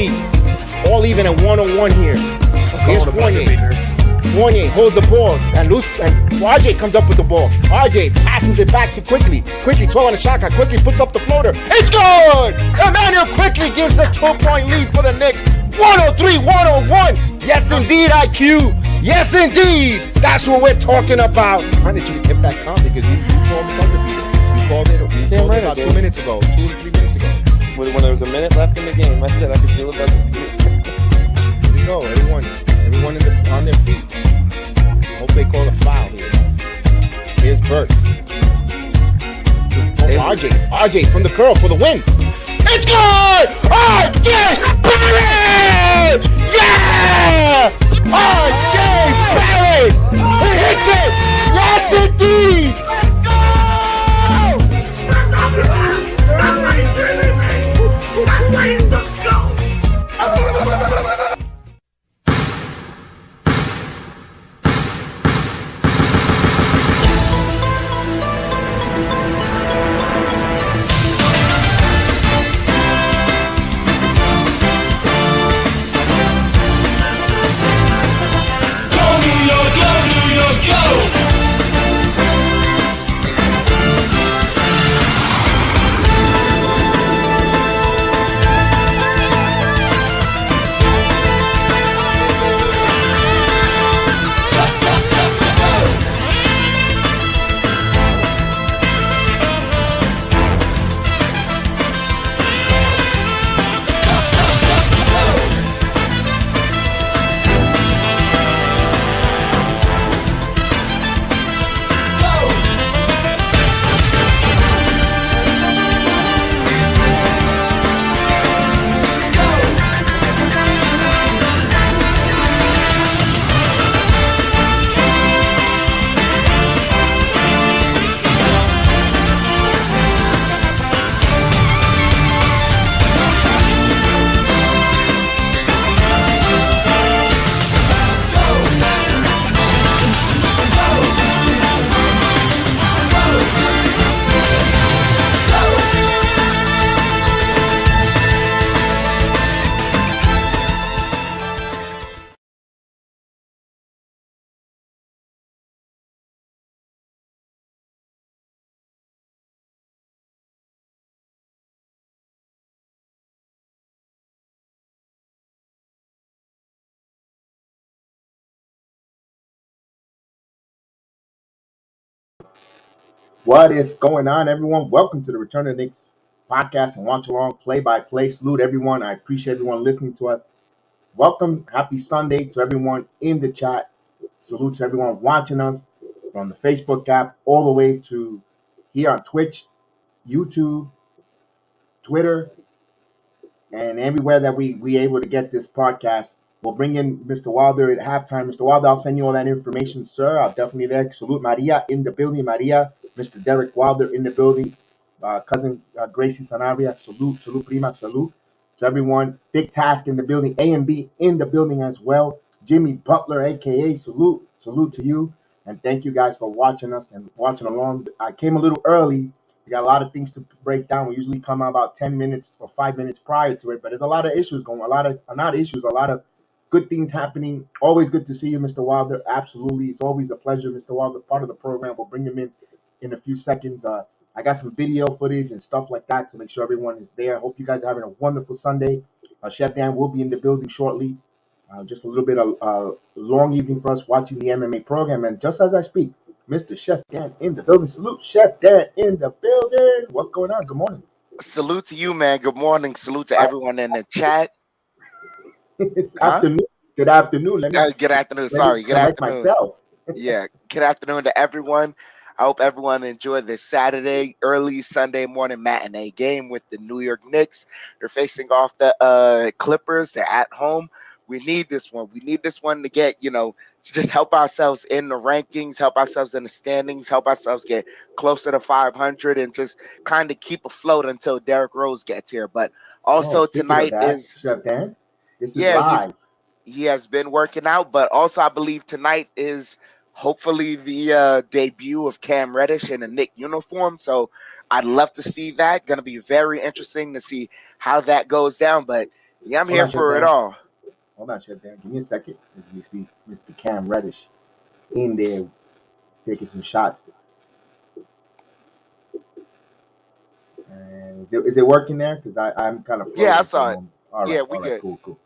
lead. All even at 1-on-1 here. Here's Fournier holds the ball, and RJ comes up with the ball. RJ passes it back to Quickly. Quickly 12 on the shot clock. Quickly puts up the floater. It's good! Emmanuel Quickly gives the 2-point lead for the Knicks. 103-101. Yes, indeed, IQ. Yes, indeed. That's what we're talking about. I need you to get that count because you called me undefeated. You called it about 2 minutes ago. 2 to 3 minutes ago. When there was a minute left in the game, I said I could feel it undefeated. Here we go. Everyone on their feet. I hope they call a foul here. Here's Burks. RJ from the curl for the win. It's good! RJ Barrett! Yeah! RJ Barrett! He hits it! Yes, indeed! Let's go! That's what he's doing, man! That's what he's doing! What is going on, everyone? Welcome to the Return of the Knicks podcast and watch along play-by-play. Salute everyone. I appreciate everyone listening to us. Welcome. Happy Sunday to everyone in the chat. Salute to everyone watching us from the Facebook app all the way to here on Twitch, YouTube, Twitter, and everywhere that we able to get this podcast. We'll bring in Mr. Wilder at halftime. Mr. Wilder, I'll send you all that information, sir. I'll definitely there. Salute Maria in the building. Maria, Mr. Derek Wilder in the building. Cousin Gracie Sanabria, salute prima, salute to everyone. Big Task in the building. A and B in the building as well. Jimmy Butler, a.k.a. salute to you. And thank you guys for watching us and watching along. I came a little early. We got a lot of things to break down. We usually come out about 10 minutes or 5 minutes prior to it, but there's a lot of issues going on. A lot of good things happening. Always good to see you, Mr. Wilder. Absolutely. It's always a pleasure, Mr. Wilder, part of the program. We'll bring him in a few seconds. I got some video footage and stuff like that to make sure everyone is there. I hope you guys are having a wonderful Sunday. Chef Dan will be in the building shortly. Just a little bit of long evening for us watching the MMA program. And just as I speak, Mr. Chef Dan in the building. Salute, Chef Dan in the building. What's going on? Good morning. Salute to you, man. Good morning. Salute to everyone in the chat. It's afternoon. Good afternoon. Good afternoon. Sorry. Good afternoon. Myself. Yeah. Good afternoon to everyone. I hope everyone enjoyed this Saturday, early Sunday morning matinee game with the New York Knicks. They're facing off the Clippers. They're at home. We need this one. We need this one to get, to just help ourselves in the rankings, help ourselves in the standings, help ourselves get closer to 500 and just kind of keep afloat until Derrick Rose gets here. But also tonight is Chef Dan. This is live. He has been working out, but also I believe tonight is hopefully the debut of Cam Reddish in a Knick uniform. So I'd love to see that. Going to be very interesting to see how that goes down. But Yeah, I'm Hold here on, Chef for it Dan. all. Hold on, Chef Dan. Give me a second. As you see Mr. Cam Reddish in there taking some shots. And is it working there? Because I'm kind of Yeah, I frozen for a saw it. moment. Yeah, we All right, good. cool, cool.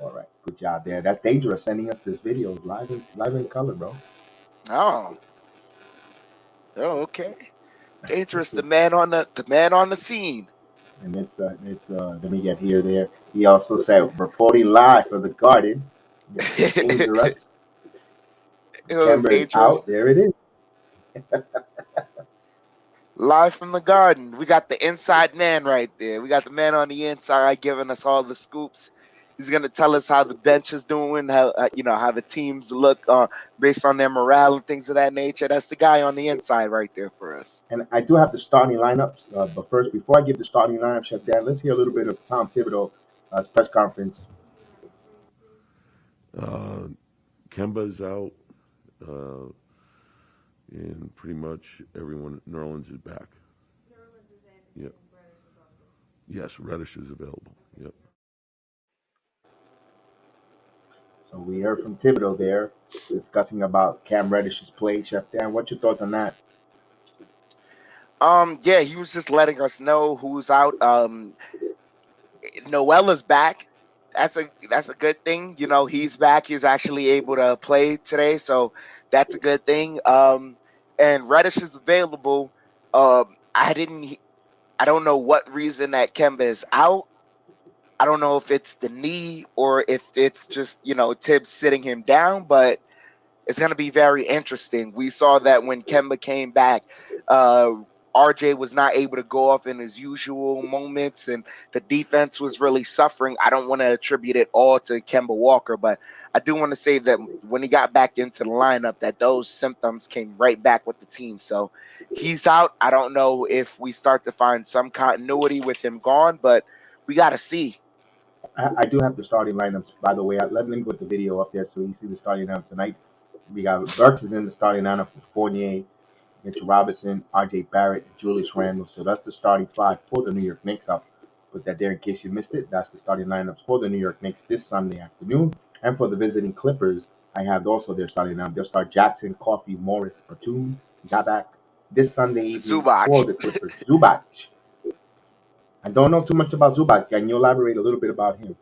All right, good job there. That's dangerous sending us this video live in color, bro. Oh, oh, okay. Dangerous, the man on the scene. And let me get here there. He also said reporting live for the Garden. Mr. Dangerous. It was Kemba is dangerous. out. There it is. Live from the garden. We got the inside man right there. We got the man on the inside giving us all the scoops. He's gonna tell us how the bench is doing, how how the teams look based on their morale and things of that nature. That's the guy on the inside right there for us. And I do have the starting lineups. But first, before I give the starting lineup, Chef Dan, let's hear a little bit of Tom Thibodeau press conference. Uh, Kemba's out, uh, and pretty much everyone. Nerlens is back. Yep. Yes, Reddish is available. Yep. So we heard from Thibodeau there discussing about Cam Reddish's play. Chef Dan, what's your thoughts on that? Yeah, he was just letting us know who's out. Noella's back. That's a good thing. He's back. He's actually able to play today, so that's a good thing. And Reddish is available. I don't know what reason that Kemba is out. I don't know if it's the knee or if it's just Tibbs sitting him down, but it's going to be very interesting. We saw that when Kemba came back, uh, RJ was not able to go off in his usual moments, and the defense was really suffering. I don't want to attribute it all to Kemba Walker, but I do want to say that when he got back into the lineup, that those symptoms came right back with the team. So he's out. I don't know if we start to find some continuity with him gone, but we got to see. I do have the starting lineups, by the way. Let me put the video up there so you see the starting lineup tonight. We got Burks is in the starting lineup for Fournier, Mitchell Robinson, R.J. Barrett, Julius Randle. So that's the starting five for the New York Knicks. I'll put that there in case you missed it. That's the starting lineups for the New York Knicks this Sunday afternoon. And for the visiting Clippers, I have also their starting lineup. They'll start Jackson, Coffee, Morris, Batum, Zabak this Sunday evening for Zubac. the Clippers. Zubac. I don't know too much about Zubac. Can you elaborate a little bit about him?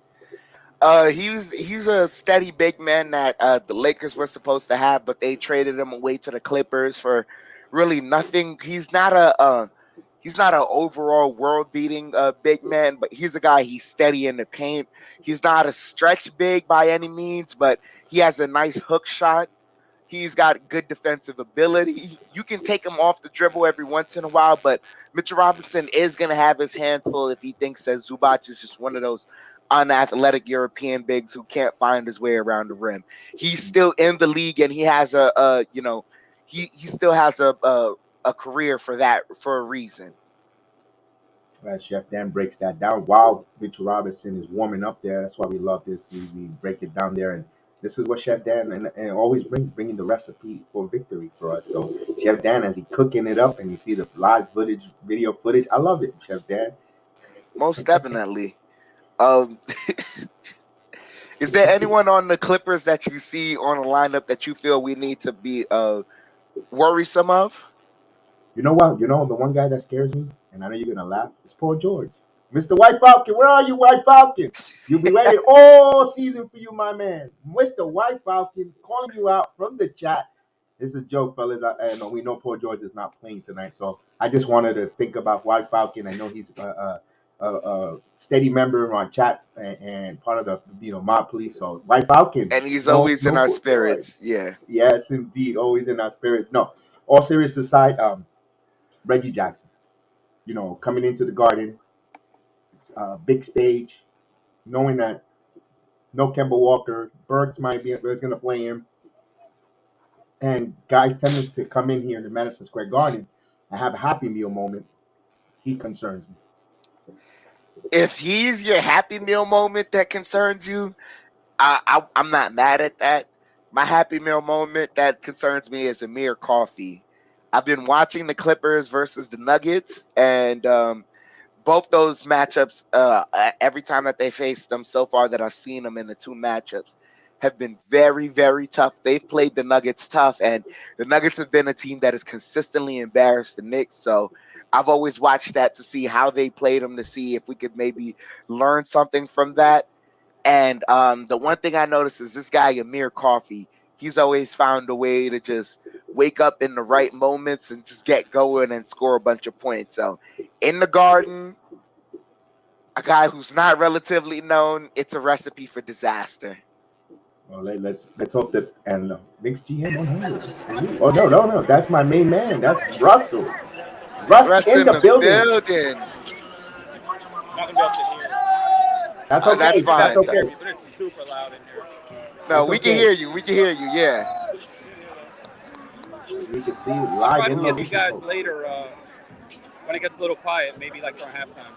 He's a steady big man that the Lakers were supposed to have, but they traded him away to the Clippers for really nothing. He's not an overall world beating big man, but he's a guy. He's steady in the paint. He's not a stretch big by any means, but he has a nice hook shot. He's got good defensive ability. You can take him off the dribble every once in a while, but Mitchell Robinson is going to have his hands full if he thinks that Zubac is just one of those unathletic European bigs who can't find his way around the rim. He's still in the league, and he has he still has a career for that for a reason. Chef Dan breaks that down while Mitchell Robinson is warming up there. That's why we love this. We break it down there, and this is what Chef Dan and always bringing the recipe for victory for us. So Chef Dan, as he cooking it up, and you see the live footage, video footage, I love it, Chef Dan. Most definitely. Um, is there anyone on the Clippers that you see on a lineup that you feel we need to be worrisome of? You know what? You know the one guy that scares me, and I know you're gonna laugh. It's Paul George, Mr. White Falcon. Where are you, White Falcon? You'll be waiting all season for you, my man, Mr. White Falcon, calling you out from the chat. It's a joke, fellas. I know we know Paul George is not playing tonight, so I just wanted to think about White Falcon. I know he's a steady member on chat and part of the mob police. So White Falcon, And he's no always in no our Paul George. spirits. Yeah. Yes, indeed, always in our spirit. No, all serious aside, Reggie Jackson, coming into the Garden, big stage, knowing that no Kemba Walker, Burks might be is going to play him, and guys' tendency to come in here in the Madison Square Garden and have a Happy Meal moment, he concerns me. If he's your happy meal moment that concerns you, I'm not mad at that. My happy meal moment that concerns me is Amir Coffee. I've been watching the Clippers versus the Nuggets, and both those matchups, every time that they faced them so far that I've seen them in the two matchups, have been very, very tough. They've played the Nuggets tough, and the Nuggets have been a team that has consistently embarrassed the Knicks. So I've always watched that to see how they played them, to see if we could maybe learn something from that. And the one thing I noticed is this guy, Amir Coffey, he's always found a way to just wake up in the right moments and just get going and score a bunch of points. So in the Garden, a guy who's not relatively known, it's a recipe for disaster. Well, let's hope that and Knicks GM 100. Oh no, that's my main man. That's Russell. Russ Rest in in the the building. building. Not gonna be able to hear. That's That's okay. Maybe That's fine. that's okay. better, but it's super loud in here. No, That's we can okay. hear you. We can hear you. Yeah. We can see I'll live try to in give you location, guys folks. later when it gets a little quiet, maybe like for halftime.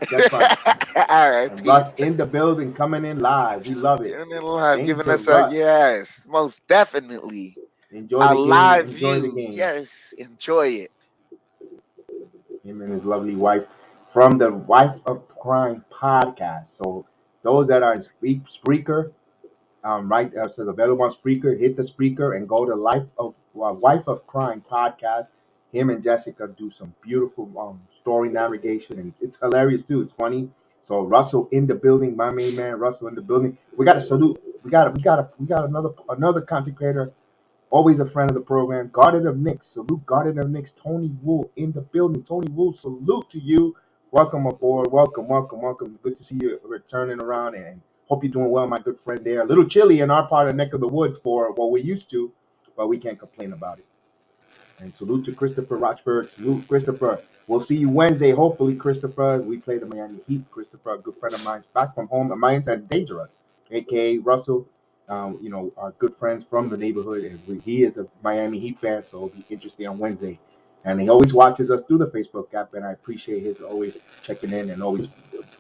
That's fine. All right. And Russ Peace. in the building, coming in live. We love it. Giving it live, Thank giving you, us a Russ. yes, most definitely Enjoy a the game. live Enjoy the view. game. Yes, enjoy it. Him and his lovely wife from the Wife of Crime podcast. So those that are in Spreaker, right, says available on Spreaker. Hit the Spreaker and go to Wife of Crime podcast. Him and Jessica do some beautiful story navigation, and it's hilarious too. It's funny. So Russell in the building, my main man Russell in the building. We got to salute. We got another content creator, always a friend of the program. Guardian of Knicks, salute Guardian of Knicks. Tony Wool in the building. Tony Wool, salute to you. Welcome aboard. Welcome. Good to see you returning around, and hope you're doing well, my good friend there. A little chilly in our part of the neck of the woods for what we're used to, but we can't complain about it. And salute to Christopher Rochford. Salute, Christopher. We'll see you Wednesday, hopefully, Christopher. We play the Miami Heat. Christopher, a good friend of mine, is back from home. And mine's at Dangerous, a.k.a. Russell. Our good friends from the neighborhood. And he is a Miami Heat fan, so it'll be interesting on Wednesday. And he always watches us through the Facebook app, and I appreciate his always checking in and always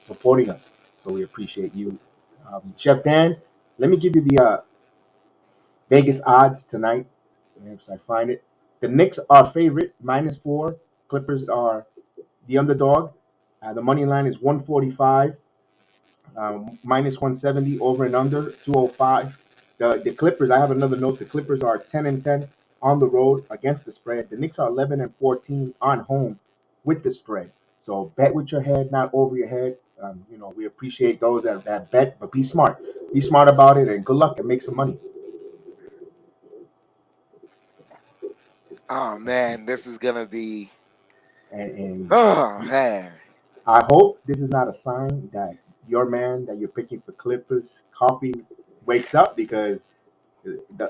supporting us. So we appreciate you. Chef Dan, let me give you the Vegas odds tonight. If I find it. The Knicks are favorite, -4. Clippers are the underdog. The money line is 145, -170, over and under 205. The Clippers, I have another note. The Clippers are 10-10 on the road against the spread. The Knicks are 11-14 on home with the spread. So bet with your head, not over your head. We appreciate those that bet, but be smart. Be smart about it, and good luck and make some money. Oh man, this is gonna be. And Oh man. I hope this is not a sign that your man that you're picking for Clippers coffee wakes up, because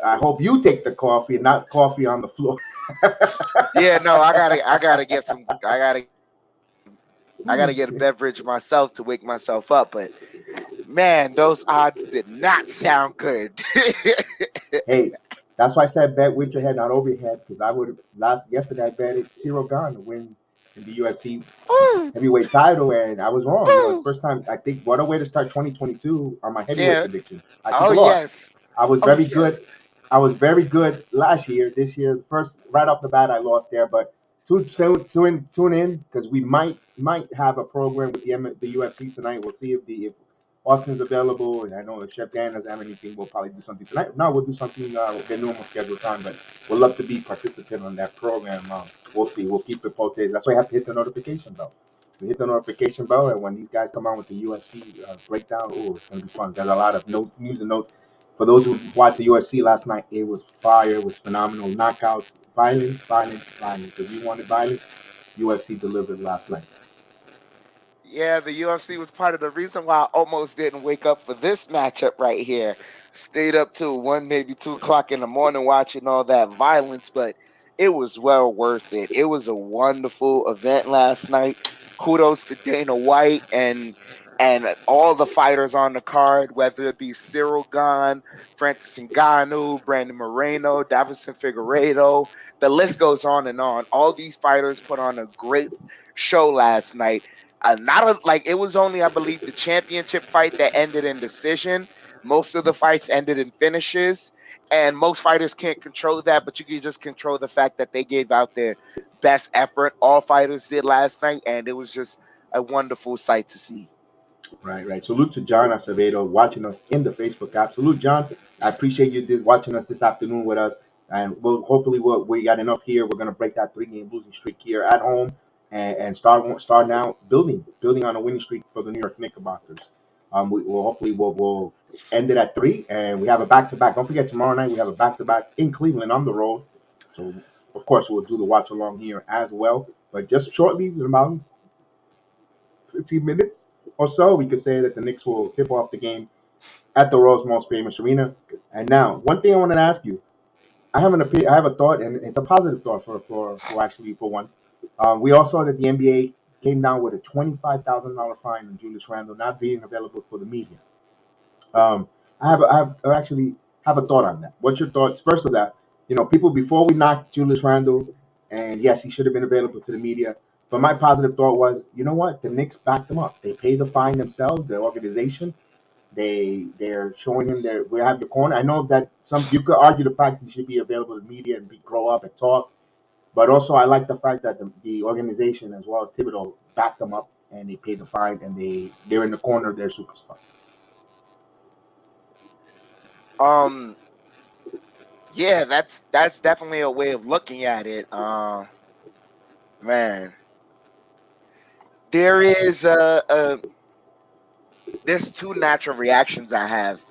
I hope you take the coffee and not coffee on the floor. Yeah, no, I gotta get some. I gotta get a beverage myself to wake myself up. But man, those odds did not sound good. Hey, that's why I said bet with your head, not over your head, because I would have yesterday I betted Cyril Gane to win in the UFC Woo, heavyweight title, and I was wrong. It's woo. first time. I think what a way to start 2022 on my heavyweight Yeah. predictions. I took Oh a loss. yes. I was Oh very yes. good. I was very good last year. This year, first right off the bat, I lost there. But tune in, because we might have a program with the UFC tonight. We'll see if Austin's available, and I know if Chef Dan doesn't have anything, we'll probably do something tonight. No, we'll do something the normal scheduled time. But we'd love to be participant on that program. We'll see. We'll keep it posted. That's why you have to hit the notification bell. We hit the notification bell, and when these guys come on with the UFC breakdown, it's gonna be fun. There's a lot of news and notes. For those who watched the UFC last night, it was fire. It was phenomenal. Knockouts, violence. If you wanted violence, UFC delivered last night. Yeah, the UFC was part of the reason why I almost didn't wake up for this matchup right here. Stayed up till 1, maybe 2 o'clock in the morning watching all that violence, but it was well worth it. It was a wonderful event last night. Kudos to Dana White and all the fighters on the card, whether it be Cyril Gane, Francis Ngannou, Brandon Moreno, Davison Figueiredo. The list goes on and on. All these fighters put on a great show last night. Not it was only, I believe, the championship fight that ended in decision. Most of the fights ended in finishes, and most fighters can't control that, but you can just control the fact that they gave out their best effort. All fighters did last night, and it was just a wonderful sight to see. Right. Salute to John Acevedo watching us in the Facebook app. Salute, John. I appreciate you watching us this afternoon with us. And hopefully we got enough here. We're going to break that 3-game losing streak here at home and start now building on a winning streak for the New York Knickerbockers. We'll end it at 3, and we have a back-to-back. Don't forget, tomorrow night we have a back-to-back in Cleveland on the road. So, of course, we'll do the watch along here as well. But just shortly, in about 15 minutes or so, we could say that the Knicks will tip off the game at the world's most famous arena. And now, one thing I want to ask you, I have a thought, and it's a positive thought for one. We all saw that the NBA came down with a $25,000 fine on Julius Randle not being available for the media. I actually have a thought on that. What's your thoughts? First of that, people before we knocked Julius Randle, and yes, he should have been available to the media. But my positive thought was, you know what? The Knicks backed them up. They paid the fine themselves, their organization. They're showing him that we have your corner. I know that some you could argue the fact he should be available to the media and grow up and talk, but also I like the fact that the organization as well as Thibodeau backed them up and they paid the fine and they're in the corner of their superstar. Um, yeah, that's definitely a way of looking at it. Man, there is there's two natural reactions I have.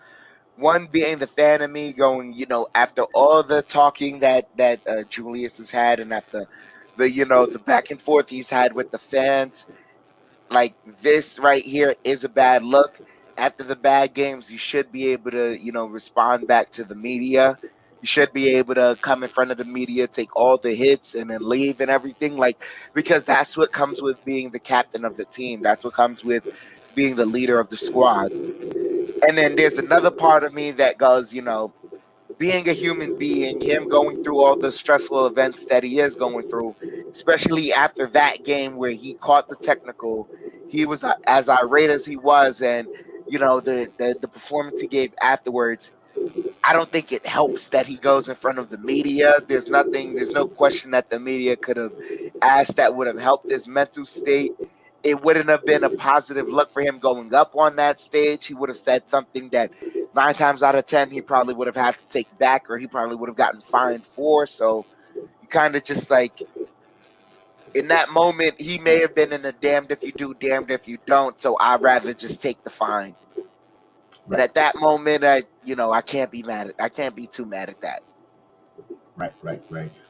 One being the fan of me going, after all the talking that Julius has had, and after the back and forth he's had with the fans, like this right here is a bad look. After the bad games, you should be able to, respond back to the media. You should be able to come in front of the media, take all the hits, and then leave and everything. Like, because that's what comes with being the captain of the team. That's what comes with being the leader of the squad. And then there's another part of me that goes, being a human being, him going through all the stressful events that he is going through, especially after that game where he caught the technical, he was as irate as he was, and the performance he gave afterwards. I don't think it helps that he goes in front of the media. There's no question that the media could have asked that would have helped his mental state. It wouldn't have been a positive look for him going up on that stage. He would have said something that 9 times out of 10 he probably would have had to take back, or he probably would have gotten fined for. So you kind of just like, in that moment, he may have been in a damned if you do, damned if you don't. So I'd rather just take the fine. And Right. at that moment, I can't be mad I can't be too mad at that. Right.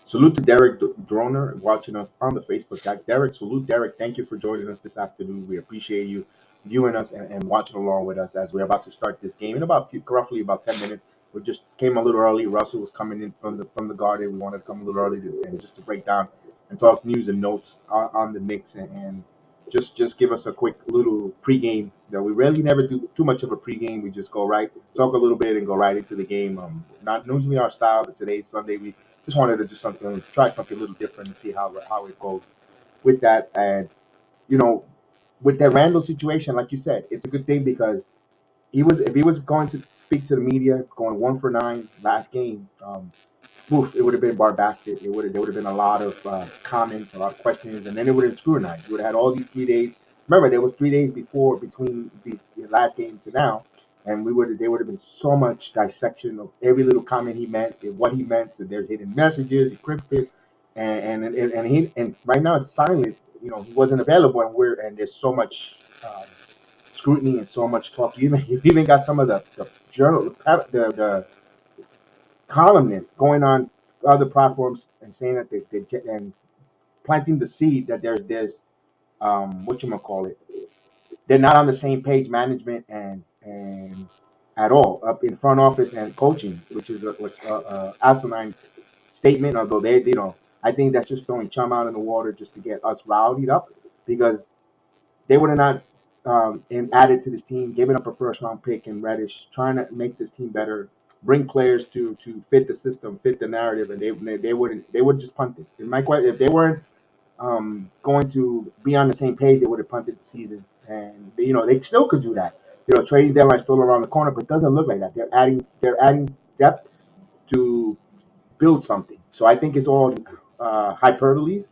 Salute to Derek Droner watching us on the Facebook app. Derek, salute Derek. Thank you for joining us this afternoon. We appreciate you viewing us and watching along with us as we're about to start this game in roughly about 10 minutes. We just came a little early. Russell was coming in from the garden. We wanted to come a little early and just to break down and talk news and notes on the Knicks and just give us a quick little pregame that we really never do too much of a pregame. We just go right, talk a little bit and go right into the game. Not usually our style, but today, Sunday, we just wanted to do something, try something a little different and see how it goes with that. And, you know, with that Randall situation, like you said, it's a good thing because if he was going to speak to the media, going 1 for 9 last game, it would have been barbastic. There would have been a lot of comments, a lot of questions, and then it would have scrutinized. You would have had all these 3 days. Remember, there was 3 days between the last game to now, and there would have been so much dissection of every little comment he meant, and what he meant. So there's hidden messages, encrypted, and right now it's silent. He wasn't available, and there's so much scrutiny and so much talk. You even got some of the journal the columnists going on other platforms and saying that and planting the seed that there's what you call it, they're not on the same page, management and at all up in front office and coaching, which is a asinine statement. Although I think that's just throwing chum out in the water just to get us rowdied up because they would have not and added to this team, giving up a first round pick in Reddish, trying to make this team better, bring players to fit the system, fit the narrative, and they would just punt it. And my question, if they weren't going to be on the same page, they would have punted the season, and they still could do that. Trading them are still around the corner, but it doesn't look like that. They're adding depth to build something. So I think it's all hyperbole,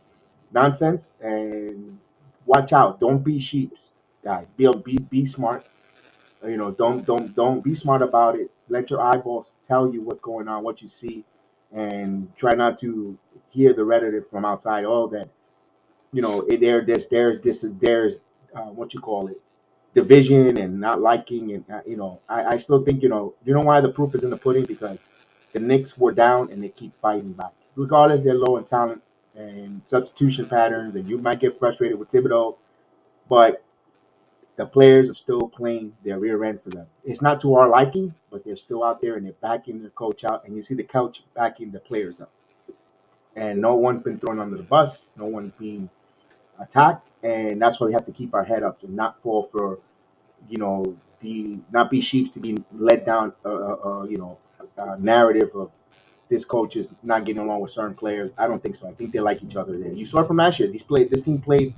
nonsense, and watch out. Don't be sheeps, guys. Be smart. Don't be smart about it. Let your eyeballs tell you what's going on, what you see, and try not to hear the rhetoric from outside. Oh, that there's what you call it, division and not liking, and I still think why the proof is in the pudding, because the Knicks were down and they keep fighting back, regardless they're low in talent and substitution patterns, and you might get frustrated with Thibodeau, but the players are still playing their rear end for them. It's not to our liking, but they're still out there and they're backing their coach out, and you see the coach backing the players up, and no one's been thrown under the bus, no one's being attacked, and that's why we have to keep our head up and not fall for the not be sheep to be led down narrative of this coach is not getting along with certain players. I don't think so. I think they like each other. There, you saw it from last year. This team played.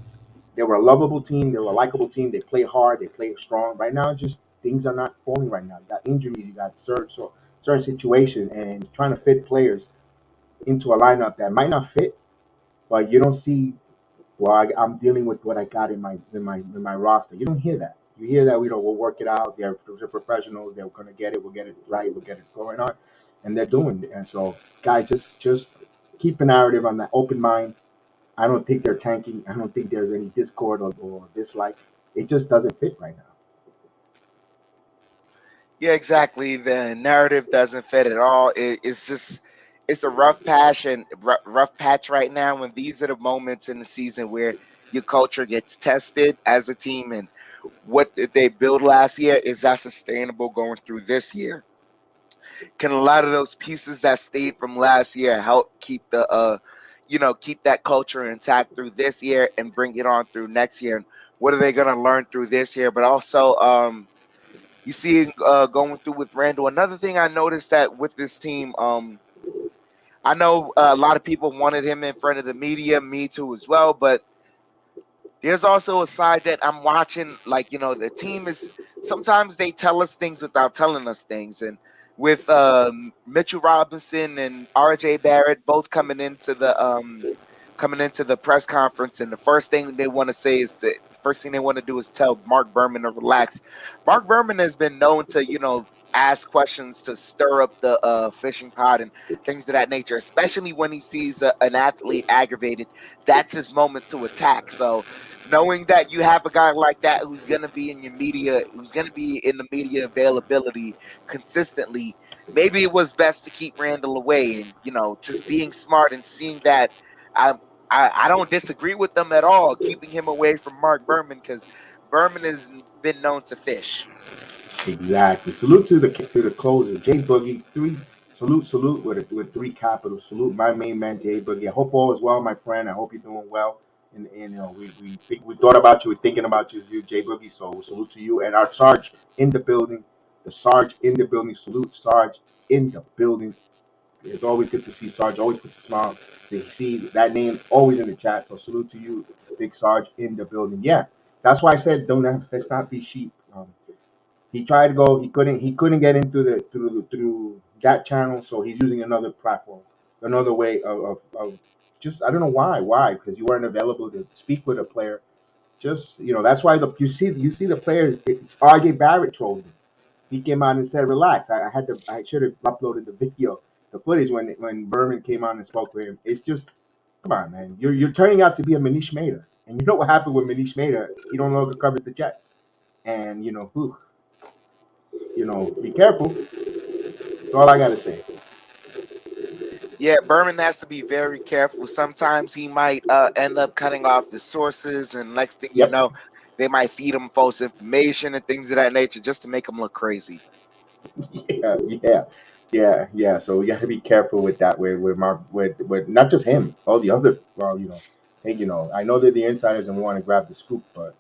They were a lovable team. They were a likable team. They play hard. They play strong. Right now, just things are not falling right now. You got injuries. You got certain situation, and trying to fit players into a lineup that might not fit, but you don't see. Well, I'm dealing with what I got in my roster. You don't hear that. You hear that we'll work it out. They're professionals. They're gonna get it. We'll get it right. We'll get it going on, and they're doing it. And so, guys, just keep the narrative on that open mind. I don't think they're tanking. I don't think there's any discord or dislike. It just doesn't fit right now. Yeah, exactly. The narrative doesn't fit at all. It's just it's a rough patch right now. And these are the moments in the season where your culture gets tested as a team, and what did they build last year, is that sustainable going through this year? Can a lot of those pieces that stayed from last year help keep keep that culture intact through this year and bring it on through next year? And what are they going to learn through this year? But also, you see, going through with Randall. Another thing I noticed that with this team, I know a lot of people wanted him in front of the media, me too as well. But there's also a side that I'm watching. Like, the team is, sometimes they tell us things without telling us things. And with Mitchell Robinson and RJ Barrett both coming into the press conference, and the first thing they want to say is the first thing they want to do is tell Mark Berman to relax. Mark Berman has been known to, ask questions to stir up the fishing pot and things of that nature, especially when he sees an athlete aggravated. That's his moment to attack. So knowing that you have a guy like that who's going to be in your media, who's going to be in the media availability consistently, maybe it was best to keep Randall away. And just being smart and seeing that, I I don't disagree with them at all, keeping him away from Mark Berman, because Berman has been known to fish. Exactly. Salute to the closer, Jay Boogie. Salute with three capitals. Salute my main man, Jay Boogie. I hope all is well, my friend. I hope you're doing well. And we thought about you, we're thinking about you, Jay Boogie. So salute to you and our Sarge in the building. The Sarge in the building. Salute Sarge in the building. It's always good to see Sarge. Always puts a smile. To see that name always in the chat. So salute to you, Big Sarge in the building. Yeah, that's why I said let's not be sheep. He tried to go. He couldn't get into through that channel. So he's using another platform, another way of just I don't know why because you weren't available to speak with a player. Just that's why you see the players. RJ Barrett trolled him. He came out and said, "Relax." I should have uploaded the video, the footage when Berman came on and spoke with him. It's just come on, man. You're turning out to be a Manish Mater, and you know what happened with Manish Mater? He no longer covers the Jets, and be careful. That's all I gotta say. Yeah, Berman has to be very careful. Sometimes he might end up cutting off the sources, and next thing you Yep. know, they might feed him false information and things of that nature just to make him look crazy. Yeah. So we got to be careful with that. With Mark, with not just him, all the other. Well, hey, I know they're the insiders and we want to grab the scoop, but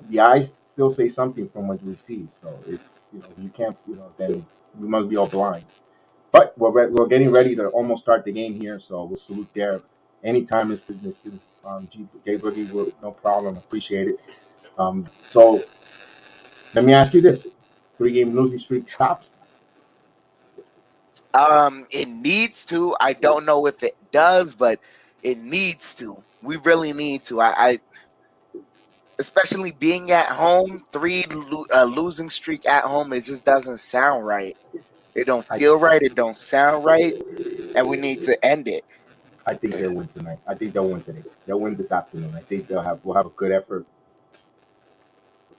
the eyes still say something from what we see. So it's you can't then we must be all blind. But we're getting ready to almost start the game here, so we'll salute there. Anytime, Mr. J Boogie, no problem. Appreciate it. So let me ask you this: 3 game losing streak stops. It needs to. I don't know if it does, but It needs to. We really need to. I especially being at home, losing streak at home. It just doesn't sound right. It don't I feel right. It don't sound right, and we need to end it. I think they'll win tonight. I think they'll win today. They'll win this afternoon. I think we'll have a good effort.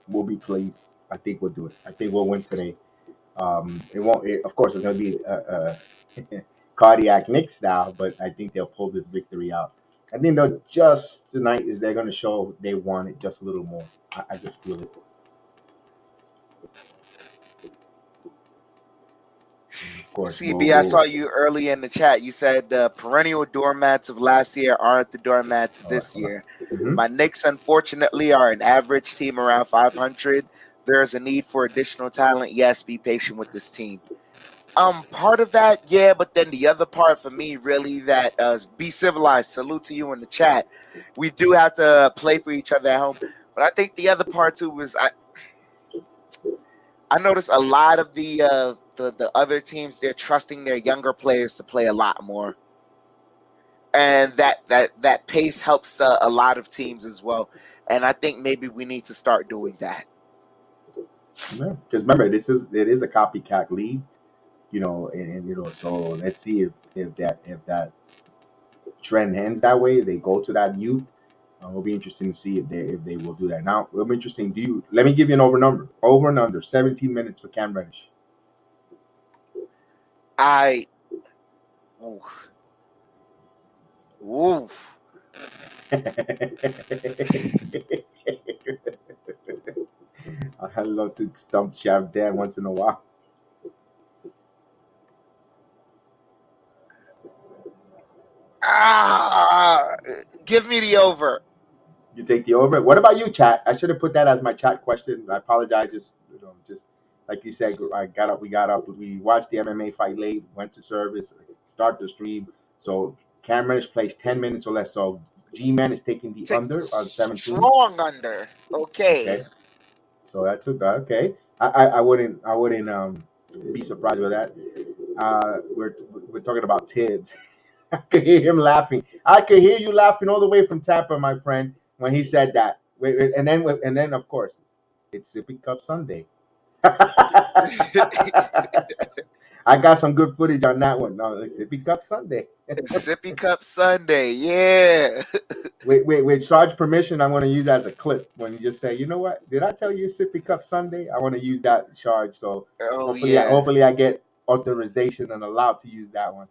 We'll be pleased. I think we'll do it. I think we'll win today. It won't. Of course, it's going to be a cardiac Knicks style, but I think they'll pull this victory out. I think they'll just tonight is they're going to show they want it just a little more. I just feel it. Of course, CB, I saw you early in the chat. You said the perennial doormats of last year aren't the doormats this year. Mhm. My Knicks, unfortunately, are an average team around 500. There's a need for additional talent. Yes, be patient with this team. Part of that, yeah, but then the other part for me, really, that be civilized. Salute to you in the chat. We do have to play for each other at home, but I think the other part too was I noticed a lot of the other teams, they're trusting their younger players to play a lot more, and that pace helps a lot of teams as well. And I think maybe we need to start doing that. Yeah, because remember, it is a copycat league, and so let's see if that trend ends that way. They go to that youth. It'll be interesting to see if they will do that. Now, it'll be interesting. Let me give you an over and under 17 minutes for Cam Reddish. I oof, oof. I love to stump Shav Dan once in a while. Ah, give me the over. You take the over. What about you, chat? I should have put that as my chat question. I apologize. Just like you said, I got up. We got up. We watched the MMA fight late. Went to service. Start the stream. So Cam Reddish plays 10 minutes or less. So G-Man is taking the Take under on 17. strong under. Okay. Okay. So that's okay. I wouldn't be surprised with that. We're talking about Tibbs. I could hear him laughing. I could hear you laughing all the way from Tampa, my friend, when he said that. And then of course, it's Sippy Cup Sunday. I got some good footage on that one. No, it's Sippy Cup Sunday. Sippy Cup Sunday. Yeah. With Sarge permission, I'm going to use that as a clip when you just say, you know what? Did I tell you Sippy Cup Sunday? I want to use that Sarge. So Oh hopefully, yeah. hopefully I get authorization and allowed to use that one.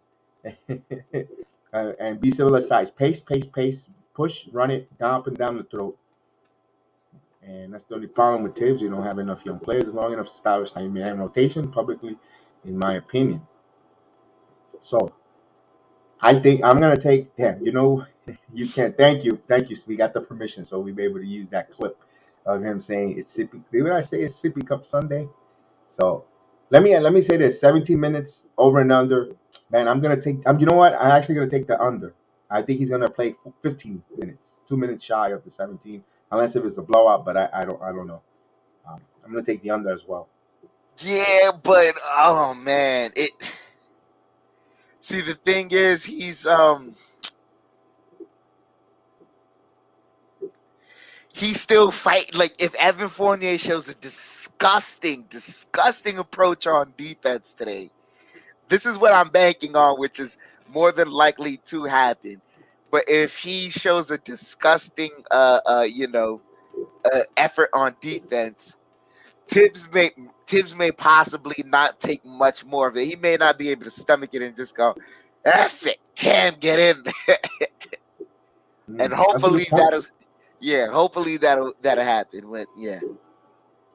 And be civilized. Pace, pace, pace. Push, run it down up and down the throat. And that's the only problem with Tibbs. You don't have enough young players long enough to establish time rotation publicly, in my opinion. So I think I'm gonna take. Yeah, you can. Thank you. We got the permission, so we'll be able to use that clip of him saying it's Sippy. Did I say it's Sippy Cup Sunday? So let me say this: 17 minutes over and under. Man, I'm gonna take. You know what? I'm actually gonna take the under. I think he's gonna play 15 minutes, 2 minutes shy of the 17, unless if it's a blowout. But I don't know. I'm gonna take the under as well. Yeah, but oh man, it. See, the thing is, he's still fight. Like if Evan Fournier shows a disgusting approach on defense today, this is what I'm banking on, which is more than likely to happen. But if he shows a disgusting, effort on defense, Tibbs may possibly not take much more of it. He may not be able to stomach it and just go, "F it, can't get in." And That's a good point. hopefully that'll happen. But yeah,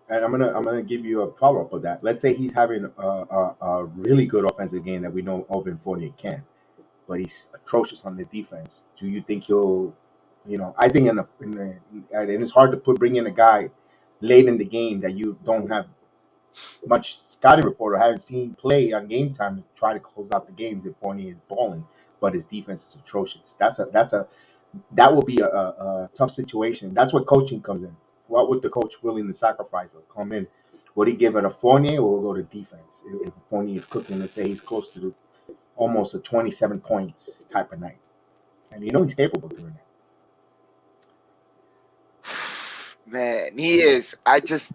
And I'm gonna give you a follow up of that. Let's say he's having a really good offensive game that we know Oven Fournier can, but he's atrocious on the defense. Do you think he'll, I think and it's hard to bring in a guy late in the game that you don't have much scouting report or haven't seen play on game time to try to close out the games if Fournier is balling, but his defense is atrocious. That will be a tough situation. That's what coaching comes in. What would the coach willing to sacrifice or come in? Would he give it a Fournier or go to defense? If Fournier is cooking, let's say he's close to almost a 27 points type of night. and you know he's capable of doing it. Man, he is. This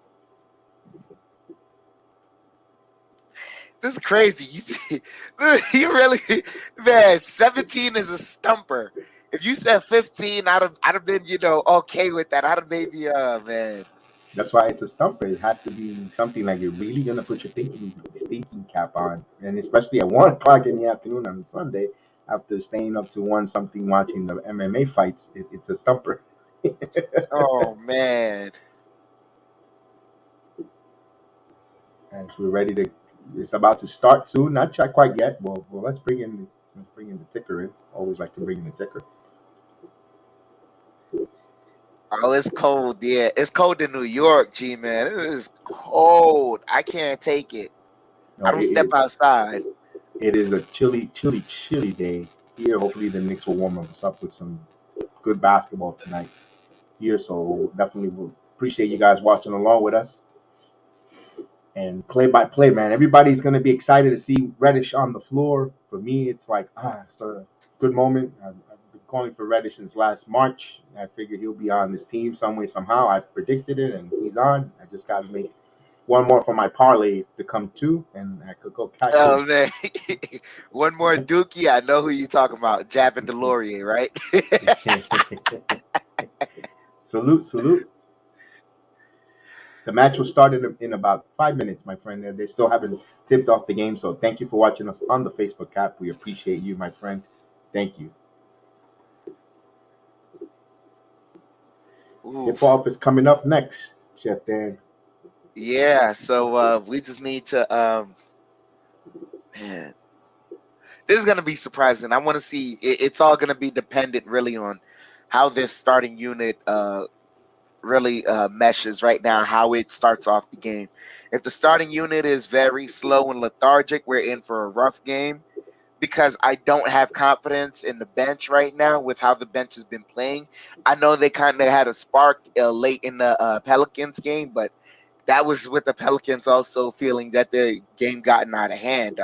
is crazy. You really, man. 17 is a stumper. If you said 15, I'd have been, okay with that. I'd have maybe, man. That's why it's a stumper. It has to be something like you're really gonna put your thinking cap on, and especially at 1 o'clock in the afternoon on Sunday, after staying up to one something watching the MMA fights. It's a stumper. Oh man. As we're ready to, it's about to start soon. Not quite yet. Well, let's bring in the ticker in. Always like to bring in the ticker. Oh, it's cold. Yeah, it's cold in New York, G man. It is cold. I can't take it. No, I don't step outside. it is a chilly day here. Hopefully, the Knicks will warm us up with some good basketball tonight here. So definitely will appreciate you guys watching along with us. And play by play, man. Everybody's gonna be excited to see Reddish on the floor. For me, it's like it's a good moment. I've been calling for Reddish since last March. I figured he'll be on this team some way somehow. I predicted it, and he's on. I just got to make one more for my parlay to come to, and I could go cash in. Oh man, one more Dookie. I know who you talking about. Javin Delorier, right? Salute. The match will start in about 5 minutes, my friend. They still haven't tipped off the game, so thank you for watching us on the Facebook app. We appreciate you, my friend. Thank you. Tip Oof. off is coming up next, Chef Dan. Yeah. So we just need to. Man, this is gonna be surprising. I want to see. It's all gonna be dependent, really, on how this starting unit really meshes right now. How it starts off the game. If the starting unit is very slow and lethargic, we're in for a rough game. Because I don't have confidence in the bench right now with how the bench has been playing. I know they kind of had a spark late in the Pelicans game, but that was with the Pelicans also feeling that the game gotten out of hand.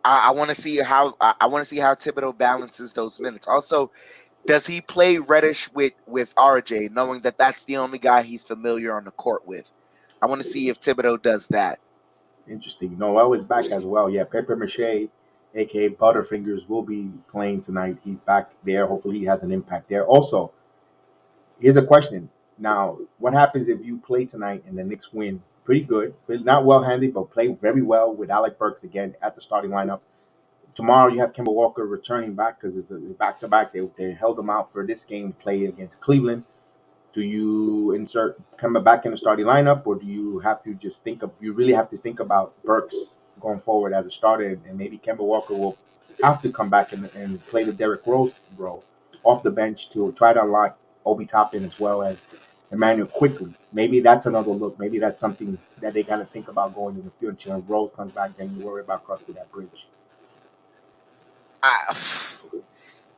I want to see how I want to see how Thibodeau balances those minutes. Also, does he play Reddish with RJ, knowing that that's the only guy he's familiar on the court with? I want to see if Thibodeau does that. Interesting. Noel is back as well. Yeah, Pepper Mache, aka Butterfingers, will be playing tonight. He's back there. Hopefully, he has an impact there. Also, here's a question. Now, what happens if you play tonight and the Knicks win? Pretty good, but not well handed, but play very well with Alec Burks again at the starting lineup. Tomorrow you have Kemba Walker returning back because it's a back to back. They held him out for this game to play against Cleveland. Do you insert Kemba back in the starting lineup, or do you have to just think of? You really have to think about Burks going forward as a starter, and maybe Kemba Walker will have to come back and play the Derrick Rose role off the bench to try to unlock Obi Toppin as well as Emmanuel quickly. Maybe that's another look. Maybe that's something that they got to think about going in the future. If Rose comes back, then you worry about crossing that bridge. I,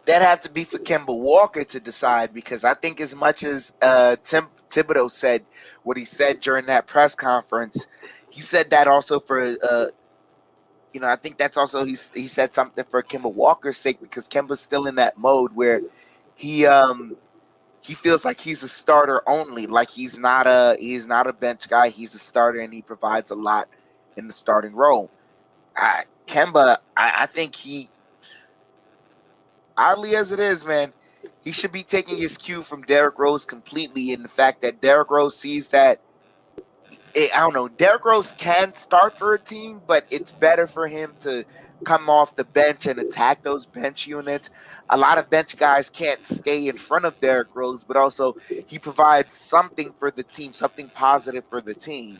that have to be for Kemba Walker to decide because I think as much as Thibodeau said what he said during that press conference, he said that also for I think that's also he said something for Kemba Walker's sake because Kemba's still in that mode where he he feels like he's a starter only, like he's not a bench guy, he's a starter and he provides a lot in the starting role. Kemba, I think he oddly as it is, man, he should be taking his cue from Derrick Rose completely in the fact that Derrick Rose sees that I don't know, Derrick Rose can start for a team, but it's better for him to come off the bench and attack those bench units. A lot of bench guys can't stay in front of Derrick Rose, but also he provides something for the team, something positive for the team.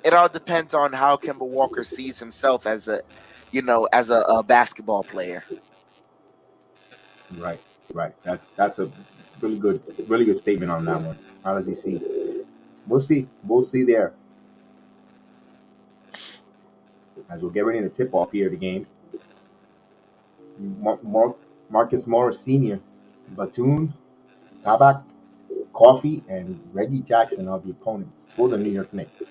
It all depends on how Kemba Walker sees himself as a basketball player. Right, right. That's a really good statement on that one. How does he see? We'll see. We'll see there as we'll get ready to tip off here the game. Marcus Morris Sr., Batum, Tabak, Coffee, and Reggie Jackson are the opponents for the New York Knicks.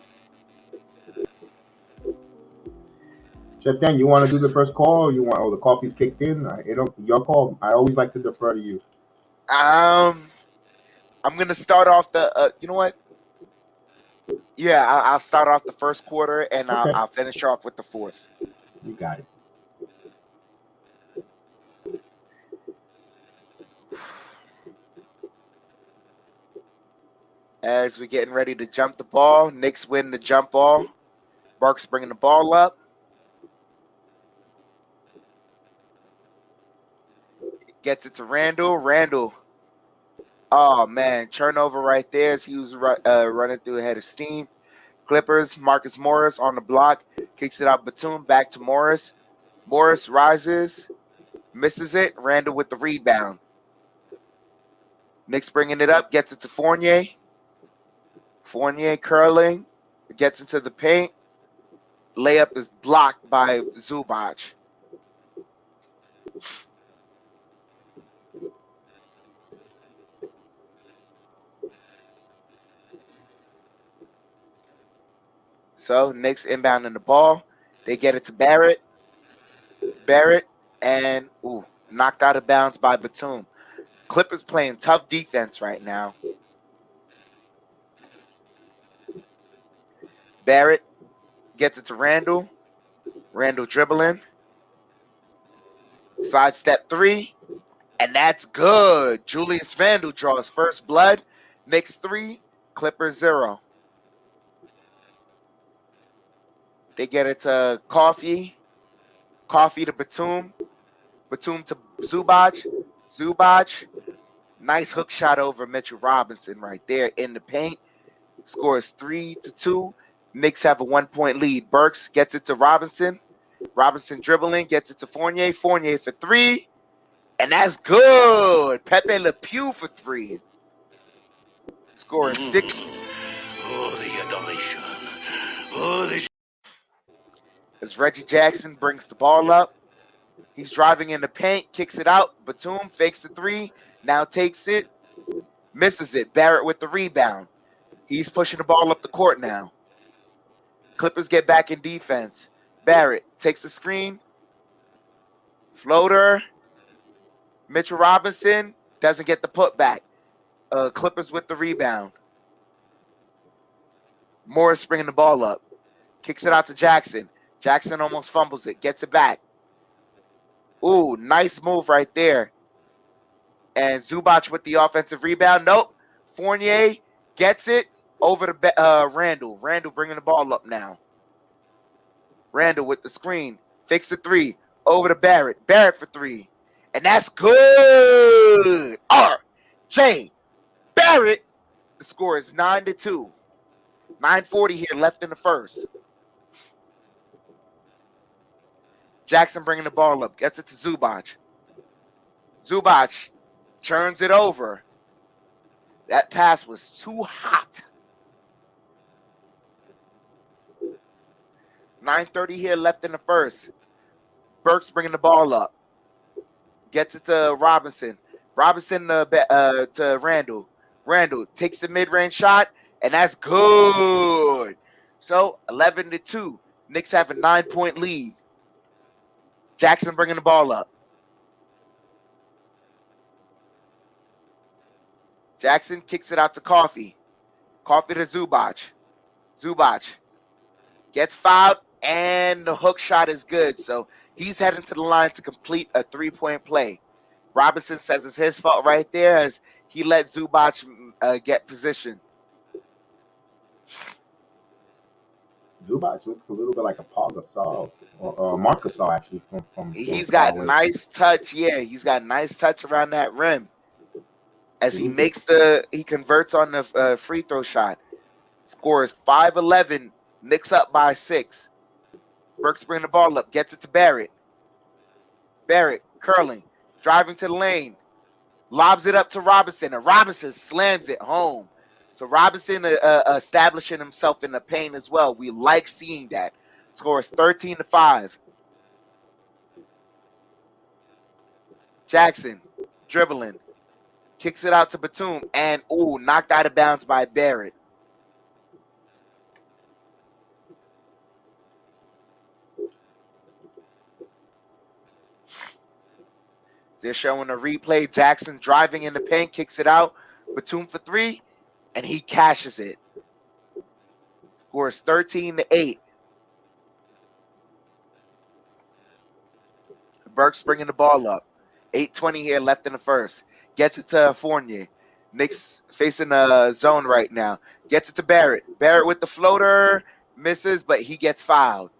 Chef Dan, you want to do the first call? Or you want? Oh, the coffee's kicked in. Your call. I always like to defer to you. I'm gonna start off the. You know what? Yeah, I'll start off the first quarter, and Okay, I'll finish off with the fourth. you got it. As we're getting ready to jump the ball, Knicks win the jump ball. Burks bringing the ball up. Gets it to Randle. Randle. Oh man, turnover right there as he was running through a head of steam. Clippers, Marcus Morris on the block, kicks it out Batum, back to Morris. Morris rises, misses it. Randle with the rebound. Knicks bringing it up, gets it to Fournier. Fournier curling, gets into the paint. Layup is blocked by Zubac. So Knicks inbounding the ball. They get it to Barrett. Barrett and knocked out of bounds by Batum. Clippers playing tough defense right now. Barrett gets it to Randle. Randle dribbling. Sidestep three. And that's good. Julius Randle draws first blood. Knicks 3, Clippers 0. They get it to Coffee. Coffee to Batum. Batum to Zubac. Zubac. Nice hook shot over Mitchell Robinson right there in the paint. Scores 3-2. Knicks have a 1-point lead. Burks gets it to Robinson. Robinson dribbling, gets it to Fournier. Fournier for 3. And that's good. Pepe Le Pew for 3. Scoring 6. Oh, the adoration. Oh, the... As Reggie Jackson brings the ball up. He's driving in the paint, kicks it out. Batum fakes the 3, now takes it, misses it. Barrett with the rebound. He's pushing the ball up the court now. Clippers get back in defense. Barrett takes the screen. Floater. Mitchell Robinson doesn't get the putback. Clippers with the rebound. Morris bringing the ball up. Kicks it out to Jackson. Jackson almost fumbles it. Gets it back. Ooh, nice move right there. And Zubac with the offensive rebound. Nope. Fournier gets it over to Randle. Randle bringing the ball up now. Randle with the screen. Fix the 3. Over to Barrett. Barrett for 3. And that's good. R.J. Barrett. The score is 9-2. 9:40 here left in the first. Jackson bringing the ball up. Gets it to Zubac. Zubac turns it over. That pass was too hot. 9:30 here left in the first. Burks bringing the ball up. Gets it to Robinson. Robinson to Randle. Randle takes the mid-range shot, and that's good. So 11-2. Knicks have a 9-point lead. Jackson bringing the ball up. Jackson kicks it out to Coffee. Coffee to Zubac. Zubac gets fouled, and the hook shot is good. So he's heading to the line to complete a 3-point play. Robinson says it's his fault right there as he let Zubac get position. Zubac looks a little bit like a Paul Gasol or Marc Gasol actually from He's got far away. nice touch. Yeah, he's got nice touch around that rim. As he converts on the free throw shot. Scores 5-11. Knicks up by 6. Burks bringing the ball up. Gets it to Barrett. Barrett curling. Driving to the lane. Lobs it up to Robinson. And Robinson slams it home. So Robinson establishing himself in the paint as well. We like seeing that. Scores 13-5. Jackson dribbling. Kicks it out to Batum. And, knocked out of bounds by Barrett. They're showing a replay. Jackson driving in the paint, kicks it out. Batum for three, and he cashes it. Scores 13-8. Burks bringing the ball up. 8:20 here left in the first. Gets it to Fournier. Knicks facing a zone right now. Gets it to Barrett. Barrett with the floater. Misses, but he gets fouled.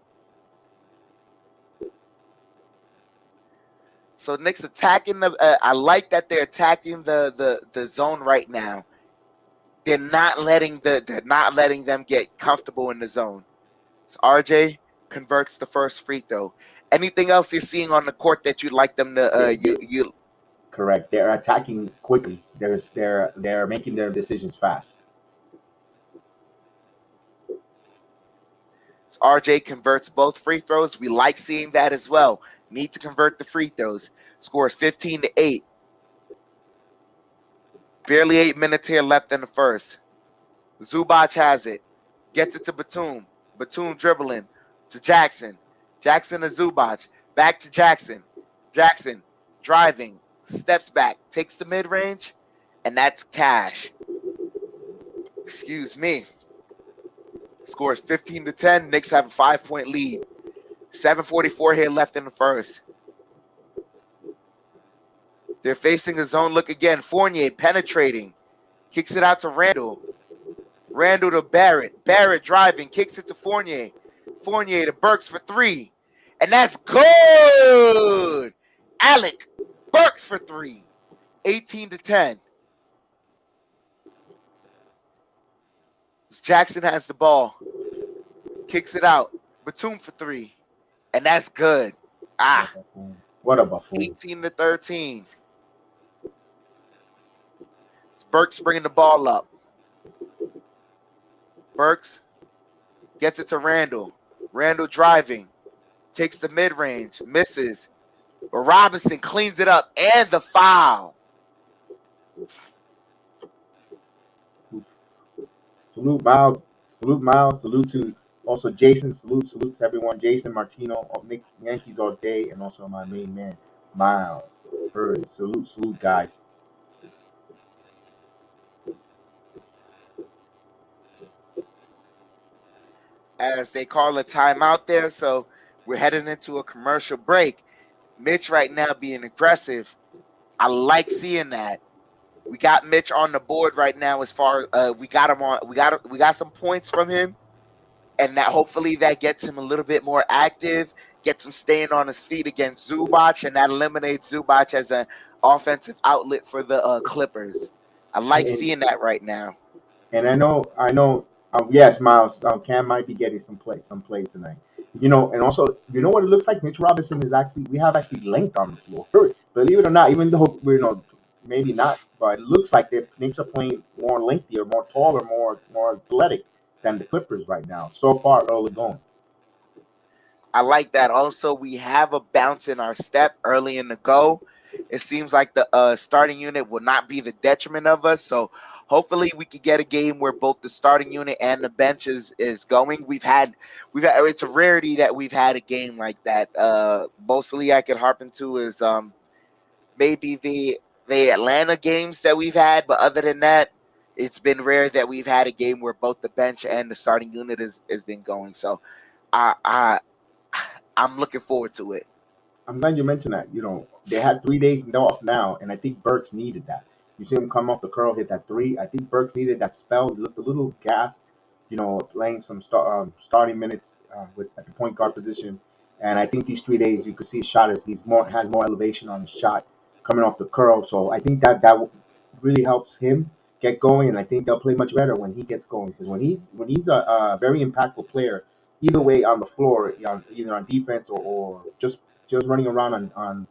So Knicks attacking the. I like that they're attacking the zone right now. They're not letting them get comfortable in the zone. So RJ converts the first free throw. Anything else you're seeing on the court that you'd like them to you Correct. They're attacking quickly. They're making their decisions fast. So RJ converts both free throws. We like seeing that as well. Need to convert the free throws. Scores 15-8. Barely 8 minutes here left in the first. Zubac has it. Gets it to Batum. Batum dribbling to Jackson. Jackson to Zubac. Back to Jackson. Jackson driving. Steps back. Takes the mid-range. And that's cash. Excuse me. Scores 15-10. Knicks have a 5-point lead. 7:44 here left in the first. They're facing a zone look again. Fournier penetrating. Kicks it out to Randle. Randle to Barrett. Barrett driving. Kicks it to Fournier. Fournier to Burks for three. And that's good. Alec Burks for three. 18-10. Jackson has the ball. Kicks it out. Batum for three. And that's good. What a buffoon. 18-13. Burks bringing the ball up. Burks gets it to Randle. Randle driving. Takes the mid-range. Misses. But Robinson cleans it up. And the foul. Salute Miles. Salute Miles. Salute to also Jason. Salute to everyone. Jason Martino of Knicks Yankees all day, and also my main man Miles. Bird. Salute guys. As they call a timeout there, so we're heading into a commercial break. Mitch right now being aggressive. I like seeing that. We got Mitch on the board right now. As far we got him on, we got some points from him, and that hopefully that gets him a little bit more active, gets him staying on his feet against Zubac, and that eliminates Zubac as an offensive outlet for the Clippers. I like seeing that right now. And I know. Yes, Miles. Cam might be getting some play tonight. And also, what it looks like. Mitch Robinson is we have length on the floor. Believe it or not, even though we're maybe not, but it looks like the Knicks are playing more lengthier, more taller, more athletic than the Clippers right now. So far, early going. I like that. Also, we have a bounce in our step early in the go. It seems like the starting unit will not be the detriment of us. So hopefully we could get a game where both the starting unit and the bench is going. We've had it's a rarity that we've had a game like that. Mostly I could harp into is maybe the Atlanta games that we've had, but other than that, it's been rare that we've had a game where both the bench and the starting unit has been going. So I'm looking forward to it. I'm glad you mentioned that. They had 3 days off now, and I think Burks needed that. You see him come off the curl, hit that three. I think Burks needed that spell. He looked a little gassed, playing some starting minutes at the point guard position. And I think these 3 days, you could see his shot has more elevation on his shot coming off the curl. So I think that really helps him get going, and I think they'll play much better when he gets going. Because when he's a very impactful player, either way on the floor, either on defense or just running around on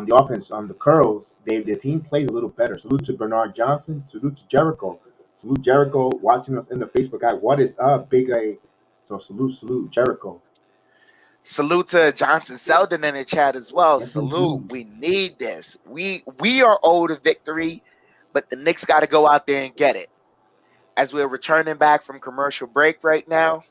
the offense on the curls, the team plays a little better. Salute to Bernard Johnson. Salute to Jericho. Salute Jericho watching us in the Facebook guy. What is up, Big A? So salute Jericho. Salute to Johnson Selden in the chat as well. Yes, Salute. indeed. We need this. We are owed a victory, but the Knicks got to go out there and get it. As we're returning back from commercial break right now.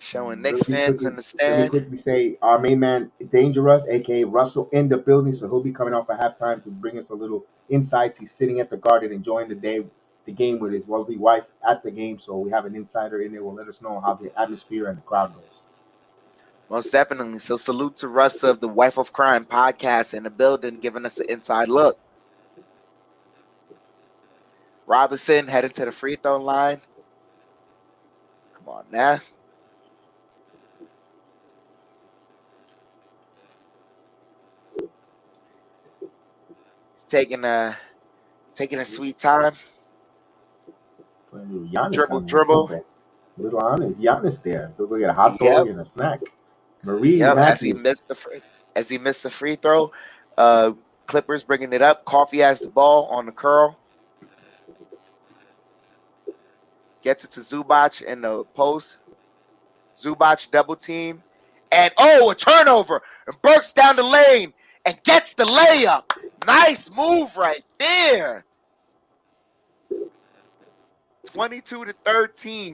Showing Let Knicks me fans quickly in the let me stand. quickly say our main man Dangerous, aka Russell, in the building. So he'll be coming off at halftime to bring us a little insights. He's sitting at the Garden enjoying the game with his lovely wife at the game. So we have an insider in there. Will let us know how the atmosphere and the crowd goes. Most definitely. So salute to Russ of the Wife of Crime podcast in the building, giving us an inside look. Robinson heading to the free throw line. Come on now. He's taking a sweet time. Put a little Giannis Dribble, on there. dribble. A little Giannis there. He'll go get a hot Yep, dog and a snack. Marie yep. Matthews. As he missed the free throw, Clippers bringing it up. Coffee has the ball on the curl. Gets it to Zubac in the post. Zubac double team. And a turnover. And Burks down the lane and gets the layup. Nice move right there. 22-13.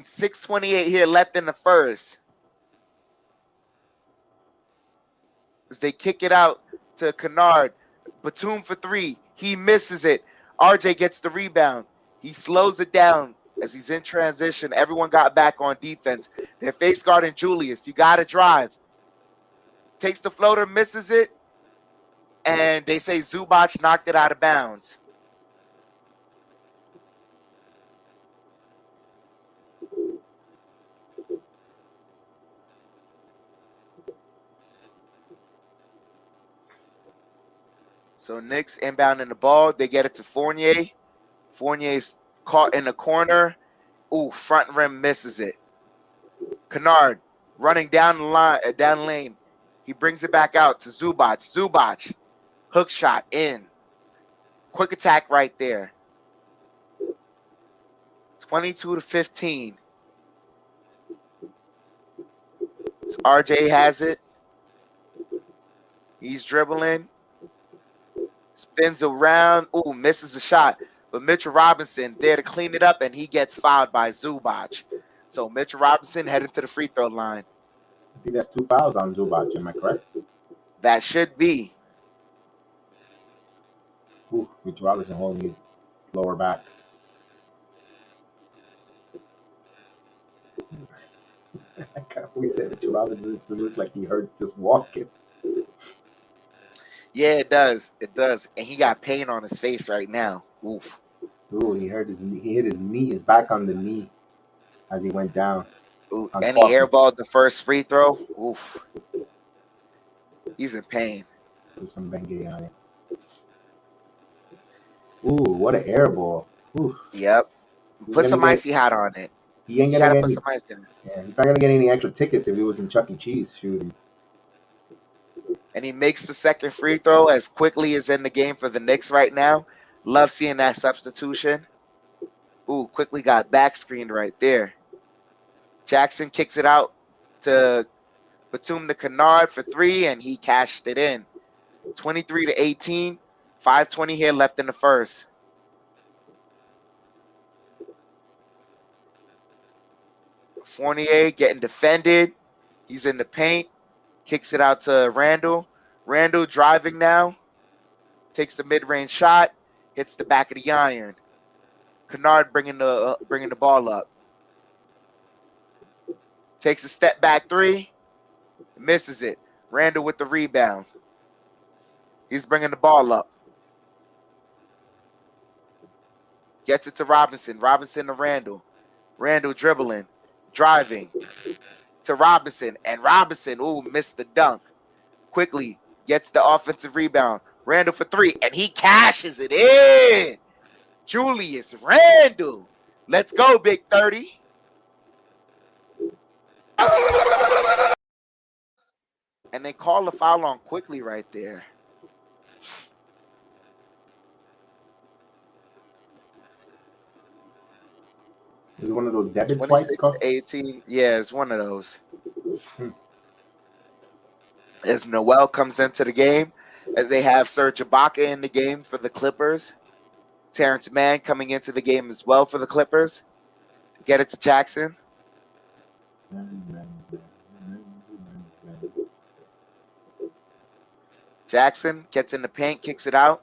6:28 here left in the first. As they kick it out to Kennard. Batum for three. He misses it. RJ gets the rebound. He slows it down as he's in transition. Everyone got back on defense. They're face guarding Julius. You got to drive. Takes the floater, misses it. And they say Zubac knocked it out of bounds. So Knicks inbounding the ball. They get it to Fournier. Fournier's caught in the corner. Ooh, front rim misses it. Kennard running down the line, down the lane. He brings it back out to Zubac. Zubac, hook shot in. Quick attack right there. 22-15. So RJ has it. He's dribbling. Spins around. Ooh, misses the shot. But Mitchell Robinson there to clean it up, and he gets fouled by Zubac. So Mitchell Robinson heading to the free throw line. I think that's 2 fouls on Zubac. Am I correct? That should be. Ooh, Mitch Robinson holding his lower back. We said Mitch Robinson looks like he hurts just walking. Yeah, it does. It does. And he got pain on his face right now. Oof. Ooh, he hurt his knee. He hit his knee, his back on the knee as he went down. Ooh. On And he coffee. airballed the first free throw. Oof. He's in pain. Put some Bengay on it. Ooh, what an air ball. Ooh. Yep. He's Put gonna some get, icy hot on it. he ain't You gonna gotta get put any. some ice in it. Yeah, he's not gonna get any extra tickets if he was in Chuck E. Cheese shooting. And he makes the second free throw as quickly as in the game for the Knicks right now. Love seeing that substitution. Ooh, quickly got back screened right there. Jackson kicks it out to Batum to Kennard for three, and he cashed it in. 23-18. 5:20 here left in the first. Fournier getting defended. He's in the paint. Kicks it out to Randle. Randle driving now. Takes the mid-range shot. Hits the back of the iron. Kennard bringing the ball up. Takes a step back three. Misses it. Randle with the rebound. He's bringing the ball up. Gets it to Robinson. Robinson to Randle. Randle dribbling. Driving to Robinson. And Robinson, ooh, missed the dunk. Quickly gets the offensive rebound. Randle for three. And he cashes it in. Julius Randle. Let's go, Big 30. And they call the foul on quickly right there. Is it one of those debit swipes? 26-18. Yeah, it's one of those. Hmm. As Noel comes into the game, as they have Serge Ibaka in the game for the Clippers. Terrence Mann coming into the game as well for the Clippers. Get it to Jackson. Jackson gets in the paint, kicks it out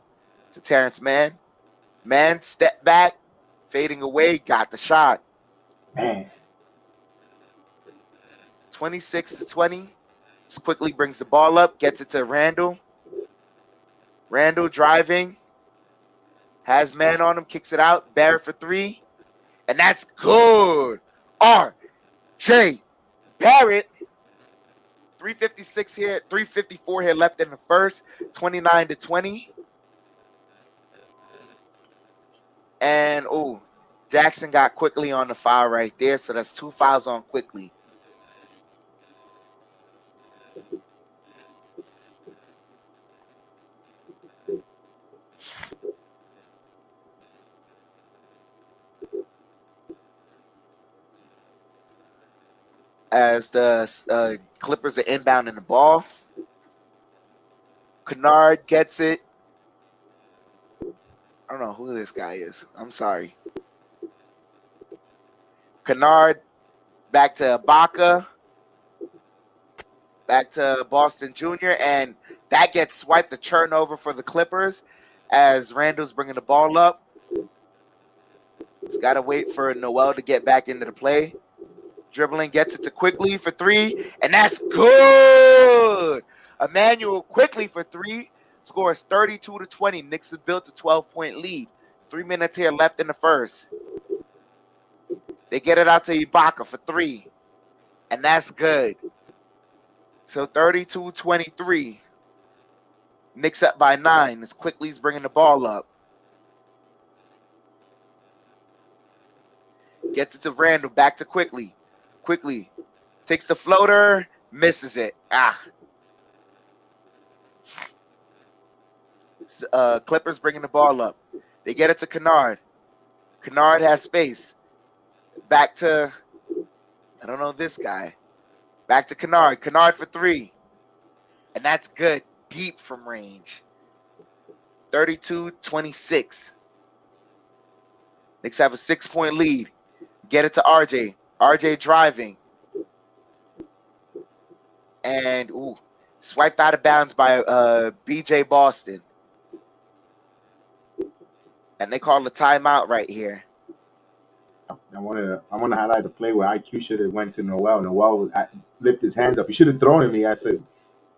to Terrence Mann. Mann step back, fading away, got the shot. Man, 26-20. Just quickly brings the ball up, gets it to Randle. Randle driving, has man on him, kicks it out. Barrett for three, and that's good. R.J. Barrett. 356 here, 354 here left in the first, 29-20. And Jackson got quickly on the foul right there, so that's 2 fouls on quickly. As the Clippers are inbounding the ball. Kennard gets it. I don't know who this guy is. I'm sorry. Kennard back to Ibaka. Back to Boston Jr. And that gets swiped, the turnover for the Clippers as Randle's bringing the ball up. Just got to wait for Noel to get back into the play. Dribbling, gets it to Quickly for three, and that's good. Emmanuel Quickly for three, scores 32-20. Knicks have built a 12-point lead. 3 minutes here left in the first. They get it out to Ibaka for three, and that's good. So 32-23. Knicks up by 9 as Quickly's bringing the ball up. Gets it to Randle, back to Quickly. Quickly takes the floater, misses it. Clippers bringing the ball up. They get it to Kennard. Kennard has space. Back to, I don't know this guy. Back to Kennard. Kennard for three. And that's good. Deep from range. 32-26. Knicks have a 6-point lead. Get it to RJ. RJ driving. And, swiped out of bounds by BJ Boston. And they call a timeout right here. I want to highlight the play where IQ should have went to Noel. Noel lifted his hands up. He should have thrown at me. I said,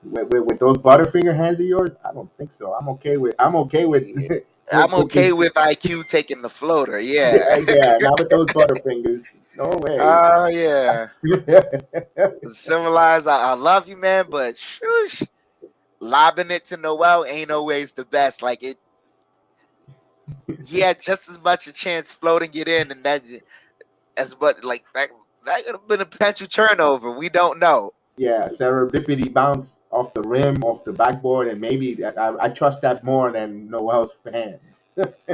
with those Butterfinger hands of yours, I don't think so. I'm okay with. I'm okay with IQ taking the floater. Yeah. Yeah, not with those Butterfingers. No way. Oh yeah. Symbolize I love you, man, but shush, lobbing it to Noel ain't always the best. Like it, he had just as much a chance floating it in, and that could have been a potential turnover. We don't know. Yeah, serendipity bounce off the rim, off the backboard, and maybe I trust that more than Noel's hands.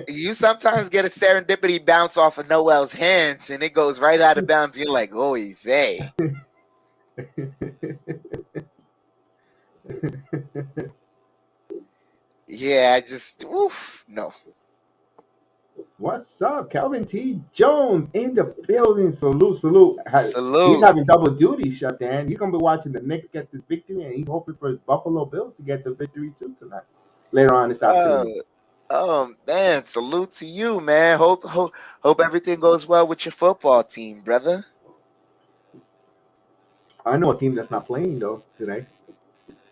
You sometimes get a serendipity bounce off of Noel's hands, and it goes right out of bounds. You're like, oh, vey. Yeah, I just, no. What's up, Calvin T. Jones in the building? Salute. Salute. He's having double duty shut down. He's gonna be watching the Knicks get this victory, and he's hoping for his Buffalo Bills to get the victory too tonight. Later on this afternoon. Oh man, salute to you, man. Hope everything goes well with your football team, brother. I know a team that's not playing though today.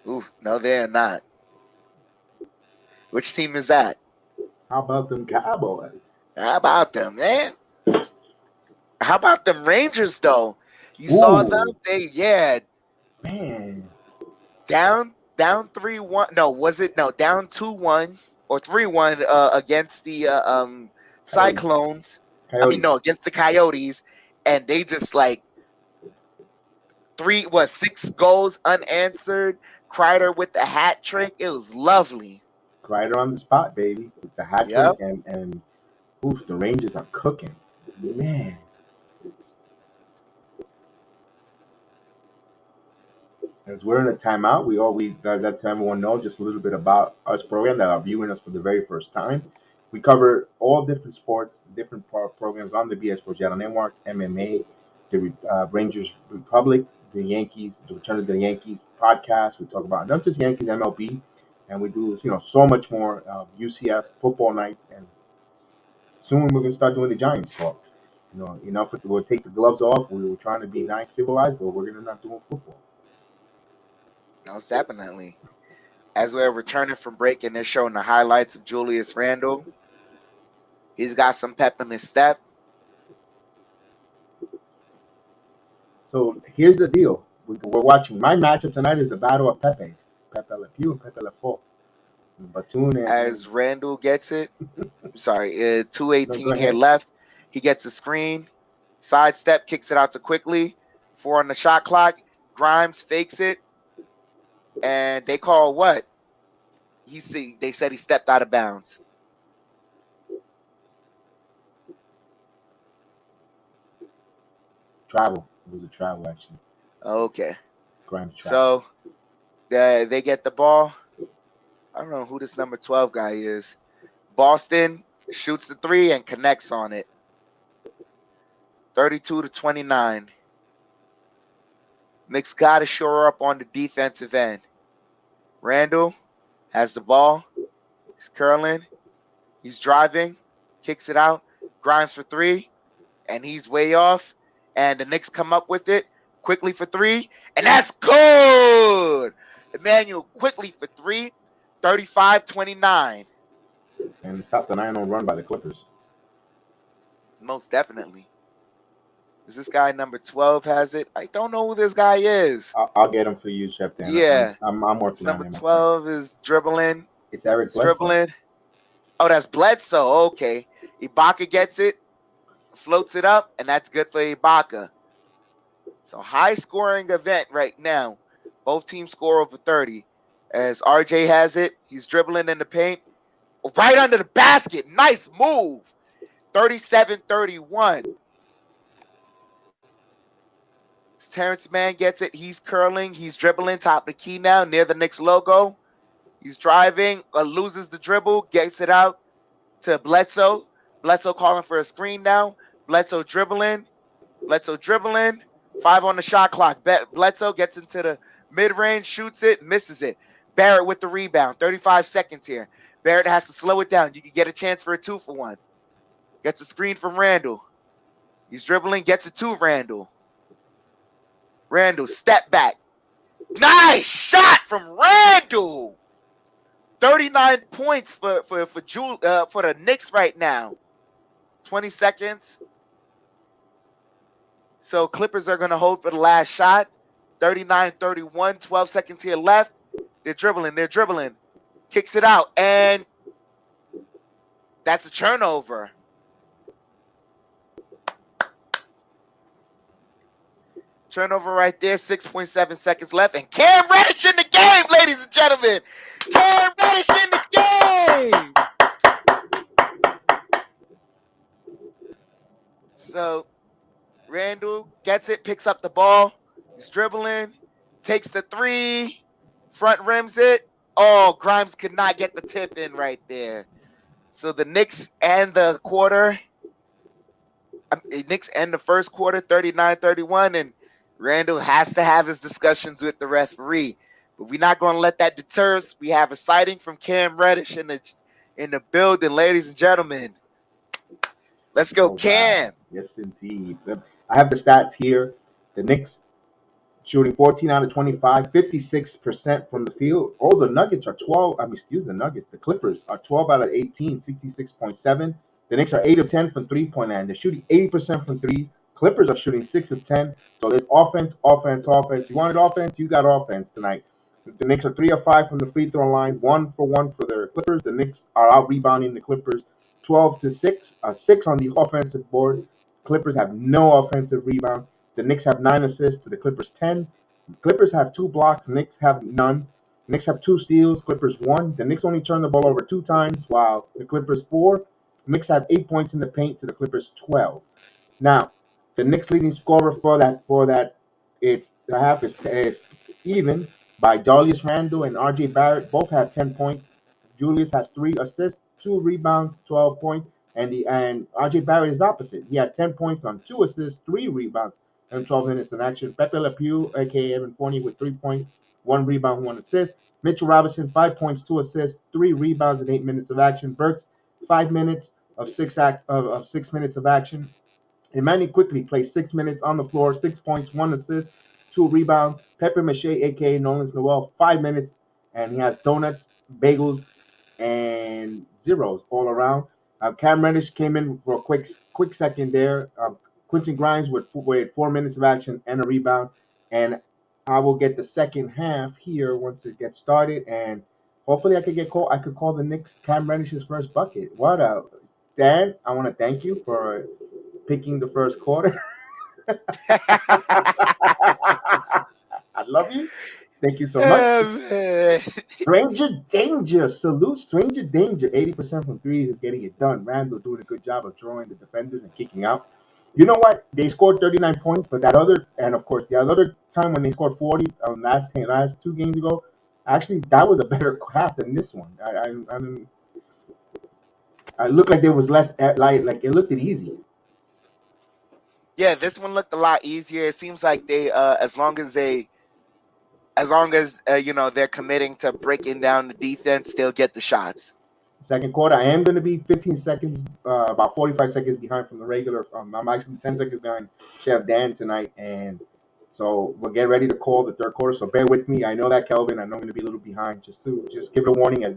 No, they're not. Which team is that? How about them Cowboys? How about them, man? How about them Rangers though? You saw them? Man. Down 3-1. No, was it down 2-1 or 3-1 against the Cyclones. Coyotes. Against the Coyotes, and they just 6 goals unanswered. Kreider with the hat trick. It was lovely. Kreider on the spot, baby. With the hat trick and the Rangers are cooking. Man. As we're in a timeout, we let everyone know just a little bit about us program that are viewing us for the very first time. We cover all different sports, different programs on the BS Sports Channel Network, MMA, the Rangers Republic, the Yankees, the Return of the Yankees podcast. We talk about not just Yankees, MLB, and we do so much more UCF football night, and soon we're gonna start doing the Giants talk. Enough. We'll take the gloves off. We were trying to be nice, civilized, but we're gonna not doing football. Most definitely. As we're returning from break and they're showing the highlights of Julius Randle. He's got some pep in his step. So here's the deal. We're watching. My matchup tonight is the battle of Pepe. Pepe Le Pew and Pepe Le Faux. Batoon As Randle gets it. Sorry, no, go 2:18 here ahead. left. He gets a screen. Sidestep, kicks it out to Quickly. 4 on the shot clock. Grimes fakes it. And they call what? They said he stepped out of bounds. Travel. It was a travel, actually. Okay. Grimes travel. So they get the ball. I don't know who this number 12 guy is. Boston shoots the 3 and connects on it. 32-29. Knicks got to shore up on the defensive end. Randle has the ball. He's curling. He's driving. Kicks it out. Grimes for 3. And he's way off. And the Knicks come up with it. Quickly for 3. And that's good. Emmanuel Quickly for 3. 35-29. And stop the 9-0 run by the Clippers. Most definitely. Is this guy number 12 has it? I don't know who this guy is. I'll get him for you, Chef Dan. Yeah. I'm working on Number him. 12 is dribbling. It's Eric Bledsoe. Dribbling. Oh, that's Bledsoe. Okay. Ibaka gets it, floats it up, and that's good for Ibaka. So high-scoring event right now. Both teams score over 30. As RJ has it, he's dribbling in the paint. Right under the basket. Nice move. 37-31. Terrence Mann gets it. He's curling. He's dribbling top the key now near the Knicks logo. He's driving, loses the dribble, gets it out to Bledsoe. Bledsoe calling for a screen now. Bledsoe dribbling. 5 on the shot clock. Bledsoe gets into the mid-range, shoots it, misses it. Barrett with the rebound. 35 seconds here. Barrett has to slow it down. You can get a chance for a 2-for-1. Gets a screen from Randle. He's dribbling, gets it to Randle. Randle, step back. Nice shot from Randle. 39 points for the Knicks right now. 20 seconds. So Clippers are going to hold for the last shot. 39-31, 12 seconds here left. They're dribbling. Kicks it out, and that's a turnover. Turnover right there, 6.7 seconds left. And Cam Reddish in the game, ladies and gentlemen. Cam Reddish in the game. So Randle gets it, picks up the ball. He's dribbling, takes the 3, front rims it. Oh, Grimes could not get the tip in right there. So the Knicks end the first quarter, 39-31, and Randle has to have his discussions with the referee. But we're not going to let that deter us. We have a sighting from Cam Reddish in the building, ladies and gentlemen. Let's go, Cam. Yes, indeed. I have the stats here. The Knicks shooting 14 out of 25, 56% from the field. Oh, the Nuggets are 12. The Nuggets. The Clippers are 12 out of 18, 66.7. The Knicks are 8 of 10 from three-point line. They're shooting 80% from threes. Clippers are shooting 6 of 10. So there's offense. You wanted offense, you got offense tonight. The Knicks are 3 of 5 from the free throw line, 1 for 1 for the Clippers. The Knicks are out rebounding the Clippers 12-6, 6 on the offensive board. Clippers have no offensive rebound. The Knicks have 9 assists to the Clippers 10. Clippers have 2 blocks. Knicks have none. Knicks have 2 steals. Clippers 1. The Knicks only turn the ball over 2 times, while the Clippers 4. Knicks have 8 points in the paint to the Clippers 12. Now, the Knicks leading scorer for that it's the half is even by Julius Randle and RJ Barrett. Both have 10 points. Julius has 3 assists, 2 rebounds, 12 points. And RJ Barrett is opposite. He has 10 points on 2 assists, 3 rebounds, and 12 minutes in action. Pepe Le Pew, aka Evan Fournier, with 3 points, 1 rebound, 1 assist. Mitchell Robinson, 5 points, 2 assists, 3 rebounds in 8 minutes of action. Burks, 5 minutes of 6 minutes of action. Emmanuel quickly plays 6 minutes on the floor, 6 points, 1 assist, 2 rebounds. Pepper Mache, aka Nolan's Noel, 5 minutes, and he has donuts, bagels, and zeros all around. Cam Reddish came in for a quick second there. Quentin Grimes with 4 minutes of action and a rebound. And I will get the second half here once it gets started, and hopefully I could call the Knicks Cam Reddish's first bucket. What up, Dan? I want to thank you for picking the first quarter. I love you. Thank you so much. Man. Stranger Danger. Salute Stranger Danger. 80% from threes is getting it done. Randle doing a good job of drawing the defenders and kicking out. You know what? They scored 39 points, but of course, the other time when they scored 40 last 2 games ago, actually, that was a better half than this one. I looked like there was less, like it looked easy. Yeah, this one looked a lot easier. It seems like they, as long as they're committing to breaking down the defense, they'll get the shots. Second quarter, I am going to be 15 seconds, about 45 seconds behind from the regular. I'm actually 10 seconds behind Chef Dan tonight, and so we'll get ready to call the third quarter. So bear with me. I know that, Kelvin. I know I'm going to be a little behind. Just give it a warning as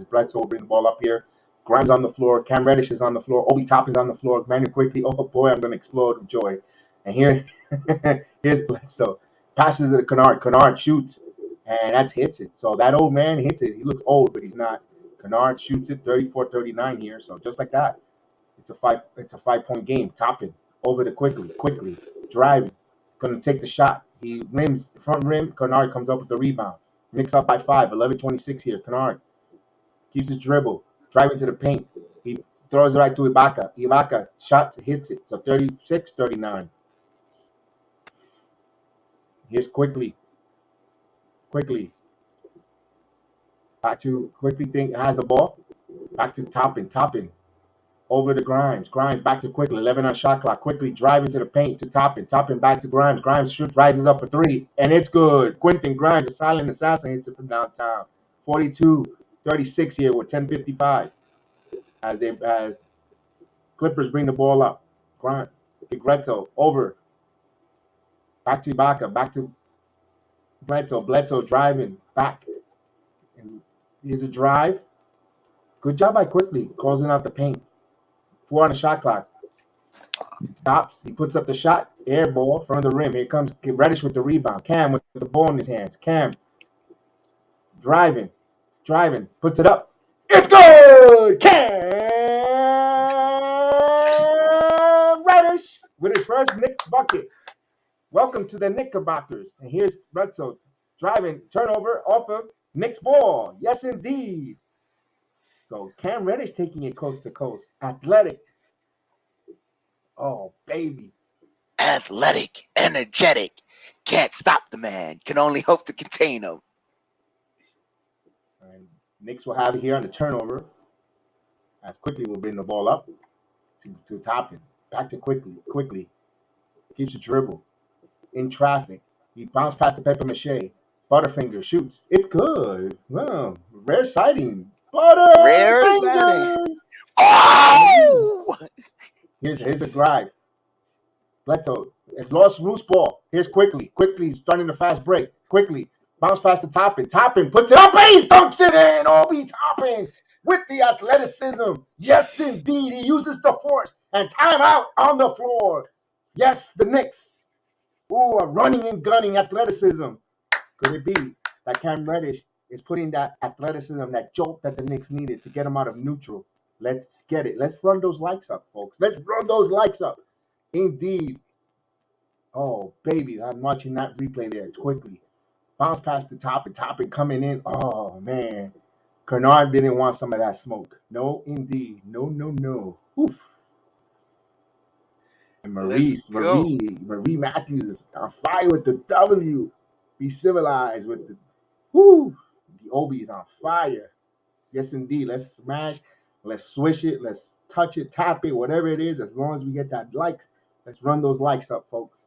Bledsoe will bring the ball up here. Grimes on the floor. Cam Reddish is on the floor. Obi Toppin's on the floor. Manuel quickly. Oh boy, I'm going to explode with joy. And here's Bledsoe. Passes to Kennard. Kennard shoots, and hits it. So that old man hits it. He looks old, but he's not. Kennard shoots it 34-39 here. So just like that, it's a 5 point game. Toppin over to quickly driving, gonna take the shot. He rims front rim. Kennard comes up with the rebound. Knicks up by 5. 11-26 here. Kennard keeps his dribble, driving to the paint. He throws it right to Ibaka. Ibaka shots, hits it. So 36-39. Here's quickly. Back to quickly has the ball. Back to Toppin. Over to Grimes. Grimes back to Quickly. 11 on shot clock. Quickly driving to the paint to Toppin. Toppin back to Grimes. Grimes shoots, rises up for 3, and it's good. Quentin Grimes, the silent assassin, hits it from downtown. 42-36 here with 10:55 as Clippers bring the ball up. Grimes, Gretto over. Back to Ibaka. Back to Bledsoe. Bledsoe driving back. And here's a drive. Good job by Quickly closing out the paint. 4 on the shot clock. Stops. He puts up the shot. Air ball front of the rim. Here comes Reddish with the rebound. Cam with the ball in his hands. Cam driving. Puts it up. It's good. Cam Reddish with his first Knicks bucket. Welcome to the Knickerbockers. And here's Bledsoe driving. Turnover off of Knicks ball. Yes, indeed. So Cam Reddish taking it coast to coast. Athletic. Oh, baby. Athletic, energetic, can't stop the man. Can only hope to contain him. And Knicks will have it here on the turnover. As Quickly will bring the ball up to Toppin. Back to Quickly. Keeps the dribble. In traffic. He bounced past the Pepper Mache. Butterfinger shoots. It's good. Wow. Rare sighting. Butterfinger. Oh! Here's a drive. Bledsoe. Lost loose ball. Here's Quickly. Quickly starting the fast break. Quickly. Bounce past the Toppin. Toppin puts it up and he dunks it in. Obi Toppin with the athleticism. Yes, indeed. He uses the force. And timeout on the floor. Yes, the Knicks. Ooh, a running and gunning athleticism. Could it be that Cam Reddish is putting that athleticism, that jolt that the Knicks needed to get him out of neutral? Let's get it. Let's run those likes up, folks. Let's run those likes up. Indeed. Oh, baby. I'm watching that replay there Quickly. Bounce past the Toppin coming in. Oh, man. Kennard didn't want some of that smoke. No, indeed. No. Oof. And Marie Matthews on fire with the W. Be civilized with the whoo. The Obi is on fire. Yes, indeed. Let's smash. Let's swish it. Let's touch it, tap it, whatever it is. As long as we get that likes, let's run those likes up, folks.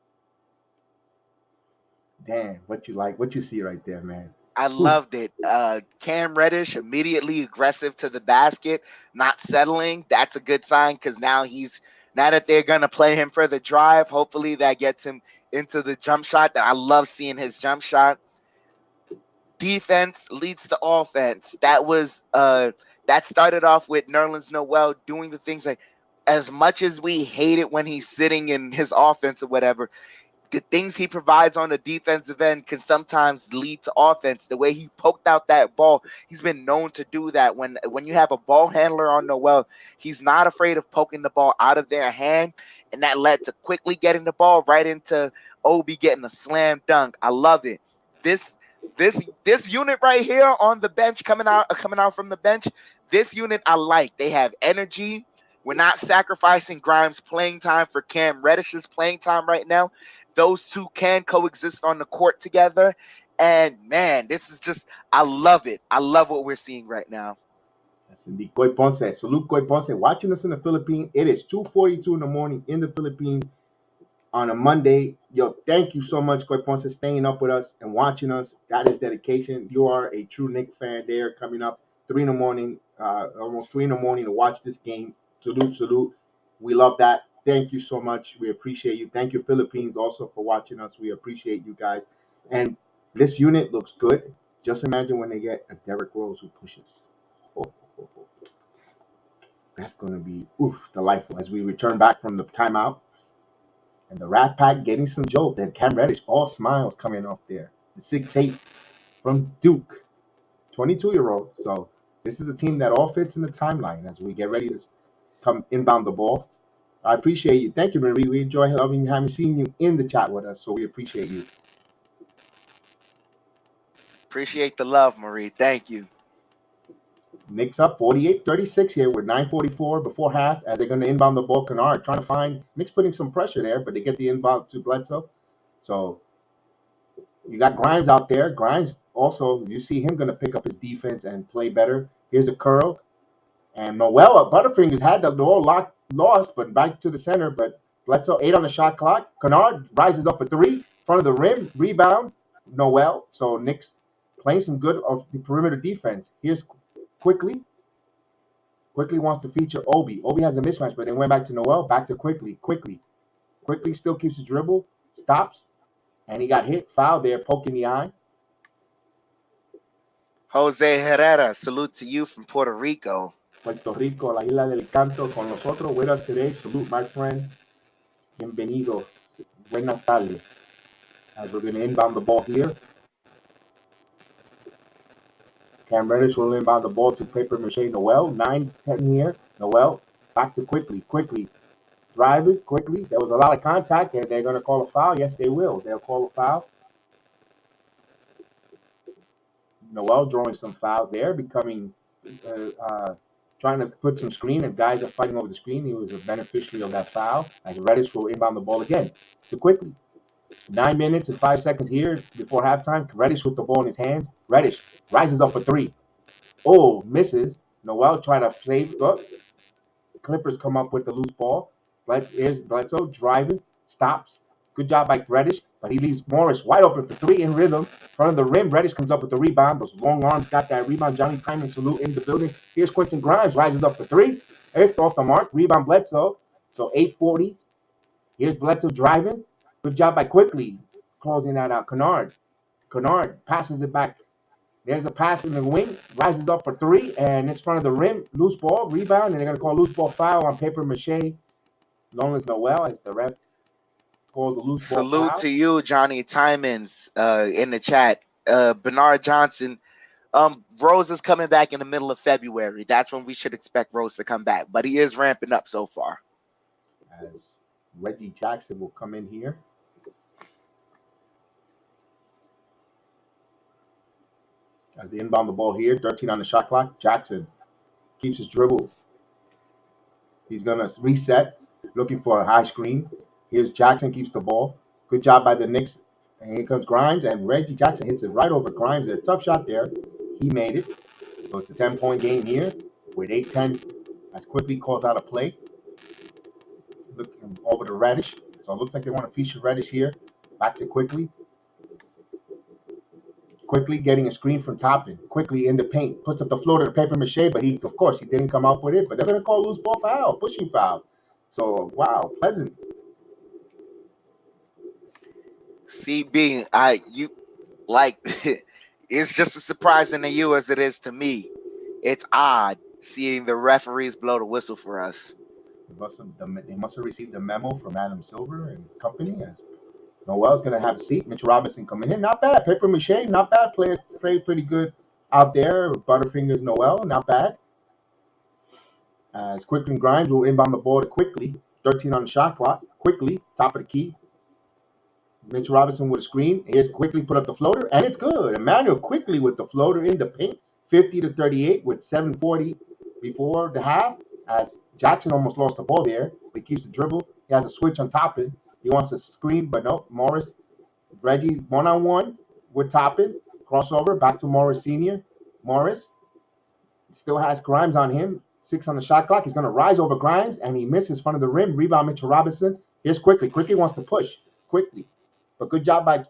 Damn, what you see right there, man. I Whew. loved it. Cam Reddish immediately aggressive to the basket, not settling. That's a good sign because now that they're gonna play him for the drive. Hopefully that gets him into the jump shot. That I love seeing his jump shot. Defense leads to offense. That started off with Nerlens Noel doing the things like, as much as we hate it when he's sitting in his offense or whatever, the things he provides on the defensive end can sometimes lead to offense. The way he poked out that ball, he's been known to do that. When you have a ball handler on Noel, he's not afraid of poking the ball out of their hand, and that led to quickly getting the ball right into Obi getting a slam dunk. I love it. This unit right here on the bench coming out from the bench. This unit I like. They have energy. We're not sacrificing Grimes' playing time for Cam Reddish's playing time right now. Those two can coexist on the court together. And man, this is just, I love it. I love what we're seeing right now. That's indeed. Koy Ponce. Salute Koy Ponce. Watching us in the Philippines. It is 2:42 in the morning in the Philippines on a Monday. Yo, thank you so much, Koy Ponce, staying up with us and watching us. That is dedication. You are a true Knicks fan there coming up 3 in the morning, almost 3 in the morning to watch this game. Salute, salute. We love that. Thank you so much. We appreciate you. Thank you, Philippines, also for watching us. We appreciate you guys. And this unit looks good. Just imagine when they get a Derrick Rose who pushes. Oh, oh, oh. That's going to be delightful as we return back from the timeout. And the Rat Pack getting some jolt. And Cam Reddish, all smiles coming off there. The 6'8" from Duke, 22-year-old. So this is a team that all fits in the timeline as we get ready to come inbound the ball. I appreciate you. Thank you, Marie. We enjoy having seen you in the chat with us, so we appreciate you. Appreciate the love, Marie. Thank you. Knicks up 48-36 here with 9:44 before half as they're going to inbound the ball. Kennard trying to find Knicks putting some pressure there, but they get the inbound to Bledsoe. So you got Grimes out there. Grimes also, you see him going to pick up his defense and play better. Here's a curl. And Noel Butterfingers had the ball lost, but back to the center. But Bledsoe 8 on the shot clock. Kennard rises up for 3, front of the rim, rebound. Noel. So Knicks playing some good of the perimeter defense. Here's Quickly. Quickly wants to feature Obi. Obi has a mismatch, but then went back to Noel, back to Quickly. Quickly still keeps his dribble, stops, and he got hit, foul there, poking the eye. Jose Herrera, salute to you from Puerto Rico. Puerto Rico, la isla del canto, con nosotros with us today. Salute, my friend. Bienvenido. Buenas tardes. As we're going to inbound the ball here. Cam Reddish will inbound the ball to Paper Mache Noel. 9-10 here. Noel back to Quickly. Drive it quickly. There was a lot of contact, and they're going to call a foul. Yes, they will. They'll call a foul. Noel drawing some fouls there, becoming trying to put some screen, and guys are fighting over the screen. He was a beneficiary of that foul. As Reddish will inbound the ball again to Quickly. 9 minutes and 5 seconds here before halftime. Reddish with the ball in his hands. Reddish rises up for 3. Oh, misses. Noel trying to save. Oh. Clippers come up with the loose ball. Here's Bledsoe driving, stops. Good job by Reddish, but he leaves Morris wide open for 3 in rhythm. Front of the rim, Reddish comes up with the rebound. Those long arms got that rebound. Johnny Timon salute in the building. Here's Quentin Grimes, rises up for 3. It's off the mark. Rebound Bledsoe. So 8:40. Here's Bledsoe driving. Good job by Quickly closing that out. Kennard passes it back. There's a pass in the wing, rises up for 3, and it's front of the rim. Loose ball, rebound, and they're going to call loose ball foul on Paper Mache. Known as Noel, as the ref calls the loose ball foul. Salute to you, Johnny Timons, in the chat. Bernard Johnson. Rose is coming back in the middle of February. That's when we should expect Rose to come back, but he is ramping up so far. As Reggie Jackson will come in here. As they inbound the ball here, 13 on the shot clock. Jackson keeps his dribble. He's going to reset, looking for a high screen. Here's Jackson, keeps the ball. Good job by the Knicks. And here comes Grimes, and Reggie Jackson hits it right over Grimes. A tough shot there. He made it. So it's a 10-point game here with 8-10 as Quickly calls out a play. Looking over to Reddish. So it looks like they want to feature Reddish here. Back to Quickly. Quickly getting a screen from Toppin. Quickly in the paint. Puts up the floater to paper mache, but he, of course, he didn't come up with it. But they're going to call loose ball foul, pushing foul. So, wow, pleasant. CB, you like it's just as surprising to you as it is to me. It's odd seeing the referees blow the whistle for us. They must have received the memo from Adam Silver and company. As Noel's going to have a seat. Mitch Robinson coming in. Not bad. Paper mache, not bad. Played pretty good out there. Butterfingers Noel, not bad. As Quickly and Grimes will inbound the ball to Quickly. 13 on the shot clock. Quickly, top of the key. Mitch Robinson with a screen. Here's Quickly put up the floater, and it's good. Emmanuel Quickly with the floater in the paint. 50-38 with 7:40 before the half. As Jackson almost lost the ball there, but he keeps the dribble. He has a switch on Toppin. He wants to screen, but no. Morris, Reggie, one-on-one with Toppin. Crossover, back to Morris Sr. Morris still has Grimes on him. 6 on the shot clock. He's going to rise over Grimes, and he misses front of the rim. Rebound, Mitchell Robinson. Here's Quickly. Quickly wants to push. Quickly. But good job by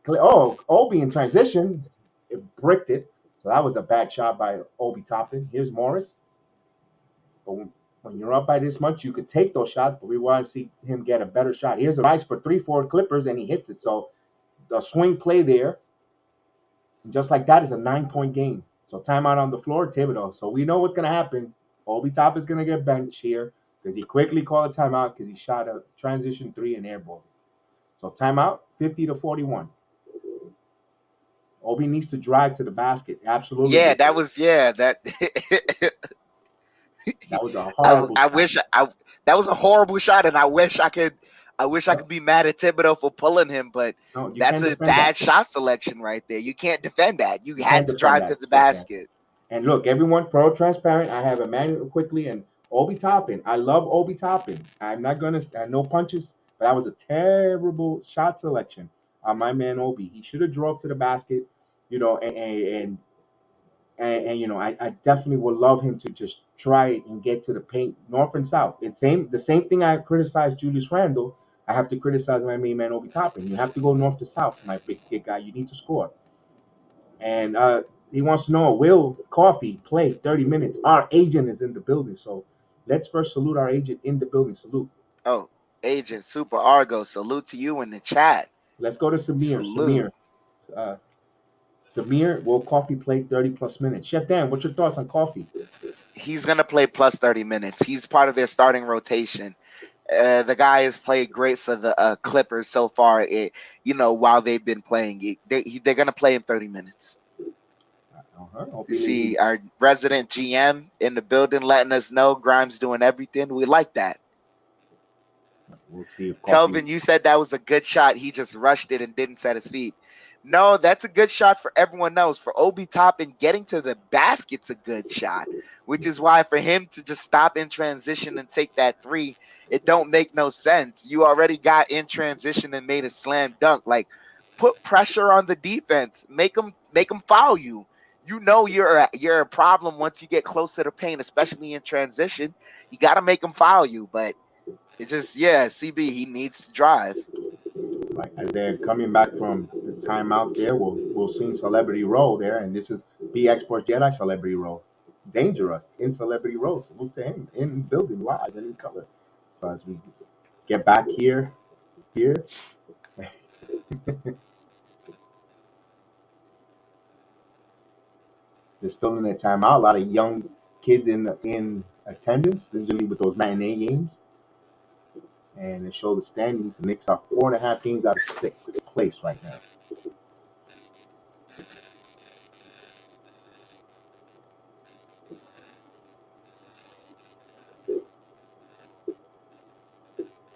Obi in transition. It bricked it. So that was a bad shot by Obi Toppin. Here's Morris. But when you're up by this much, you could take those shots, but we want to see him get a better shot. Here's a rise for 3-4 Clippers, and he hits it. So the swing play there, and just like that, is a 9-point game. So timeout on the floor, Thibodeau. So we know what's going to happen. Obi Toppin's going to get benched here because he quickly called a timeout because he shot a transition 3 and airball. So timeout, 50-41. Obi needs to drive to the basket. Absolutely. Yeah, that was that. That was a horrible. That was a horrible shot, and I wish I could be mad at Thibodeau for pulling him, but No, that's a bad shot selection right there. You can't defend that. You had to drive to the basket. And look, everyone, pro transparent. I have Emmanuel Quickly and Obi Toppin. I love Obi Toppin. I'm not gonna no punches, but that was a terrible shot selection on my man Obi. He should have drove to the basket, and I definitely would love him to just try it and get to the paint, north and south. It's the same thing I criticized Julius Randle. I have to criticize my main man Obi Toppin. You have to go north to south, my big kid guy. You need to score. And he wants to know, will Coffee play 30 minutes? Our agent is in the building, so let's first salute our agent in the building. Salute. Oh, Agent Super Argo, salute to you in the chat. Let's go to Samir. Salute. Samir, will Coffee play 30-plus minutes? Chef Dan, what's your thoughts on Coffee? He's going to play plus 30 minutes. He's part of their starting rotation. The guy has played great for the Clippers so far, while they've been playing. They're going to play him 30 minutes. You see our resident GM in the building letting us know Grimes doing everything. We like that. We'll see if Kelvin, you said that was a good shot. He just rushed it and didn't set his feet. No, that's a good shot for everyone else. For Obi Toppin, getting to the basket's a good shot, which is why for him to just stop in transition and take that 3, it don't make no sense. You already got in transition and made a slam dunk. Like, put pressure on the defense. Make them foul you. You know you're a problem once you get close to the paint, especially in transition. You got to make them foul you, but it just CB, he needs to drive. Right, as they're coming back from the timeout there, we'll see Celebrity Row there, and this is BX Sports Jedi Celebrity Row. Dangerous in Celebrity Row. Salute to him in building live and in color. So as we get back here. They're still in their timeout. A lot of young kids in attendance, usually with those matinee games. And they show the standings. The Knicks are 4.5 games out of 6th place right now.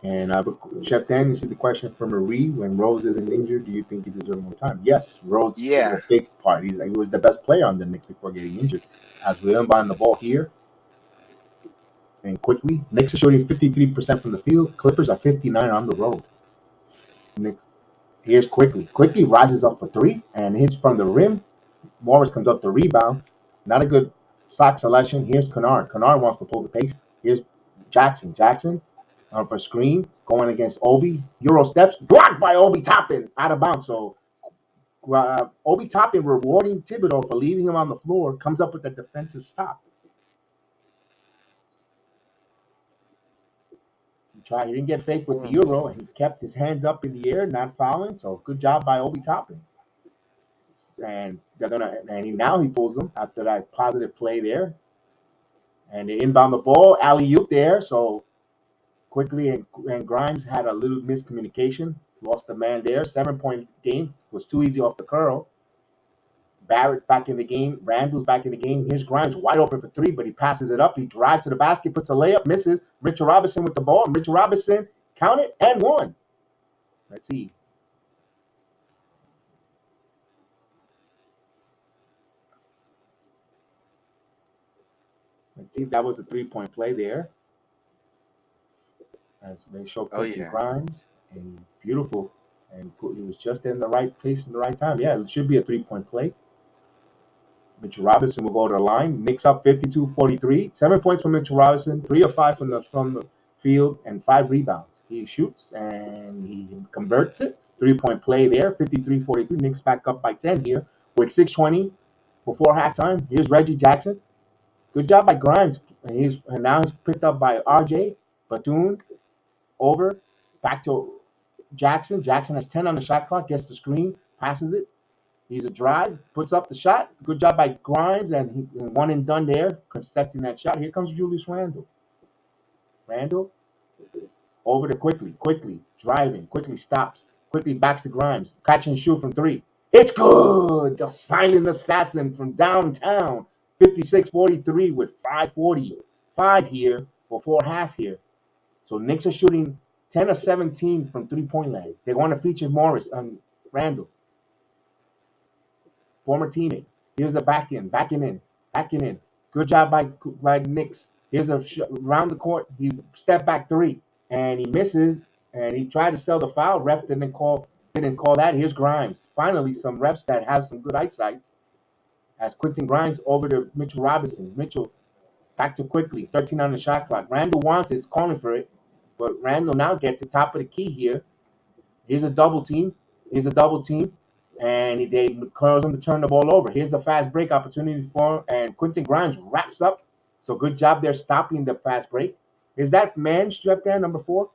And Chef Dan, you see the question from Marie: when Rose isn't injured, do you think he deserves more time? Yes, Rose is a big part. He was the best player on the Knicks before getting injured. As we inbound the ball here, and quickly, Knicks are shooting 53% from the field. Clippers are 59 on the road. Knicks. Here's Quickly. Quickly rises up for 3 and hits from the rim. Morris comes up to rebound. Not a good shot selection. Here's Kennard. Kennard wants to pull the pace. Here's Jackson. Jackson on for screen, going against Obi. Euro steps, blocked by Obi Toppin, out of bounds. So Obi Toppin rewarding Thibodeau for leaving him on the floor, comes up with a defensive stop. He didn't get faked with the Euro, and he kept his hands up in the air, not fouling. So good job by Obi Toppin. And now he pulls him after that positive play there. And they inbound the ball, alley-oop there. So quickly, and Grimes had a little miscommunication, lost the man there. 7-point game was too easy off the curl. Barrett back in the game. Randle's back in the game. Here's Grimes wide open for three, but he passes it up. He drives to the basket, puts a layup, misses. Mitchell Robinson with the ball. Mitchell Robinson counted and won. Let's see. That was a 3-point play there. As they show Quentin Grimes, and beautiful, and he was just in the right place in the right time. Yeah, it should be a 3-point play. Mitchell Robinson will go to the line. Knicks up 52-43. 7 points from Mitchell Robinson, 3 of 5 from the field, and 5 rebounds. He shoots and he converts it. 3-point play there. 53-43. Knicks back up by 10 here with 6:20 before halftime. Here's Reggie Jackson. Good job by Grimes. And now he's picked up by RJ Bethune. Over, back to Jackson. Jackson has 10 on the shot clock, gets the screen, passes it. He's a drive, puts up the shot. Good job by Grimes, and he one and done there, contesting that shot. Here comes Julius Randle. Randle over to quickly, driving, quickly stops, quickly backs to Grimes, catch and shoot from 3. It's good! The silent assassin from downtown. 56-43 with 5:45 here before half here. So Knicks are shooting 10 of 17 from 3-point land. They want to feature Morris on Randle. Former teammates. Here's the backing in. Good job by Knicks. Here's around the court. He step back 3, and he misses, and he tried to sell the foul. Ref didn't call that. Here's Grimes. Finally, some refs that have some good eyesight. As Quentin Grimes over to Mitchell Robinson. Mitchell back to quickly. 13 on the shot clock. Randle wants it. Is calling for it. But Randle now gets the top of the key here. Here's a double team. And they cause him to turn the ball over. Here's a fast break opportunity for him. And Quentin Grimes wraps up. So good job there stopping the fast break. Is that man strapped there, number 4?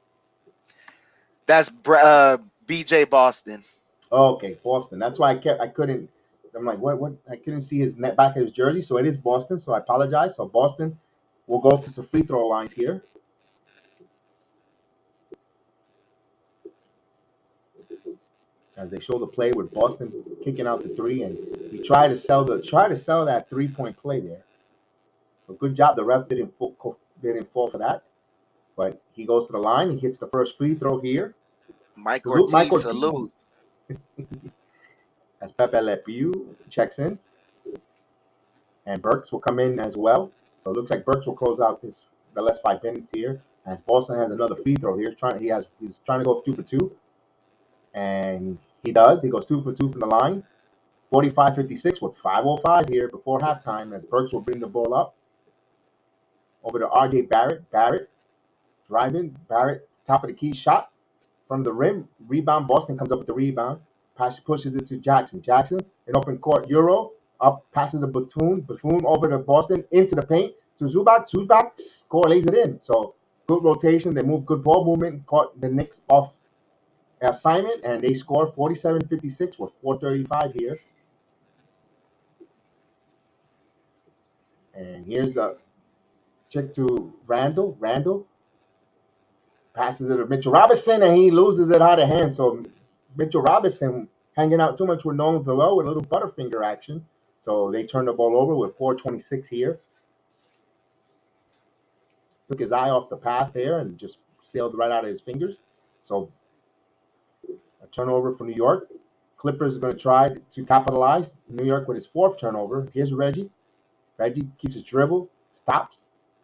That's BJ Boston. Oh, okay, Boston. That's why I couldn't. I'm like, what? I couldn't see his net back of his jersey. So it is Boston. So I apologize. So Boston will go to some free throw lines here. As they show the play with Boston kicking out the 3, and he tried to sell that 3-point play there. So good job. The ref didn't fall for that, but he goes to the line. He hits the first free throw here. Mike Ortiz, salute. As Pepe Le Pew checks in, and Burks will come in as well. So it looks like Burks will close out the last 5 minutes here. As Boston has another free throw here, he's trying to go 2 for 2. And he does. He goes 2 for 2 from the line. 45-56 with 5:05 here before halftime as Burks will bring the ball up. Over to RJ Barrett. Barrett driving. Barrett, top of the key shot from the rim. Rebound. Boston comes up with the rebound. Pushes it to Jackson. Jackson, an open court Euro. Up, passes the Bethune over to Boston. Into the paint to Zubac. Zubac lays it in. So good rotation. They move, good ball movement. Caught the Knicks off assignment, and they score 47-56 with 4:35 here. And here's a check to Randle. Randle passes it to Mitchell Robinson, and he loses it out of hand. So Mitchell Robinson hanging out too much with Nolan Zarell with a little butterfinger action. So they turn the ball over with 4:26 here. Took his eye off the pass there and just sailed right out of his fingers. So a turnover for New York. Clippers are going to try to capitalize. New York with his 4th turnover. Here's Reggie. Reggie keeps his dribble, stops.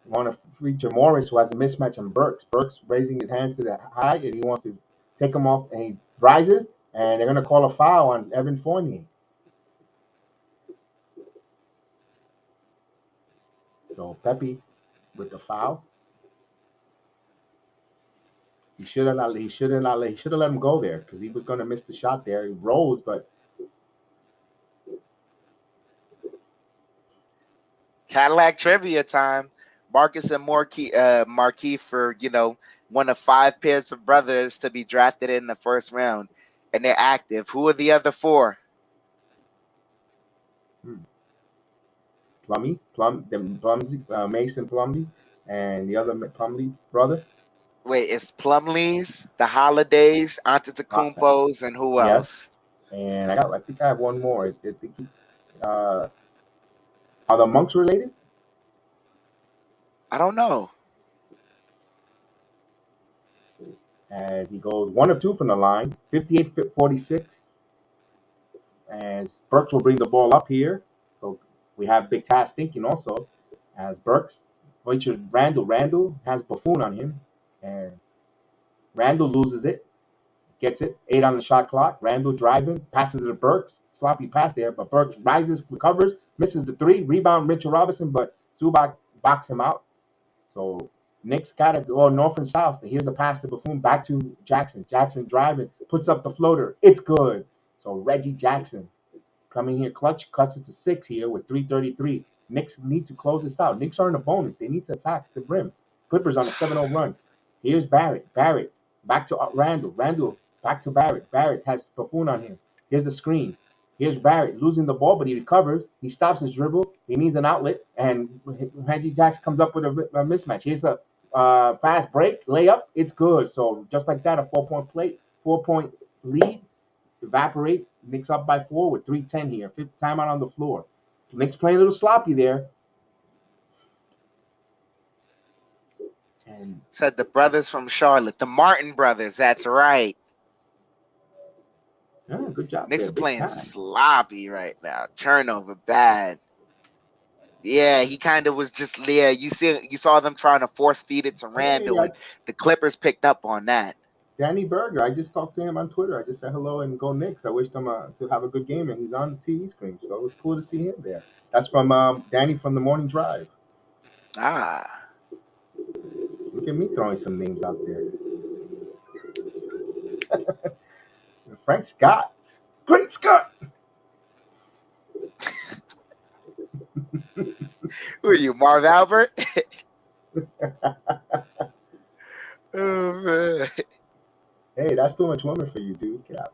Want to feature Morris, who has a mismatch on Burks. Burks raising his hand to the high, and he wants to take him off, and he rises, and they're going to call a foul on Evan Fournier. So Pepe with the foul. He should have let him go there because he was going to miss the shot there. He rolls, but Cadillac trivia time. Marcus and Marquis for one of 5 pairs of brothers to be drafted in the first round, and they're active. Who are the other 4? Mason Plumlee, and the other Plumlee brother. Wait, it's Plumlee's, the Holidays, Antetokounmpos, and who Yes, else? and I think I have one more. Uh, are the Monks related? I don't know. As he goes 1 of 2 from the line, 58-46. As Burks will bring the ball up here, so we have big task thinking also. As Burks features Randle. Randle has Buffoon on him, and Randle loses it. Gets it. 8 on the shot clock. Randle driving. Passes it to Burks. Sloppy pass there, but Burks rises, recovers, misses the 3. Rebound Mitchell Robinson, but Zubac box him out. So Knicks got to go north and south. Here's a pass to Buffoon. Back to Jackson. Jackson driving. Puts up the floater. It's good. So Reggie Jackson coming here clutch. Cuts it to 6 here with 3:33. Knicks need to close this out. Knicks are in a bonus. They need to attack the rim. Clippers on a 7-0 run. Here's Barrett. Barrett back to Randle. Randle back to Barrett. Barrett has Buffoon on him. Here's the screen. Here's Barrett losing the ball, but he recovers. He stops his dribble. He needs an outlet, and Reggie Jackson comes up with a mismatch. Here's a fast break, layup. It's good. So just like that, a 4-point lead evaporate. Knicks up by 4 with 3:10 here. 5th timeout on the floor. Knicks playing a little sloppy there. And Said the brothers from Charlotte, the Martin brothers. That's right. good job. Knicks there. are Big playing time. sloppy right now. Turnover bad. Yeah, he kind of was just there. You saw them trying to force feed it to Randall, Hey, and the Clippers picked up on that. Danny Berger. I just talked to him on Twitter. I just said hello and go Knicks. I wished him to have a good game, and he's on the TV screen. So it was cool to see him there. That's from Danny from the Morning Drive. Ah, Look at me throwing some names out there. Frank Scott. Great Scott. who are you, Marv Albert? Oh man. Hey, that's too much women for you, dude. Get out.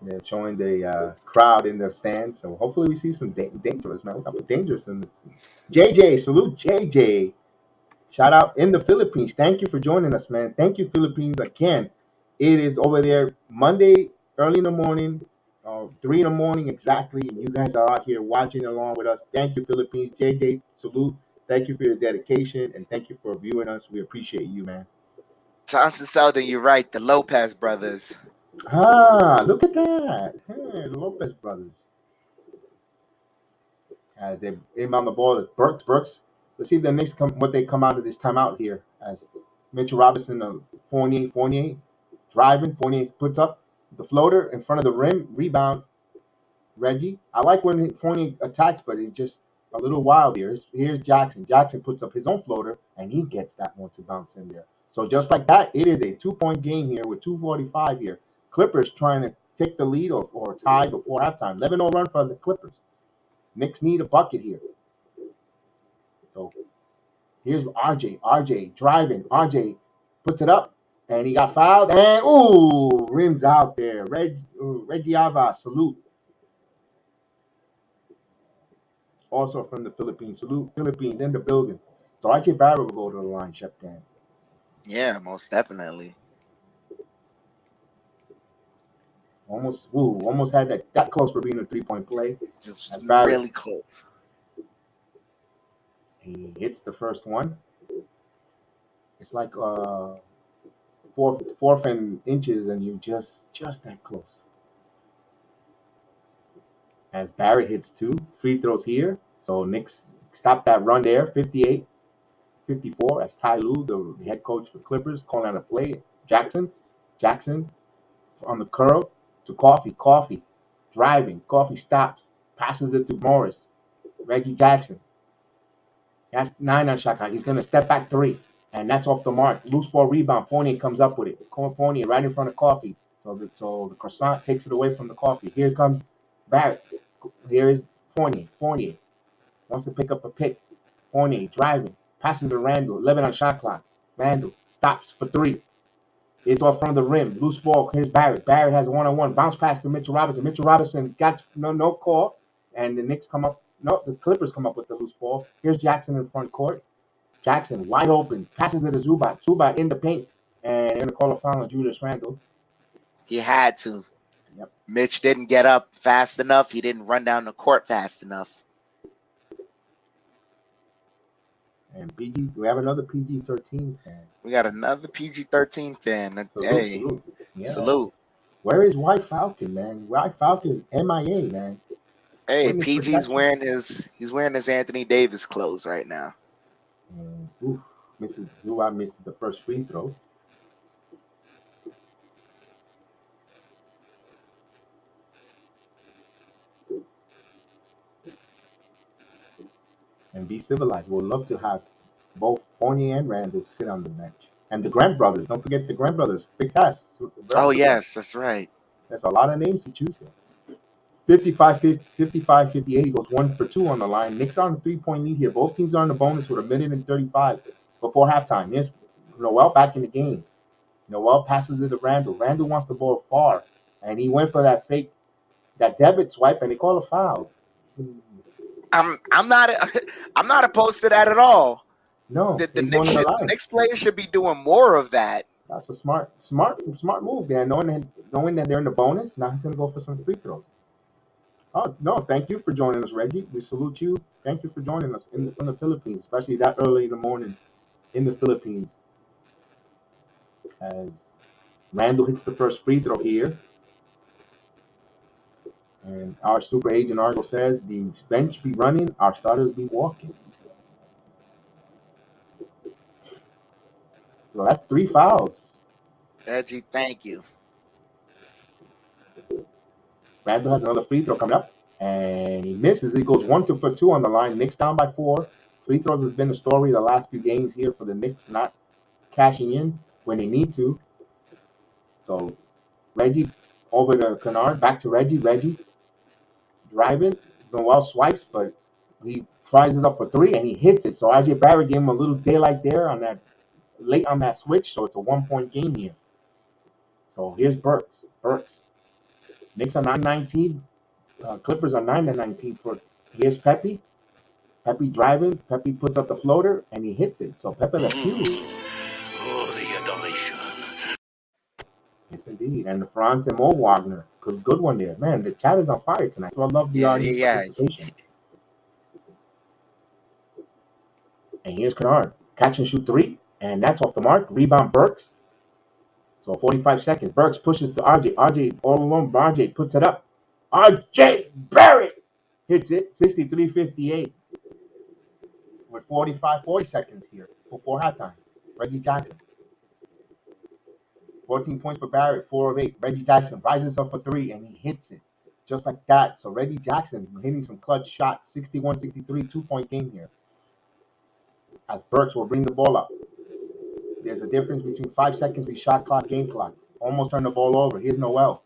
They're showing the crowd in the stands. So hopefully we see some dangerous, man. We got dangerous in this. JJ, salute JJ. Shout out in the Philippines. Thank you for joining us, man. Thank you, Philippines, again. It is over there Monday, early in the morning, 3 in the morning exactly. And you guys are out here watching along with us. Thank you, Philippines. JJ, salute. Thank you for your dedication, and thank you for viewing us. We appreciate you, man. Johnson Selden, you're right. The Lopez brothers. Ah, look at that. Hey, the Lopez brothers. As they inbound the ball, Burks. Let's see if the Knicks what they come out of this timeout here. As Mitchell Robinson, Fournier driving. Fournier puts up the floater in front of the rim. Rebound, Reggie. I like when Fournier attacks, but it's just a little wild here. Here's Jackson. Jackson puts up his own floater, and he gets that one to bounce in there. So just like that, it is a 2-point game here with 2:45 here. Clippers trying to take the lead or tie before halftime. 11-0 run for the Clippers. Knicks need a bucket here. So here's RJ. RJ driving. RJ puts it up, and he got fouled. And rims out there. Reggie Ava, salute. Also from the Philippines. Salute Philippines in the building. So RJ Barrett will go to the line, Chef Dan. Yeah, most definitely. Almost had that close for being a 3-point play. Just Barrett. really close. He hits the first one. It's like fourth and inches, and you just that close. As Barrett hits 2 free throws here, so Knicks stop that run there. 58-54. As Ty Lue, the head coach for Clippers, calling out a play. Jackson on the curl to Coffee driving. Coffee stops, passes it to Morris. Reggie Jackson. That's 9 on shot clock. He's going to step back 3, and that's off the mark. Loose ball rebound. Fournier comes up with it. Fournier right in front of Coffee. So the croissant takes it away from the Coffee. Here comes Barrett. Here is Fournier. Fournier wants to pick up a pick. Fournier driving. Passes to Randle. 11 on shot clock. Randle stops for three. It's off from the rim. Loose ball. Here's Barrett. Barrett has a one-on-one. Bounce pass to Mitchell Robinson. Mitchell Robinson got no call. And the Knicks come up. No, the Clippers come up with the loose ball. Here's Jackson in front court. Jackson wide open. Passes it to Zubac. Zubac in the paint. And they're going to call a foul on Julius Randle. He had to. Yep. Mitch didn't get up fast enough. He didn't run down the court fast enough. And PG, we have another PG-13 fan. We got another PG-13 fan. Salute. Yeah. Salute. Where is White Falcon, man? White Falcon MIA, man. Hey, PG's wearing his Anthony Davis clothes right now. And, Mrs. Zua misses the first free throw. And be civilized. We'd love to have both Fournier and Randle sit on the bench. And the Grant brothers. Don't forget the Grant brothers. Big pass. Oh, yes, that's right. There's a lot of names to choose here. 55-58. He goes 1 for 2 on the line. Knicks on a 3-point lead here. Both teams are on the bonus with 1:35 before halftime. Yes, Noel back in the game. Noel passes it to Randle. Randle wants the ball far. And he went for that debit swipe, and they call a foul. I'm not opposed to that at all. No, the Knicks players should be doing more of that. That's a smart move there. Knowing that they're in the bonus, now he's gonna go for some free throws. Oh no! Thank you for joining us, Reggie. We salute you. Thank you for joining us in the Philippines, especially that early in the morning in the Philippines. As Randle hits the first free throw here. And our super agent Argo says the bench be running, our starters be walking. So that's 3 fouls. Reggie, thank you. Randle has another free throw coming up, and he misses. He goes 1 for 2 on the line. Knicks down by 4. Free throws has been the story the last few games here for the Knicks, not cashing in when they need to. So Reggie over to Kennard, back to Reggie. Reggie driving. Noel swipes, but he tries it up for 3 and he hits it. So RJ Barrett gave him a little daylight there on that late on that switch. So it's a 1-point game here. So here's Burks. Knicks are 9-19. Clippers are 9-19. Here's Pepe. Pepe driving. Pepe puts up the floater and he hits it. So Pepe that's huge. Oh, the adoration. Yes, indeed. And the Franz and Mo Wagner. Good one there. Man, the chat is on fire tonight. So I love the audience participation. And here's Kennard. Catch and shoot 3. And that's off the mark. Rebound Burks. So 45 seconds. Burks pushes to RJ. RJ all alone. RJ puts it up. RJ Barrett hits it. 63-58. With 40 seconds here before halftime. Reggie Jackson. 14 points for Barrett, 4 of 8. Reggie Jackson rises up for 3, and he hits it just like that. So Reggie Jackson hitting some clutch shots, 61-63, 2-point game here. As Burks will bring the ball up. There's a difference between 5 seconds with shot clock, game clock. Almost turned the ball over. Here's Noel.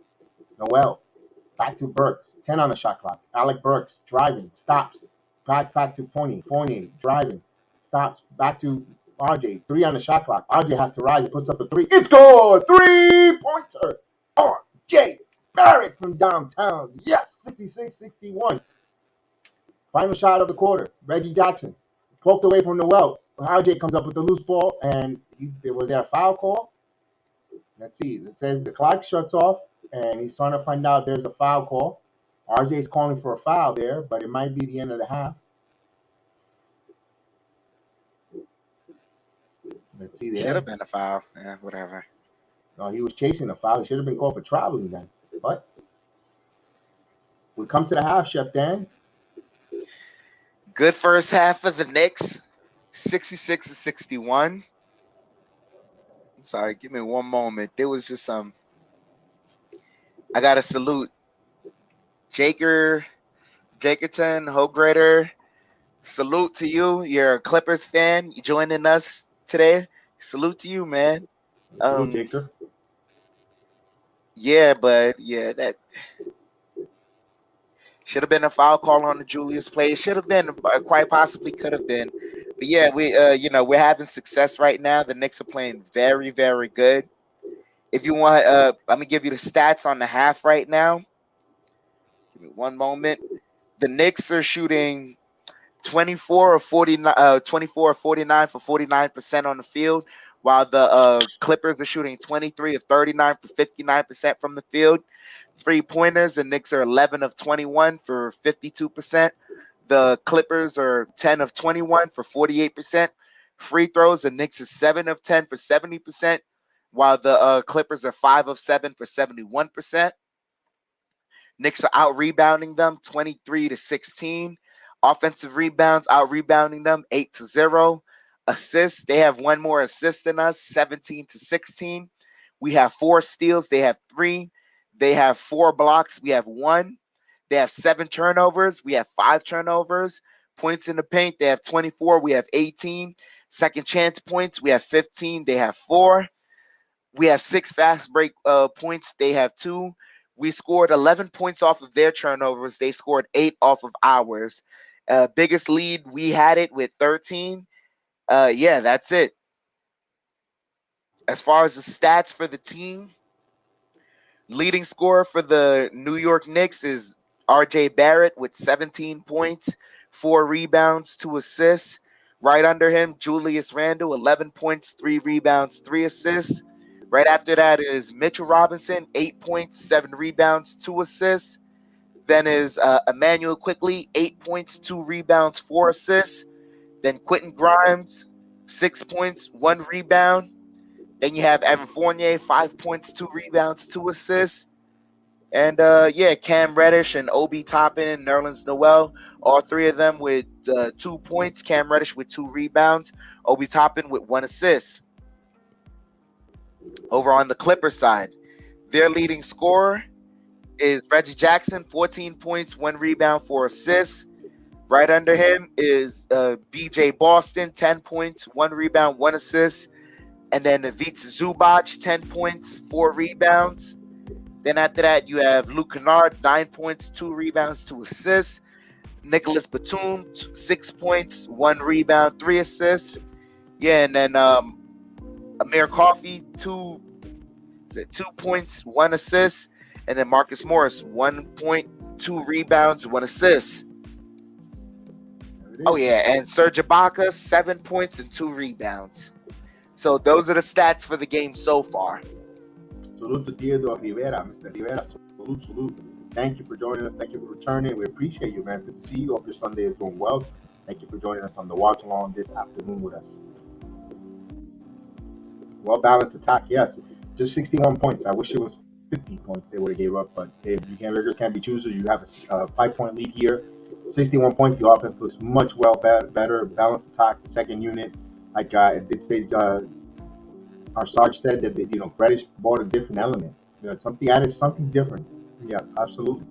Back to Burks. 10 on the shot clock. Alec Burks driving, stops. Back to Fournier. Fournier driving, stops. Back to RJ. 3 on the shot clock. RJ has to rise. He puts up the 3. It's good! 3-pointer! RJ Barrett from downtown. Yes! 66-61. Final shot of the quarter. Reggie Jackson. Poked away from Noel. RJ comes up with the loose ball, and was there a foul call? Let's see. It says the clock shuts off, and he's trying to find out if there's a foul call. RJ's calling for a foul there, but it might be the end of the half. Let's see there. Should have been a foul. Yeah, whatever. No, he was chasing a foul. He should have been called for traveling then. But we come to the half, Chef Dan. Good first half of the Knicks, 66-61. I'm sorry, give me one moment. There was just some. I gotta salute Jakerton, Hograder. Salute to you. You're a Clippers fan. You joining us today. Salute to you, man. Jaker. Yeah, but yeah, that Should have been a foul call on the Julius play. It should have been, quite possibly could have been. But yeah, we're having success right now. The Knicks are playing very, very good. If you want, let me give you the stats on the half right now. Give me one moment. The Knicks are shooting 24 or 49, 24 or 49 for 49% on the field, while the Clippers are shooting 23 of 39 for 59% from the field. 3-pointers, the Knicks are 11 of 21 for 52%. The Clippers are 10 of 21 for 48%. Free throws, the Knicks is 7 of 10 for 70%, while the Clippers are 5 of 7 for 71%. Knicks are out rebounding them 23-16. Offensive rebounds, out rebounding them 8-0. Assists, they have one more assist than us, 17-16. We have 4 steals, they have 3. They have 4 blocks, we have 1. They have 7 turnovers, we have 5 turnovers. Points in the paint, they have 24, we have 18. Second chance points, we have 15, they have 4. We have 6 fast break points, they have 2. We scored 11 points off of their turnovers. They scored 8 off of ours. Biggest lead, we had it with 13. Yeah, that's it. As far as the stats for the team, leading scorer for the New York Knicks is RJ Barrett with 17 points, 4 rebounds, 2 assists. Right under him, Julius Randle, 11 points, 3 rebounds, 3 assists. Right after that is Mitchell Robinson, 8 points, 7 rebounds, 2 assists. Then is Emmanuel Quickly, 8 points, 2 rebounds, 4 assists. Then Quentin Grimes, 6 points, 1 rebound. Then you have Evan Fournier, 5 points, 2 rebounds, 2 assists. And Cam Reddish and Obi Toppin and Nerlens Noel, all 3 of them with 2 points. Cam Reddish with 2 rebounds. Obi Toppin with 1 assist. Over on the Clippers side, their leading scorer is Reggie Jackson, 14 points, 1 rebound, 4 assists. Right under him is BJ Boston, 10 points, 1 rebound, 1 assist. And then Ivica Zubac, 10 points, 4 rebounds. Then after that, you have Luke Kennard, 9 points, 2 rebounds, 2 assists. Nicholas Batum, 6 points, 1 rebound, 3 assists. Yeah, and then Amir Coffey, 2 points, 1 assist. And then Marcus Morris, 1 point, 2 rebounds, 1 assist. Oh, yeah, and Serge Ibaka, 7 points and 2 rebounds. So those are the stats for the game so far. Salute to Theodore Rivera, Mr. Rivera. Salute. Thank you for joining us. Thank you for returning. We appreciate you, man. Good to see you. Hope your Sunday is going well. Thank you for joining us on the watch along this afternoon with us. Well balanced attack, yes. Just 61 points. I wish it was 50 points they would have gave up, but beggars can't be choosers. You have a 5-point lead here. 61 points. The offense looks much better. Balanced attack. The second unit, like I did say, our Sarge said that Reddish brought a different element. Added something different. Yeah, absolutely.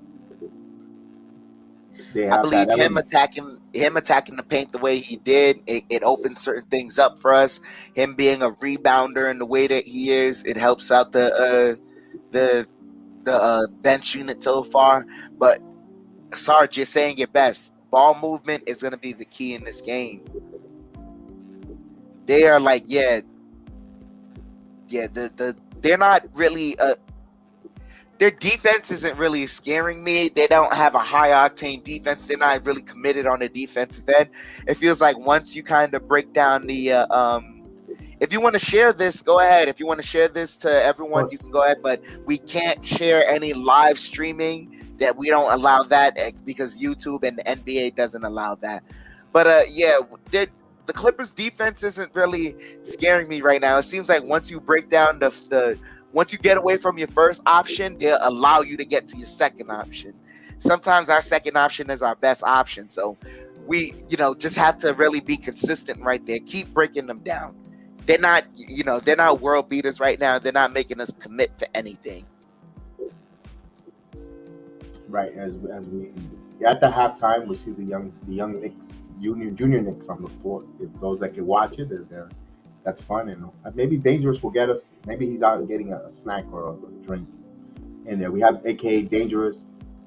I believe him attacking the paint the way he did, it opens certain things up for us. Him being a rebounder in the way that he is, it helps out the bench unit so far. But Sarge, you're saying it best. Ball movement is going to be the key in this game. They are like, they're not really their defense isn't really scaring me. They don't have a high octane defense. They're not really committed on the defensive end. It feels like once you kind of break down the if you want to share this, go ahead. If you want to share this to everyone, you can go ahead, but we can't share any live streaming. That we don't allow that because YouTube and the NBA doesn't allow that. But the Clippers defense isn't really scaring me right now. It seems like once you break down once you get away from your first option, they'll allow you to get to your second option. Sometimes our second option is our best option. So we, just have to really be consistent right there. Keep breaking them down. They're not world beaters right now. They're not making us commit to anything. Right. As we at the halftime, we see the young Knicks, junior Knicks on the floor. If those that can watch it, that's fun. And maybe Dangerous will get us. Maybe he's out getting a snack or a drink in there. We have AKA Dangerous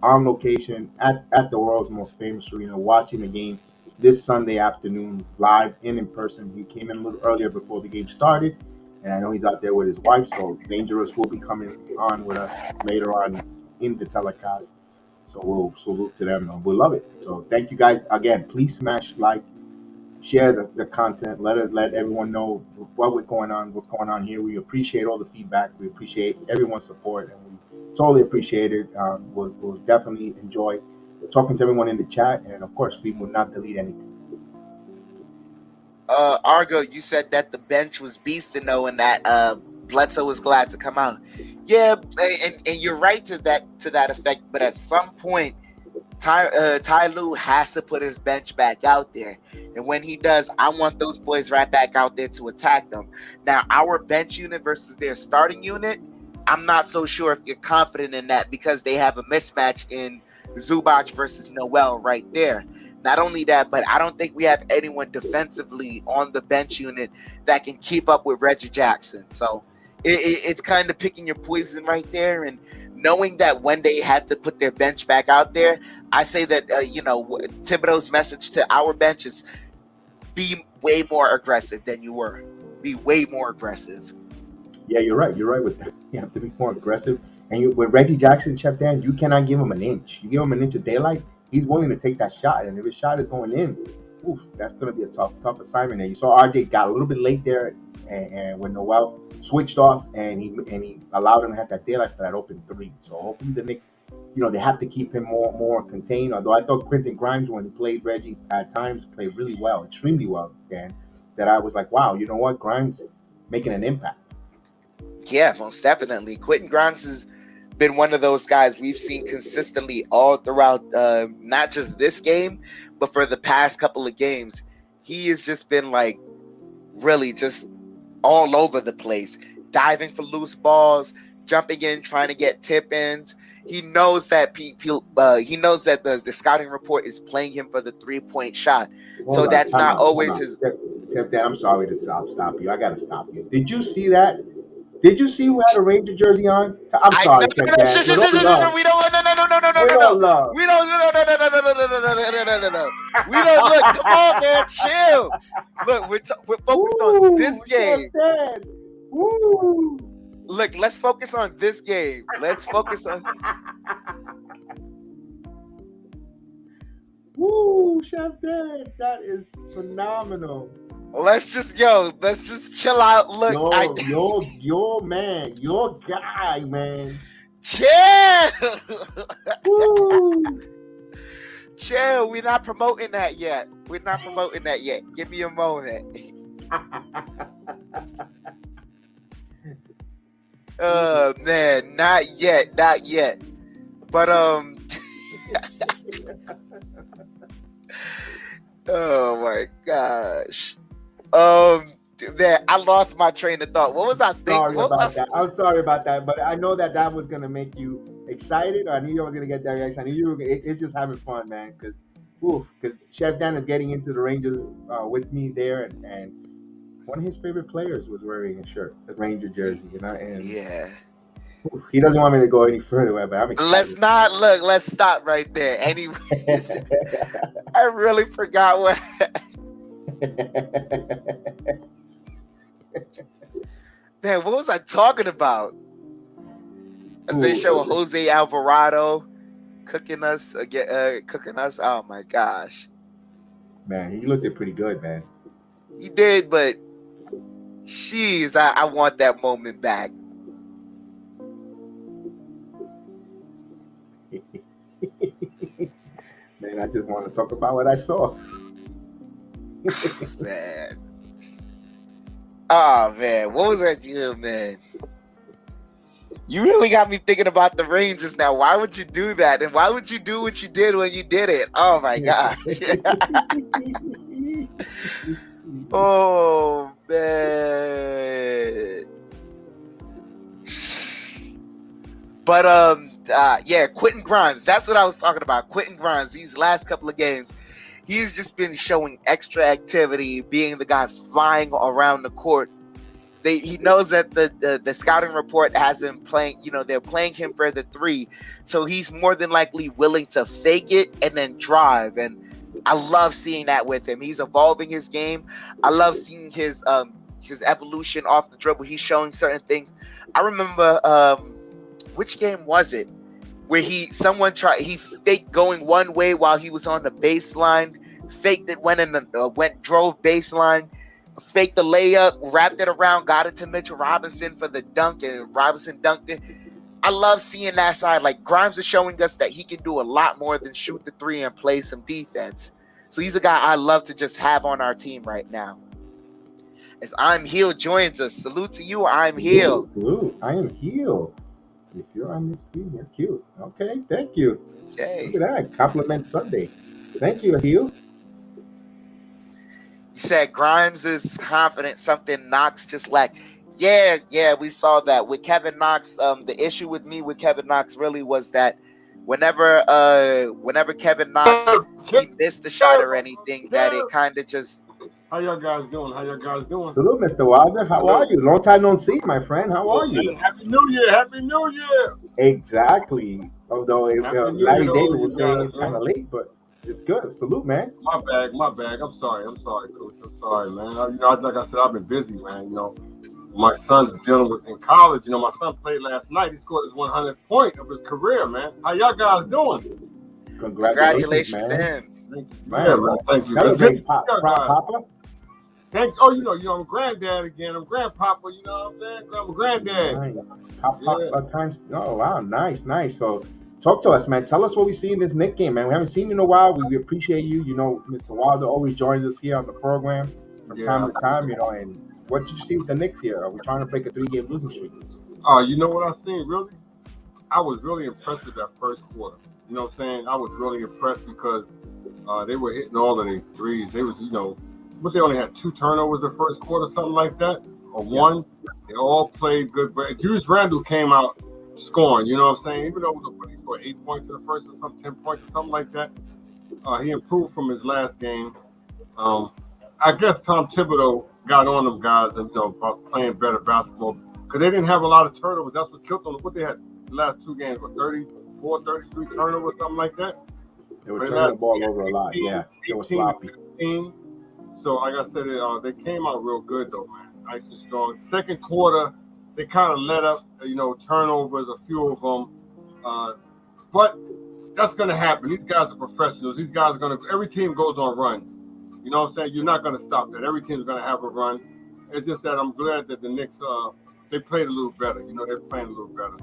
on location at the world's most famous arena, watching the game this Sunday afternoon, live and in person. He came in a little earlier before the game started, and I know he's out there with his wife. So Dangerous will be coming on with us later on in the telecast. So we'll salute to them. And we love it. So thank you guys again. Please smash like, share the content. Let everyone know what's going on here. We appreciate all the feedback. We appreciate everyone's support, and we totally appreciate it. We'll definitely enjoy talking to everyone in the chat, and of course, we will not delete anything. Argo, you said that the bench was beasting though, and that Bledsoe was glad to come out. Yeah, and you're right to that effect. But at some point, Ty Lue has to put his bench back out there, and when he does, I want those boys right back out there to attack them. Now, our bench unit versus their starting unit, I'm not so sure if you're confident in that because they have a mismatch in Zubac versus Noel right there. Not only that, but I don't think we have anyone defensively on the bench unit that can keep up with Reggie Jackson. So it's kind of picking your poison right there. And knowing that when they had to put their bench back out there, I say that, Thibodeau's message to our bench is be way more aggressive than you were. Be way more aggressive. Yeah, you're right. You're right with that. You have to be more aggressive. And with Reggie Jackson, Chef Dan, you cannot give him an inch. You give him an inch of daylight, he's willing to take that shot. And if his shot is going in, oof, that's going to be a tough assignment. And you saw RJ got a little bit late there, and when Noel switched off, and he allowed him to have that daylight for that open three. So hopefully the Knicks, they have to keep him more contained. Although I thought Quentin Grimes, when he played Reggie at times, played really well, extremely well, Dan. That I was like, wow, you know what, Grimes making an impact. Yeah, most definitely. Quentin Grimes has been one of those guys we've seen consistently all throughout, not just this game, but for the past couple of games. He has just been like really just all over the place, diving for loose balls, jumping in, trying to get tip-ins. He knows that the scouting report is playing him for the 3-point shot. So that's not always his. Dan, I'm sorry to stop you. I gotta stop you. Did you see that? Did you see who had a Ranger jersey on? I'm sorry, Chef Dan. With all love. We don't. With all love. We don't. No. We don't. Look, come on, man, chill. Look, we're focused on this game. Woo! Look, let's focus on this game. Let's focus on. Woo, Chef Dan, that is phenomenal. Let's just chill out. Look, your man, your guy, man. Chill. Woo. Chill. We're not promoting that yet. Give me a moment. Man, not yet. But oh my gosh. Man, I lost my train of thought. What was I thinking? I'm sorry about that, but I know that was gonna make you excited. I knew you were gonna get that reaction. I knew you were. It's just having fun, man. Because Chef Dan is getting into the Rangers with me there, and one of his favorite players was wearing a shirt, a Ranger jersey, and yeah. He doesn't want me to go any further, but I'm excited. Let's stop right there. Anyways, I really forgot what. Man, what was I talking about? As they show Jose Alvarado cooking us again. Oh my gosh, man, he looked pretty good, man. He did, but jeez, I want that moment back. Man, I just want to talk about what I saw. Man. Oh, man. What was that deal, man? You really got me thinking about the Rangers now. Why would you do that? And why would you do what you did when you did it? Oh, my gosh. Oh, man. But, yeah, Quentin Grimes. That's what I was talking about. Quentin Grimes, these last couple of games, he's just been showing extra activity, being the guy flying around the court he knows that the scouting report has him playing. They're playing him for the 3, so he's more than likely willing to fake it and then drive. And I love seeing that with him. He's evolving his game. I love seeing his evolution off the dribble. He's showing certain things. I remember which game was it where he faked going one way while he was on the baseline, faked it, drove baseline, faked the layup, wrapped it around, got it to Mitchell Robinson for the dunk, and Robinson dunked it. I love seeing that side. Like, Grimes is showing us that he can do a lot more than shoot the 3 and play some defense. So he's a guy I love to just have on our team right now. As I'm Heel joins us. Salute to you, I'm Heel. Salute. I am Heel. If you're on this screen, you're cute. Okay, thank you. Okay. Look at that. Compliment Sunday. Thank you, Heel. You said Grimes is confident, something Knox just lacked. Yeah, we saw that with Kevin Knox. The issue with me with Kevin Knox really was that whenever Kevin Knox he missed a shot or anything, that it kind of just. How y'all guys doing? Salute, Mr. Wilder. How are you? Long time no see, my friend. How are you? Happy New Year! Exactly. Although Larry David was saying it's kind of man. late, but it's good. Salute, man. My bag. I'm sorry, Coach. I'm sorry, man. Like I said, I've been busy, man. My son's dealing with in college. My son played last night. He scored his 100th point of his career, man. How y'all guys doing? Congratulations to him. Man, thank you. Celebrate Papa. Thanks. Oh, I'm granddad again. I'm grandpapa. You know what I'm saying? I'm a granddad. Nice. Papa times. Oh wow, nice. So, talk to us, man. Tell us what we see in this Knicks game, man. We haven't seen you in a while. We appreciate you. Mr. Wilder always joins us here on the program from time to time. And what did you see with the Knicks here? Are we trying to break a 3-game losing streak? You know what I seen? Really, I was really impressed with that first quarter. You know what I'm saying? I was really impressed because they were hitting all of their threes. They was, but they only had 2 turnovers the first quarter, something like that, or 1. They all played good. But Julius Randle came out scoring, you know what I'm saying? Even though he scored 8 points in the first or something, 10 points or something like that. He improved from his last game. I guess Tom Thibodeau got on them guys and about playing better basketball because they didn't have a lot of turnovers. That's what killed them. What they had the last 2 games were 34, 33 turnovers, something like that. They were turning the ball over a lot. Yeah, they were sloppy. 15. So, like I said, they came out real good, though, man. Nice and strong. Second quarter, they kind of let up, turnovers, a few of them. But that's going to happen. These guys are professionals. These guys are going to – every team goes on runs. You know what I'm saying? You're not going to stop that. Every team's going to have a run. It's just that I'm glad that the Knicks, they played a little better. They're playing a little better.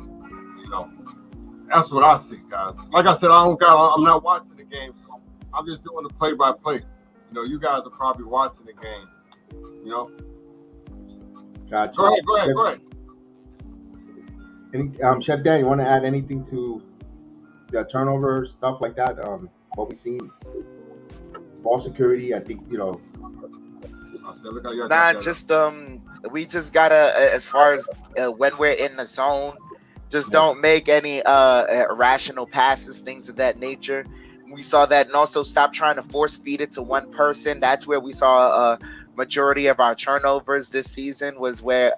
That's what I see, guys. Like I said, I'm not watching the game, so I'm just doing the play-by-play. You guys are probably watching the game, Gotcha. Go ahead. Chef Dan, you want to add anything to the turnover, stuff like that? What we seen? Ball security, I think, we just gotta, as far as when we're in the zone, just don't make any irrational passes, things of that nature. We saw that, and also stop trying to force feed it to one person. That's where we saw a majority of our turnovers this season, was where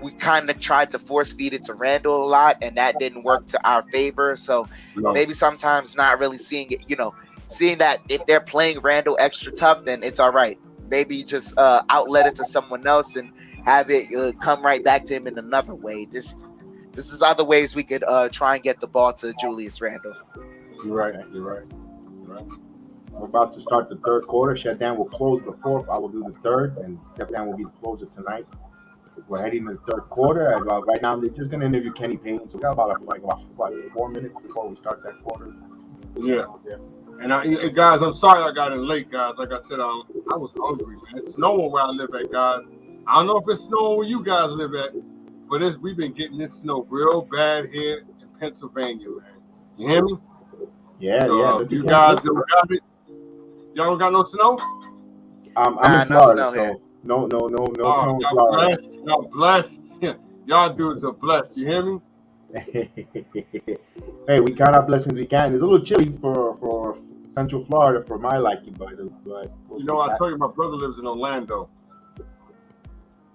we kind of tried to force feed it to Randle a lot, and that didn't work to our favor. So maybe sometimes not really seeing it, seeing that if they're playing Randle extra tough, then it's all right. Maybe just outlet it to someone else and have it come right back to him in another way. This is other ways we could try and get the ball to Julius Randle. You're right. We're about to start the third quarter. Shutdown will close the fourth. I will do the third, and Shutdown will be the closer tonight. We're heading to the third quarter. Right now, they're just going to interview Kenny Payne. So we got about 4 minutes before we start that quarter. Yeah. And guys, I'm sorry I got in late, guys. Like I said, I was hungry, man. It's snowing where I live at, guys. I don't know if it's snowing where you guys live at, but we've been getting this snow real bad here in Pennsylvania, man. You hear me? Yeah. You guys don't got it? Y'all don't got no snow? I'm in Florida, so no snow in Florida. Y'all blessed. Y'all dudes are blessed. You hear me? Hey, we count our blessings we can. It's a little chilly for Central Florida for my liking, but I told you my brother lives in Orlando.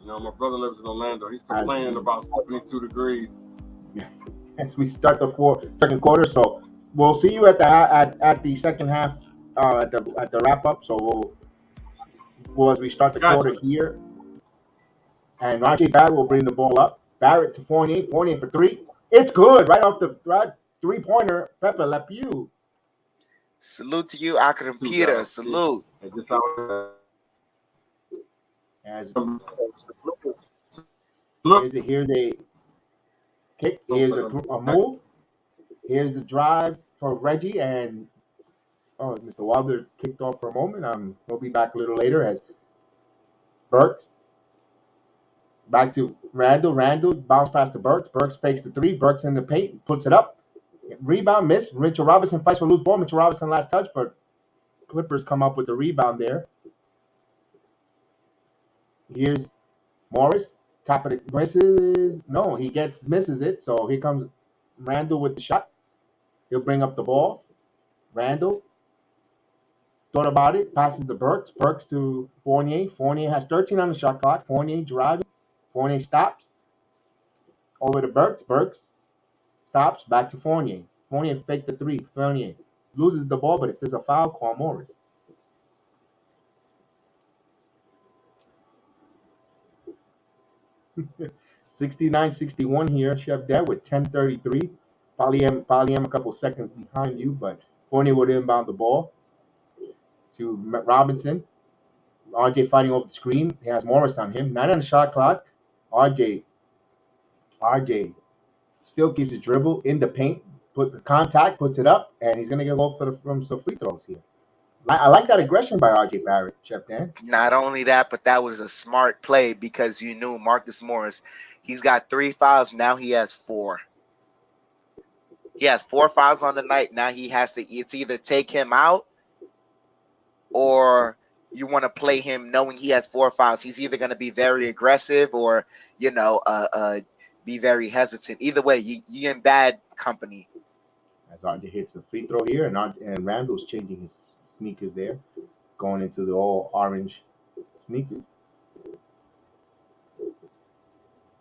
My brother lives in Orlando. He's complaining about 72 degrees. As we start the second quarter, so we'll see you at the second half, at the wrap up. So we'll as we start the quarter here, and RJ Barrett will bring the ball up. Barrett to Fournier for three. It's good right off the 3-pointer. Pepe Le Pew. Salute to you, Akram Peter. Salute. As here's a kick. Here's a move. Here's the drive for Reggie, and Mr. Wilder kicked off for a moment. We'll be back a little later as Burks back to Randle. Randle bounce past to Burks. Burks fakes the three. Burks in the paint, puts it up. Rebound, miss. Mitchell Robinson fights for loose ball. Mitchell Robinson last touch, but Clippers come up with the rebound there. Here's Morris. Top of the misses. No, he misses it. So here comes Randle with the shot. He'll bring up the ball. Randle thought about it. Passes to Burks. Burks to Fournier. Fournier has 13 on the shot clock. Fournier driving. Fournier stops. Over to Burks. Burks stops. Back to Fournier. Fournier faked the three. Fournier loses the ball, but if there's a foul, call Morris. $69-61 here. Chef Dad with 10:33. Probably am a couple seconds behind you, but Fournier would inbound the ball to Robinson. RJ fighting over the screen. He has Morris on him. 9 on the shot clock. RJ still keeps the dribble in the paint. Put the contact, puts it up, and he's gonna go from some free throws here. I like that aggression by RJ Barrett, Chef Dan. Not only that, but that was a smart play because you knew Marcus Morris, he's got 3 fouls. Now he has 4. He has 4 fouls on the night. Now he has to, it's either take him out or you want to play him knowing he has 4 fouls. He's either going to be very aggressive or, be very hesitant. Either way, you in bad company. As RJ hits the free throw here, and Randall's changing his sneakers there, going into the all orange sneakers.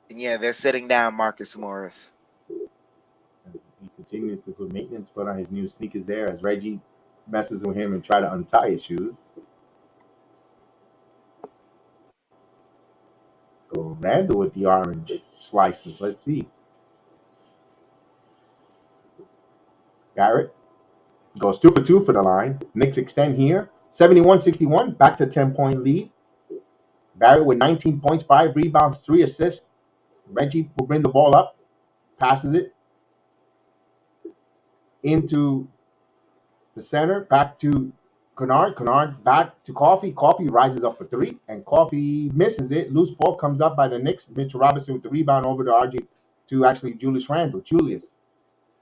And yeah, they're sitting down Marcus Morris. He continues to put maintenance put on his new sneakers there as Reggie messes with him and try to untie his shoes. Go Randall with the orange slices. Let's see. Barrett goes 2 for 2 for the line. Knicks extend here. 71-61. Back to 10-point lead. Barrett with 19 points, 5 rebounds, 3 assists. Reggie will bring the ball up. Passes it into the center. Back to Kennard. Kennard back to Coffee. Coffee rises up for 3. And Coffee misses it. Loose ball comes up by the Knicks. Mitchell Robinson with the rebound over to RJ to actually Julius Randle. Julius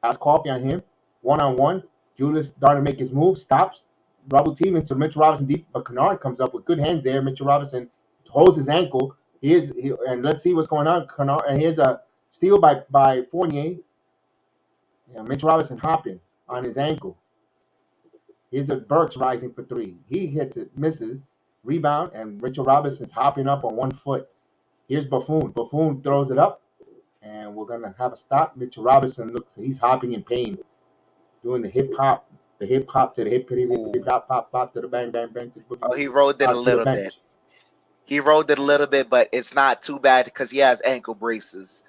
has Coffee on him. 1-on-1. Julius starting to make his move. Stops. Double team into Mitchell Robinson deep. But Kennard comes up with good hands there. Mitchell Robinson holds his ankle. And let's see what's going on. Kennard, and here's a steal by Fournier. Mitchell Robinson hopping on his ankle. Here's the Burks rising for 3. He hits it, misses. Rebound, and Mitchell Robinson's hopping up on 1 foot. Here's Buffoon. Buffoon throws it up, and we're going to have a stop. Mitchell Robinson he's hopping in pain, doing the hip hop to the hip hop pop to the bang, bang, bang. He rolled it a little bit. He rolled it a little bit, but it's not too bad because he has ankle braces.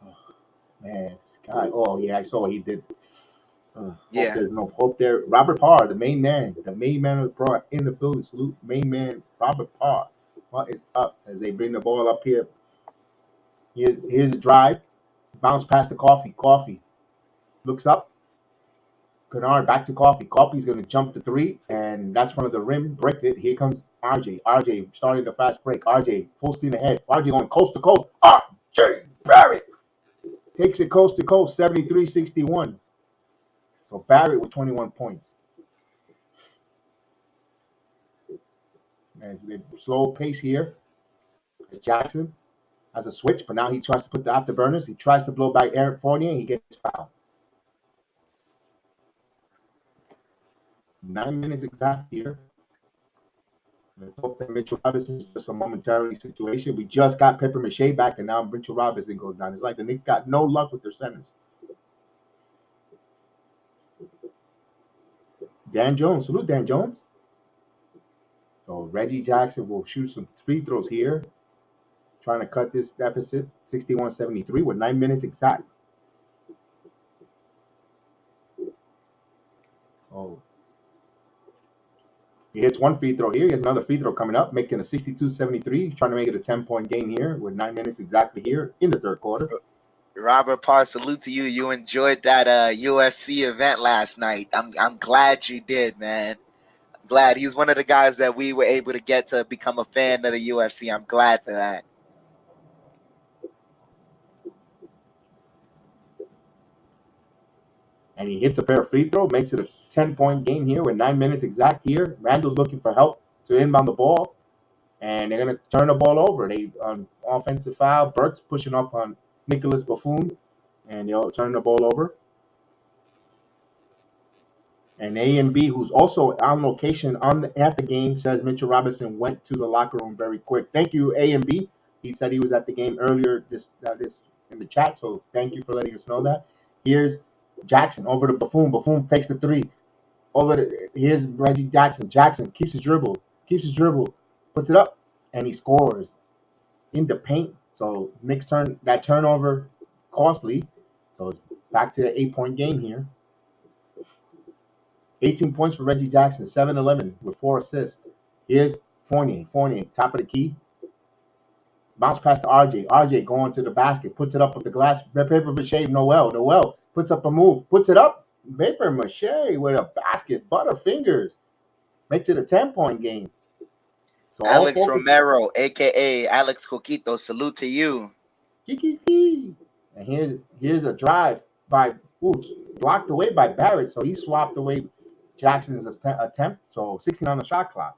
Oh, man, God. Oh, yeah, I saw what he did. Yeah. There's no hope there. Robert Parr, the main man of the pro in the building. Salute, main man, Robert Parr. What is up as they bring the ball up here? Here's a drive. Bounce past the Coffee. Coffee looks up. Kennard back to Coffee. Coffee's going to jump the 3, and that's front of the rim. Break it. Here comes RJ. RJ starting the fast break. RJ full speed ahead. RJ going coast to coast. RJ Barrett takes it coast to coast. 73-61. So Barrett with 21 points. And it's a slow pace here. Jackson has a switch, but now he tries to put the afterburners. He tries to blow by Eric Fournier, and he gets fouled. 9 minutes exact here. Let's hope that Mitchell Robinson is just a momentary situation. We just got Pepper Mache back, and now Mitchell Robinson goes down. It's like the Knicks got no luck with their centers. Dan Jones, salute Dan Jones. So Reggie Jackson will shoot some free throws here, trying to cut this deficit, 61-73 with 9 minutes exact. Oh, he hits one free throw here. He has another free throw coming up, making a 62-73. He's trying to make it a 10-point game here with 9 minutes exactly here in the third quarter. Robert Parr, salute to you. You enjoyed that UFC event last night. I'm glad you did, man. I'm glad. He was one of the guys that we were able to get to become a fan of the UFC. I'm glad for that. And he hits a pair of free throw, makes it a 10-point game here with 9 minutes exact here. Randle's looking for help to inbound the ball, and they're going to turn the ball over. They on offensive foul. Burks pushing up on Nicholas Buffoon, and they'll turn the ball over. And A and B, who's also on location at the game, says Mitchell Robinson went to the locker room very quick. Thank you, A and B. He said he was at the game earlier this in the chat, so thank you for letting us know that. Here's Jackson over to Buffoon. Buffoon fakes the three. Here's Reggie Jackson. Jackson keeps his dribble, puts it up, and he scores in the paint. So Knicks that turnover costly. So it's back to the 8-point game here. 18 points for Reggie Jackson, 7-11 with 4 assists. Here's Fournier, top of the key. Bounce pass to RJ. RJ going to the basket, puts it up with the glass. Paper mache, Noel puts up a move, puts it up. Paper mache with a basket, Butterfingers. Makes it a 10-point game. So Alex Romero, a.k.a. Alex Coquito, salute to you. And here's a drive by blocked away by Barrett, so he swapped away Jackson's attempt, so 16 on the shot clock.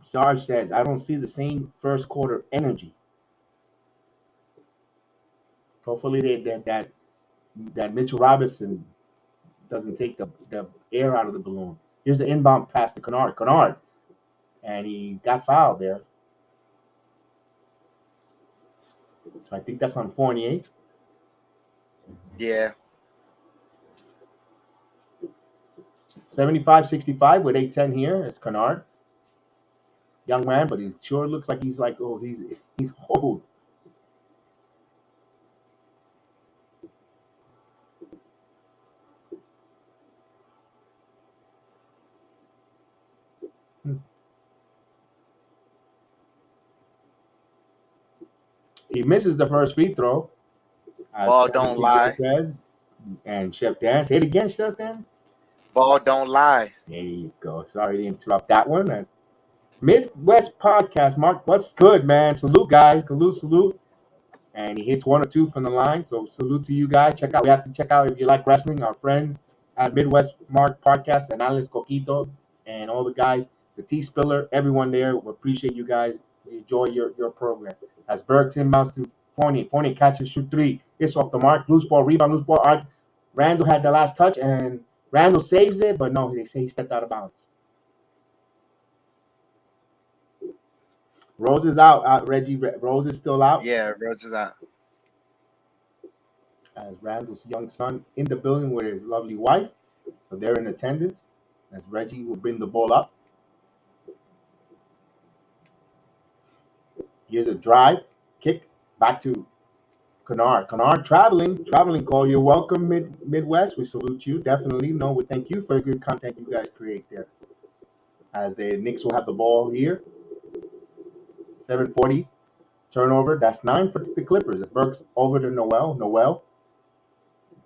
Sarge says, I don't see the same first quarter energy. Hopefully that Mitchell Robinson doesn't take the air out of the balloon. Here's the inbound pass to Kennard. And he got fouled there. So I think that's on Fournier. Yeah. 75-65 with 8-10 here. It's Kennard. Young man, but he sure looks like he's old. He misses the first free throw. Ball don't lie. Says, and Chef Dan. Say it again, Chef Dan. Ball don't lie. There you go. Sorry to interrupt that one. And Midwest Podcast, Mark. What's good, man? Salute, guys. Salute. And he hits 1 or 2 from the line. So salute to you guys. We have to check out if you like wrestling. Our friends at Midwest Mark Podcast and Alex Coquito and all the guys, the T Spiller, everyone there. We appreciate you guys. We enjoy your program. As Burks inbounds to Fournier. Fournier catches, shoot 3. It's off the mark. Loose ball, rebound. Randle had the last touch, and Randle saves it, but no, they say he stepped out of bounds. Rose is out. Reggie Rose is still out. Yeah, Rose is out. As Randle's young son in the building with his lovely wife, so they're in attendance. As Reggie will bring the ball up. Here's a drive, kick, back to Kennard. Kennard traveling call. You're welcome, Midwest. We salute you. Definitely. No, we thank you for the good content you guys create there. As the Knicks will have the ball here. 7:40 turnover. That's 9 for the Clippers. It's Burks over to Noel.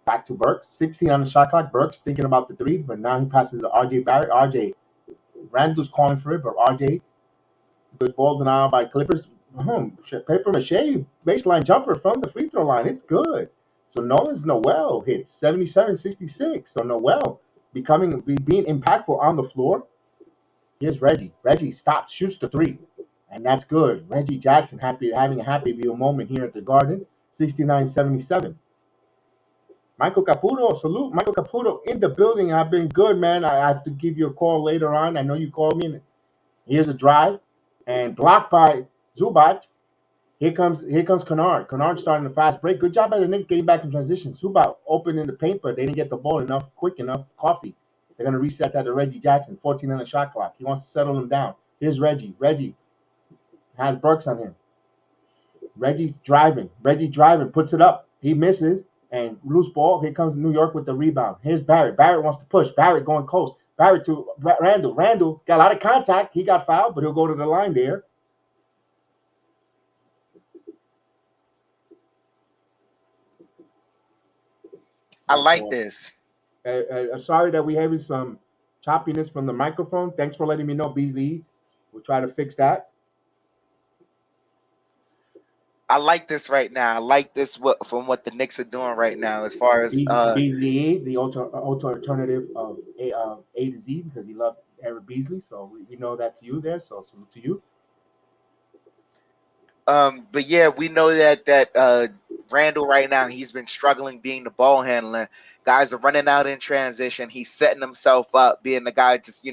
Back to Burks. 16 on the shot clock. Burks thinking about the 3, but now he passes to RJ Barrett. RJ. Randle's calling for it, but RJ. Good ball denial by Clippers. Paper mache baseline jumper from the free throw line. It's good. So Noel hits 77-66. So Noel being impactful on the floor. Here's Reggie. Reggie stops, shoots the 3, and that's good. Reggie Jackson having a happy view moment here at the Garden. 69-77. Michael Caputo, salute. Michael Caputo in the building. I've been good, man. I have to give you a call later on. I know you called me. Here's a drive and blocked by Zubac. Here comes Kennard. Kennard starting a fast break. Good job by the Knicks getting back in transition. Zubac open in the paint, but they didn't get the ball quick enough. Coffee. They're gonna reset that to Reggie Jackson. 14 on the shot clock. He wants to settle him down. Here's Reggie. Reggie has Burks on him. Reggie's driving. Reggie driving, puts it up. He misses and loose ball. Here comes New York with the rebound. Here's Barrett. Barrett wants to push. Barrett going coast. Barrett to Randle. Randle got a lot of contact. He got fouled, but he'll go to the line there. I like this. Sorry that we're having some choppiness from the microphone. Thanks for letting me know, BZ. We'll try to fix that. I like this right now. I like this from what the Knicks are doing right now as far as BZ, the alternative of A to Z, because he loves Eric Beasley. So we know that's you there. So salute to you. But yeah, we know that Randall right now, he's been struggling being the ball handler. Guys are running out in transition. He's setting himself up, being the guy just,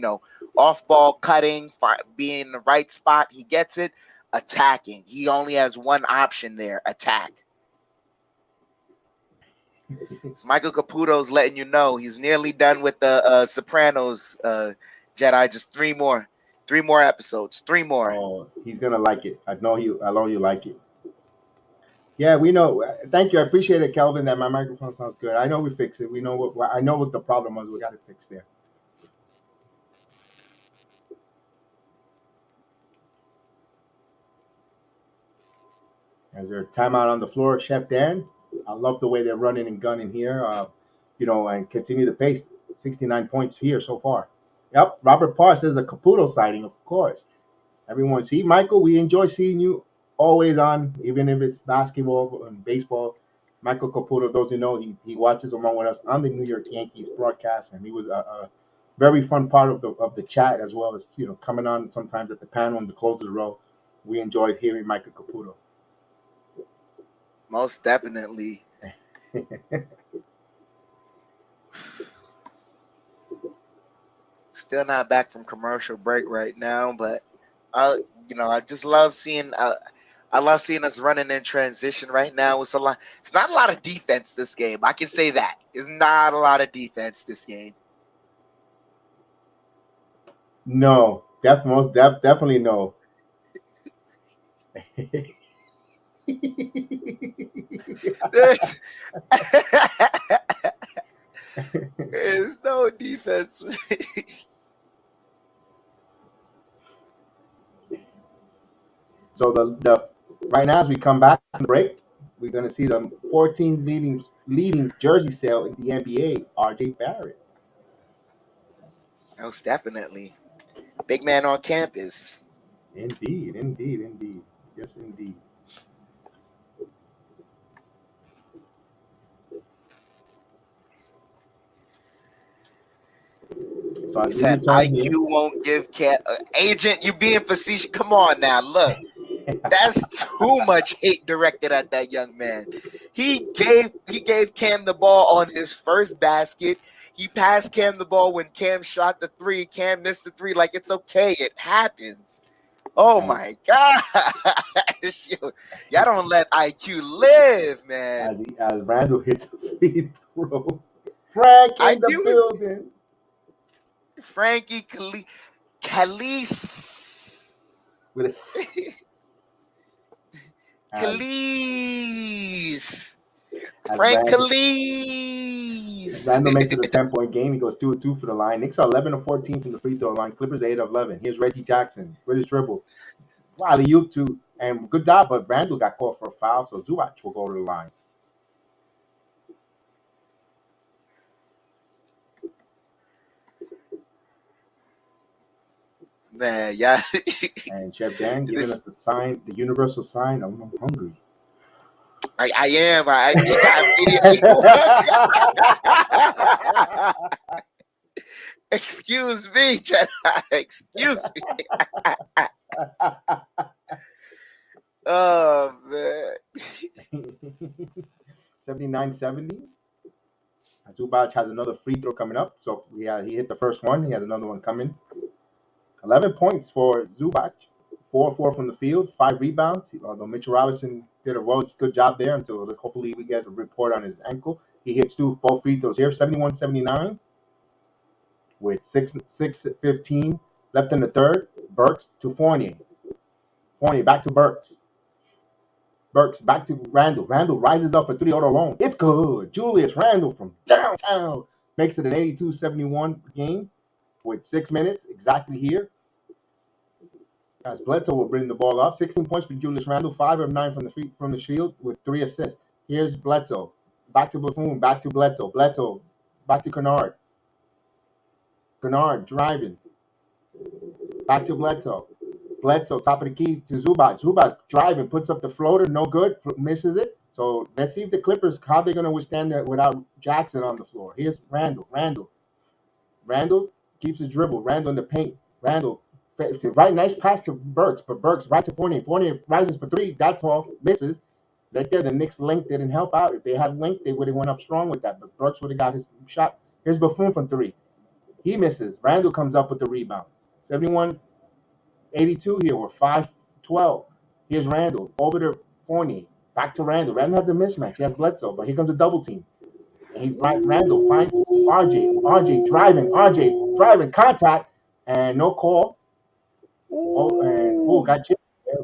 off ball cutting, being in the right spot. He gets it, attacking. He only has one option there, attack. So Michael Caputo's letting you know he's nearly done with the Sopranos, Jedi. Just three more episodes, 3 more. Oh, he's gonna like it. I know you like it. Yeah, we know. Thank you. I appreciate it, Kelvin. That my microphone sounds good. I know we fix it. We know what I know what the problem was. We got it fixed there. As their timeout on the floor, Chef Dan. I love the way they're running and gunning here. And continue the pace. 69 points here so far. Yep. Robert Parr says a Caputo sighting, of course. Everyone, see, Michael, we enjoy seeing you always on, even if it's basketball and baseball. Michael Caputo, those who know, he watches along with us on the New York Yankees broadcast, and he was a very fun part of the chat, as well as coming on sometimes at the panel and the close of the row. We enjoyed hearing Michael Caputo. Most definitely. Still not back from commercial break right now, but I just love seeing. I love seeing us running in transition right now. It's not a lot of defense this game. I can say that. It's not a lot of defense this game. No, definitely no. There's no defense. So the right now as we come back from break, we're going to see the 14 leading jersey sale in the NBA. RJ Barrett. Most definitely. Big man on campus. Indeed. Yes, indeed. So He said IQ won't give agent. You being facetious? Come on now, look. That's too much hate directed at that young man. He gave Cam the ball on his first basket. He passed Cam the ball when Cam shot the 3. Cam missed the 3. Like, it's okay. It happens. Oh my God. Y'all don't let IQ live, man. As Randall hits a free throw. Frank in the building. Frankie Khalees. With a Khalees. Frank Khalees. Randall makes it a 10-point game. He goes 2-2 for the line. Knicks are 11 of 14 from the free throw line. Clippers 8 of 11. Here's Reggie Jackson. British dribble. Wow, you two. And good job, but Randall got called for a foul, so Zubac will go to the line. Man, yeah. And Chef Dan giving us the sign, the universal sign, I'm hungry. I am. Excuse me, Jedi. Excuse me. Oh, man. 79-70. Zubac has another free throw coming up. So he hit the first one. He has another one coming. 11 points for Zubac. 4-4 from the field, 5 rebounds. Although Mitchell Robinson did a good job there until hopefully we get a report on his ankle. He hits both free throws here, 71-79 with 6:15 left in the third. Burks to Fournier. Fournier back to Burks. Burks back to Randle. Randle rises up for 3 all alone. It's good. Julius Randle from downtown makes it an 82-71 game with 6 minutes exactly here. As Bledsoe will bring the ball up. 16 points for Julius Randle, 5 of 9 from the field with 3 assists. Here's Bledsoe. Back to Buffoon, back to Bledsoe. Bledsoe, back to Kennard. Kennard driving. Back to Bledsoe. Bledsoe, top of the key to Zubac. Zubac driving, puts up the floater, no good, misses it. So let's see if the Clippers, how they're going to withstand that without Jackson on the floor. Here's Randle. Randle keeps his dribble. Randle in the paint. Randle, right, nice pass to Burks, but Burks right to Fournier. Fournier rises for 3. That's off, misses. Right there, the Knicks length didn't help out. If they had length, they would have went up strong with that. But Burks would have got his shot. Here's Buffoon from 3. He misses. Randle comes up with the rebound. 71-82 here. We're 5-12. Here's Randle over to Fournier. Back to Randle. Randle has a mismatch. He has Bledsoe, but here comes a double team. And Randle finds RJ. RJ driving, contact, and no call. Got chipped.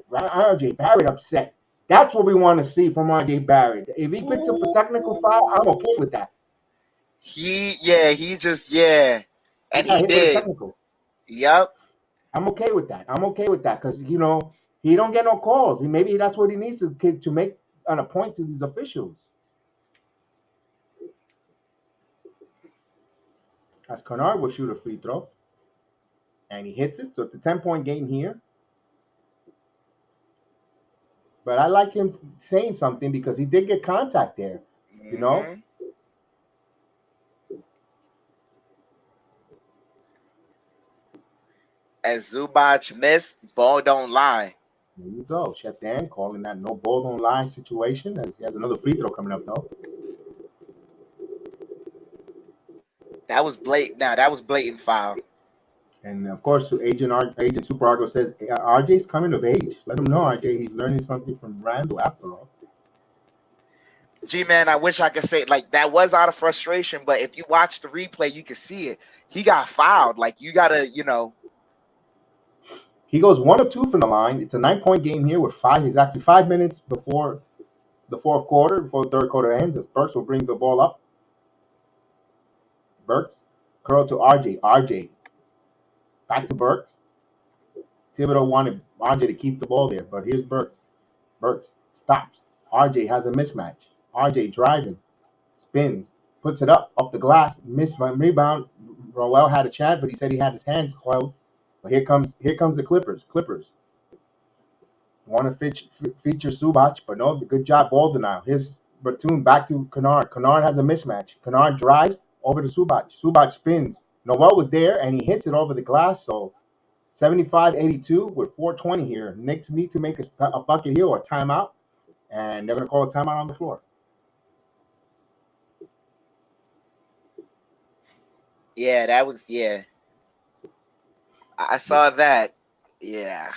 RJ Barrett upset. That's what we want to see from RJ Barrett. If he picks up a technical foul, I'm okay with that. And he did. Technical. Yep. I'm okay with that. Because he don't get no calls. Maybe that's what he needs to make an point to these officials. As Kennard will shoot a free throw, and he hits it. So it's a 10-point game here. But I like him saying something because he did get contact there. As Zubac missed, ball don't lie. There you go. Chef Dan calling that no ball don't lie situation. As he has another free throw coming up though. That was blatant. Now that was blatant foul. And of course, Agent Super Argo says RJ's coming of age. Let him know, RJ. He's learning something from Randle after all. G-Man, I wish I could say like that was out of frustration, but if you watch the replay, you can see it. He got fouled. Like you gotta, He goes 1 of 2 from the line. It's a 9-point game here with 5 minutes before the fourth quarter, before the third quarter ends. As Burks will bring the ball up. Burks curl to RJ. RJ back to Burks. Thibodeau wanted RJ to keep the ball there, but here's Burks. Burks stops. RJ has a mismatch. RJ driving, spins, puts it up off the glass, missed my rebound. Rowell had a chance, but he said he had his hands held. But here comes the Clippers. Want to feature Zubac, but no, good job ball denial. Here's Batum back to Kennard. Kennard has a mismatch. Kennard drives over to Zubac. Zubac spins. Noel was there, and he hits it over the glass. So 75-82 with 4:20 here. Knicks need to make a bucket here or a timeout, and they're going to call a timeout on the floor. Yeah, that was I saw that. Yeah.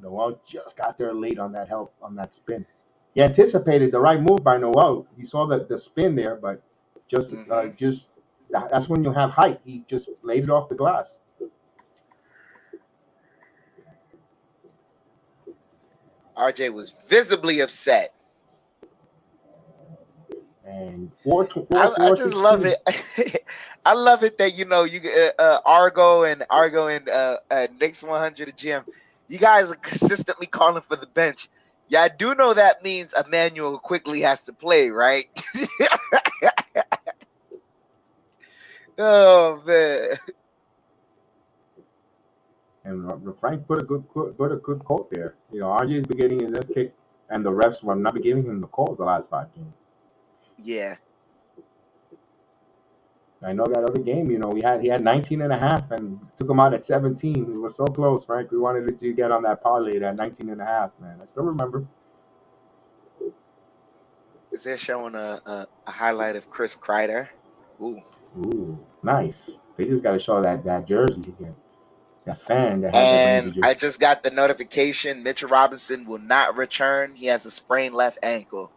Noel just got there late on that spin. He anticipated the right move by Noel. He saw the spin there, but just that's when you have height. He just laid it off the glass. RJ was visibly upset. And I just love it. I love it that you Argo and Knicks 100 GM. You guys are consistently calling for the bench. Yeah, I do know that means Emmanuel quickly has to play, right? Oh man. And Frank put a good quote there. RJ's been getting his ass kicked, and the refs have not been giving him the calls the last 5 games. Yeah. I know that other game, he had 19.5 and took him out at 17. It was so close, Frank. We wanted it to get on that parlay at 19.5, man. I still remember. Is they're showing a highlight of Chris Kreider. Ooh. Ooh, nice. They just got to show that jersey again. That fan that has that brings the And jersey. I just got the notification Mitchell Robinson will not return. He has a sprained left ankle.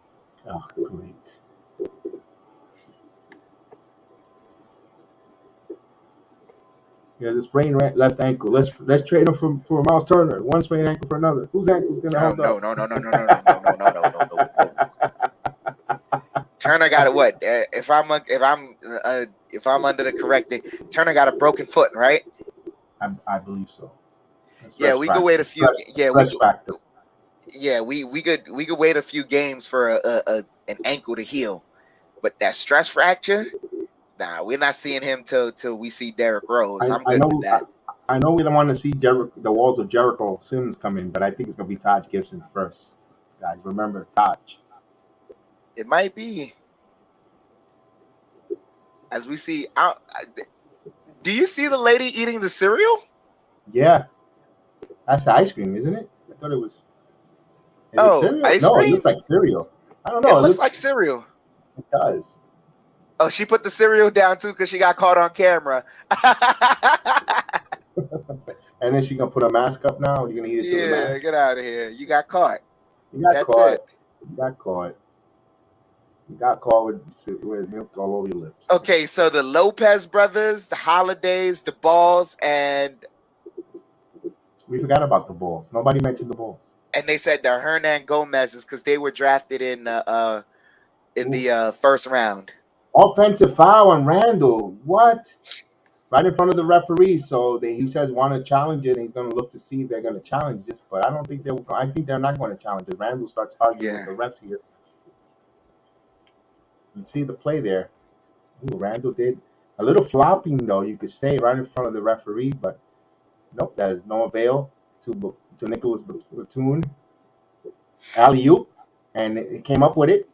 Oh, great. He has a sprained left ankle. Let's trade him for Miles Turner. One sprained ankle for another. Whose ankle's gonna No, hold no, up? no, no, no, no, no, no, no, no, no, no, no, no. Turner got a what? If I'm under the correct thing, Turner got a broken foot, right? I believe so. Yeah, we could wait a few. Yeah, we Stress could. factor. Yeah, we could wait a few games for an ankle to heal, but that stress fracture, nah, we're not seeing him till we see Derrick Rose. I'm I good with know that. I know we don't want to see the walls of Jericho Sims come in, but I think it's gonna be Taj Gibson first. Guys, remember Taj. It might be as we see. Do you see the lady eating the cereal? Yeah, that's the ice cream, isn't it? I thought it was. Is it Oh, cereal? ice No, it cream? looks like cereal. I don't It know. It looks looks. like cereal. It does. Oh, she put the cereal down too because she got caught on camera. And then she gonna put a mask up now. You're gonna eat it through the Yeah, mask. get out of here. You got caught. You got That's caught. it. You got caught. You got caught with milk all over your lips. Okay, so the Lopez brothers, the Holidays, the Balls, and We forgot about the balls. Nobody mentioned the balls. they said the Hernan Gomez's because they were drafted in Ooh. the first round. Offensive foul on Randall. What? Right in front of the referee. So he says want to challenge it, and he's going to look to see if they're going to challenge this. But I don't think they. I think they're not going to challenge it. Randall starts arguing with Yeah. the refs here. You see the play there. Ooh, Randall did a little flopping though. You could say right in front of the referee, but nope. That is no avail to Nicholas Batum. Alley-oop, and it came up with it.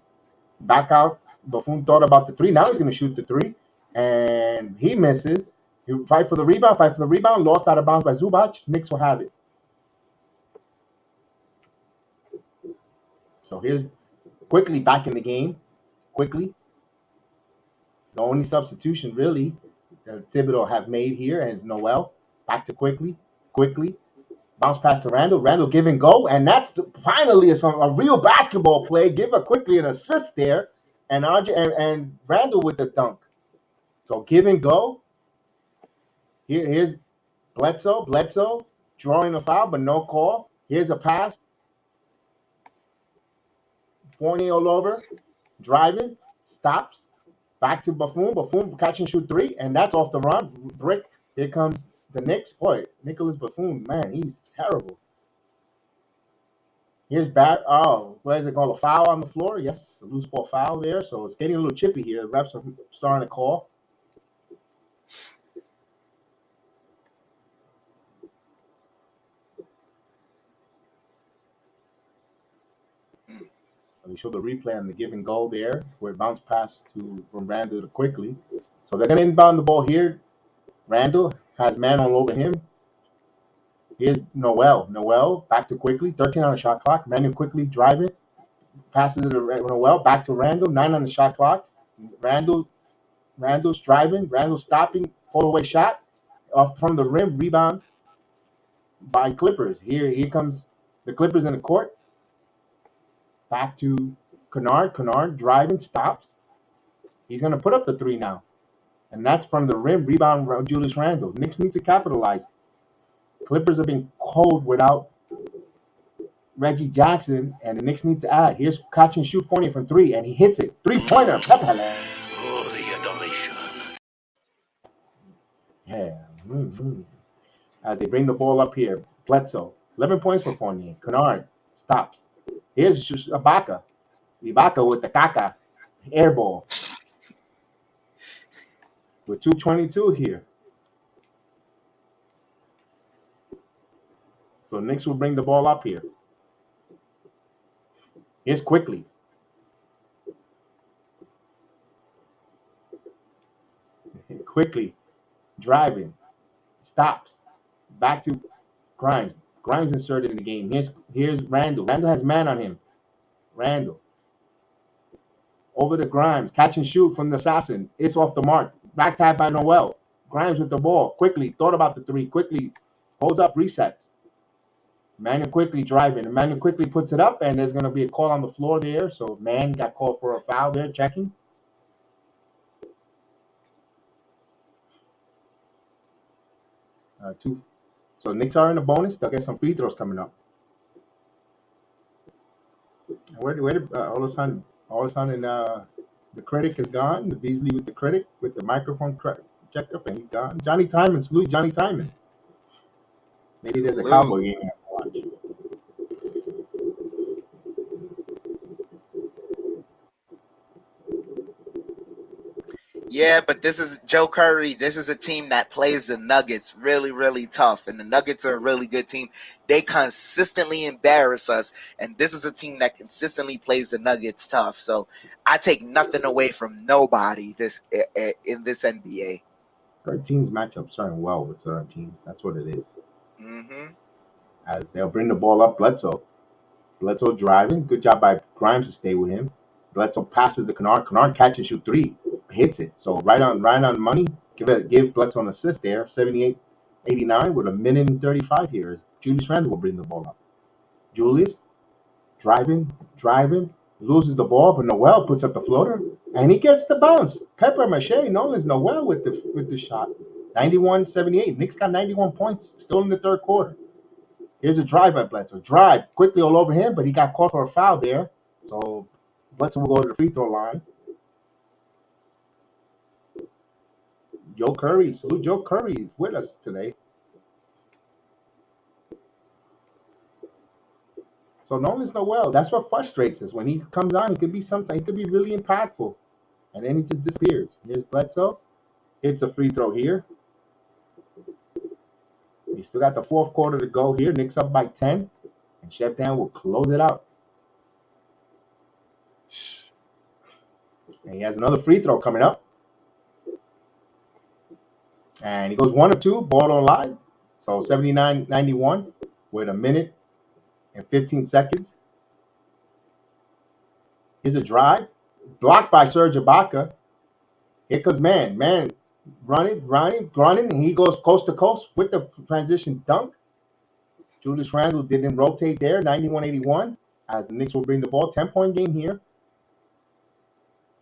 Back out. Buffon thought about the three. Now he's going to shoot the three, and he misses. He fight for the rebound. Lost out of bounds by Zubac. Knicks will have it. So here's Quickly back in the game. Quickly, the only substitution really that Thibodeau have made here, and it's Noel. Back to Quickly. Bounce pass to Randall. Randall give and go, and that's finally a real basketball play. Give her Quickly an assist there, and and Randall with the dunk. So give and go. Here's Bledsoe drawing a foul, but no call. Here's a pass. Fournier all over, driving, stops. Back to Buffon. Buffon catch and shoot three, and that's off the run. Brick. Here comes the Knicks. Boy, Nicholas Buffon, man, he's terrible. Here's what is it called? A foul on the floor? Yes, a loose ball foul there. So it's getting a little chippy here. The refs are starting to call. We show the replay on the give and go there, where it bounced pass from Randall to Quickly. So they're going to inbound the ball here. Randall has man all over him. Here's Noel. Noel back to Quickly. 13 on the shot clock. Manu Quickly driving. Passes it to Noel. Back to Randall. 9 on the shot clock. Randall's driving. Randall stopping. Fall away shot. Off from the rim. Rebound by Clippers. Here comes the Clippers in the court. Back to Kennard. Kennard driving. Stops. He's going to put up the three now. And that's from the rim. Rebound Julius Randle. Knicks need to capitalize. Clippers have been cold without Reggie Jackson, and the Knicks need to add. Here's catch and shoot Fournier from three, and he hits it. 3-pointer. Oh, the adoration. Yeah. As they bring the ball up here. Bledsoe. 11 points for Fournier. Kennard stops. Here's Ibaka. Ibaka with the caca. Air ball. With 2:22 here. So Knicks will bring the ball up here. Here's Quickly. Quickly. Driving. Stops. Back to Grimes. Grimes inserted in the game. Here's Randall. Randall has man on him. Randall. Over to Grimes. Catch and shoot from the assassin. It's off the mark. Back tap by Noel. Grimes with the ball. Quickly. Thought about the three. Quickly. Holds up. Resets. Emmanuel quickly driving. Emmanuel quickly puts it up, and there's going to be a call on the floor there. So, man got called for a foul there, checking. Two. So, Knicks are in the bonus. They'll get some free throws coming up. Where did all of a sudden, the critic is gone. The Beasley with the critic with the microphone checked up, and he's gone. Johnny Timon, salute Johnny Timon. Maybe there's a Salute. Cowboy game I have to watch. Yeah, but this is Joe Curry. This is a team that plays the Nuggets really, really tough. And the Nuggets are a really good team. They consistently embarrass us. And this is a team that consistently plays the Nuggets tough. So I take nothing away from nobody in this NBA. Certain teams match up certain well with certain teams. That's what it is. Mm-hmm. As they'll bring the ball up, Bledsoe. Bledsoe driving. Good job by Grimes to stay with him. Bledsoe passes to Kennard. Kennard catch and shoot three. Hits it. So right on money. Give Bledsoe an assist there. 78-89 with a minute and 35 here. Julius Randle will bring the ball up. Julius driving, loses the ball, but Noel puts up the floater, and he gets the bounce. Pepper Mache, Nolan's Noel with the shot. 91-78. Knicks got 91 points still in the third quarter. Here's a drive by Bledsoe. Drive quickly all over him, but he got caught for a foul there. So Bledsoe will go to the free throw line. Joe Curry, salute Joe Curry is with us today. So Nolan's Noel, that's what frustrates us. When he comes on, he could be something. He could be really impactful, and then he just disappears. Here's Bledsoe. Hits a free throw here. We still got the fourth quarter to go here. Knicks up by 10, and Chef Dan will close it out. And he has another free throw coming up. And he goes 1 or 2, ball don't lie. So 79-91 with a minute and 15 seconds. Here's a drive. Blocked by Serge Ibaka. Here comes man running, and he goes coast to coast with the transition dunk. Julius Randle didn't rotate there, 91-81, as the Knicks will bring the ball. 10-point game here.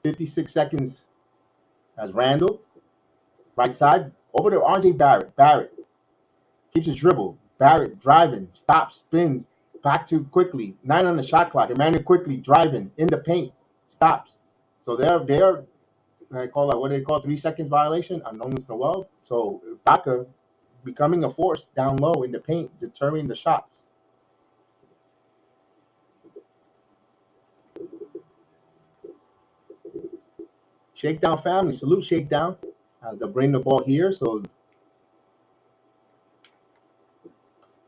56 seconds as Randle. Right side, over to R.J. Barrett. Barrett keeps his dribble. Barrett driving, stops, spins, back to quickly. 9 on the shot clock. Emmanuel quickly driving in the paint, stops. So they're I call that, what do they call, 3 seconds violation on Nolan's Noel. So Ibaka becoming a force down low in the paint, determining the shots. Shakedown family, salute Shakedown. As they bring the ball here, so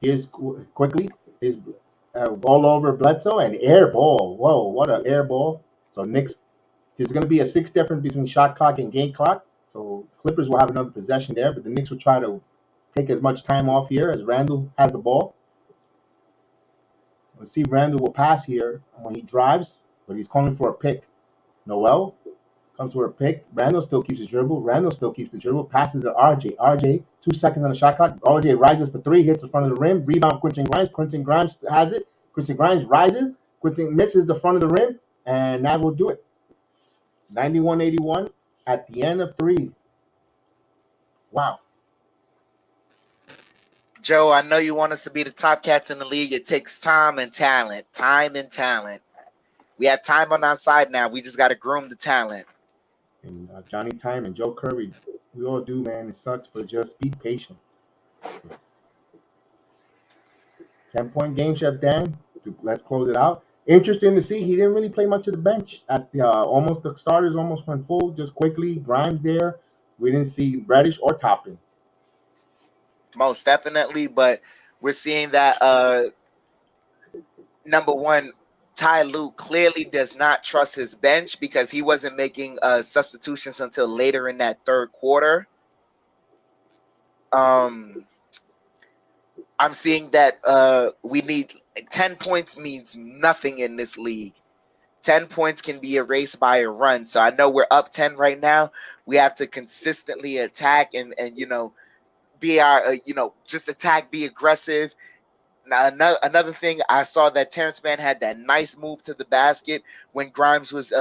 here's quickly. Here's all over Bledsoe and air ball. Whoa, what an air ball. So Knicks, there's going to be a 6 difference between shot clock and game clock. So Clippers will have another possession there, but the Knicks will try to take as much time off here as Randle has the ball. Let's see, Randle will pass here when he drives, but he's calling for a pick. Noel comes for a pick. Randle still keeps his dribble. Passes to RJ. RJ, 2 seconds on the shot clock. RJ rises for 3, hits the front of the rim. Rebound, Quentin Grimes. Quentin Grimes has it. Quentin Grimes rises. Quentin misses the front of the rim, and that will do it. 91-81 at the end of 3. Wow. Joe, I know you want us to be the top cats in the league. It takes time and talent. We have time on our side now. We just got to groom the talent. And Johnny Time and Joe Curry, we all do, man. It sucks, but just be patient. 10-point game, Chef Dan. Let's close it out. Interesting to see. He didn't really play much of the bench. At the the starters almost went full. Just quickly, Grimes there. We didn't see Reddish or Toppin. Most definitely, but we're seeing that number one, Ty Lue clearly does not trust his bench because he wasn't making substitutions until later in that third quarter. I'm seeing that we need 10 points means nothing in this league. 10 points can be erased by a run. So I know we're up 10 right now. We have to consistently attack and be our just attack, be aggressive. Now another thing, I saw that Terrence Mann had that nice move to the basket when Grimes was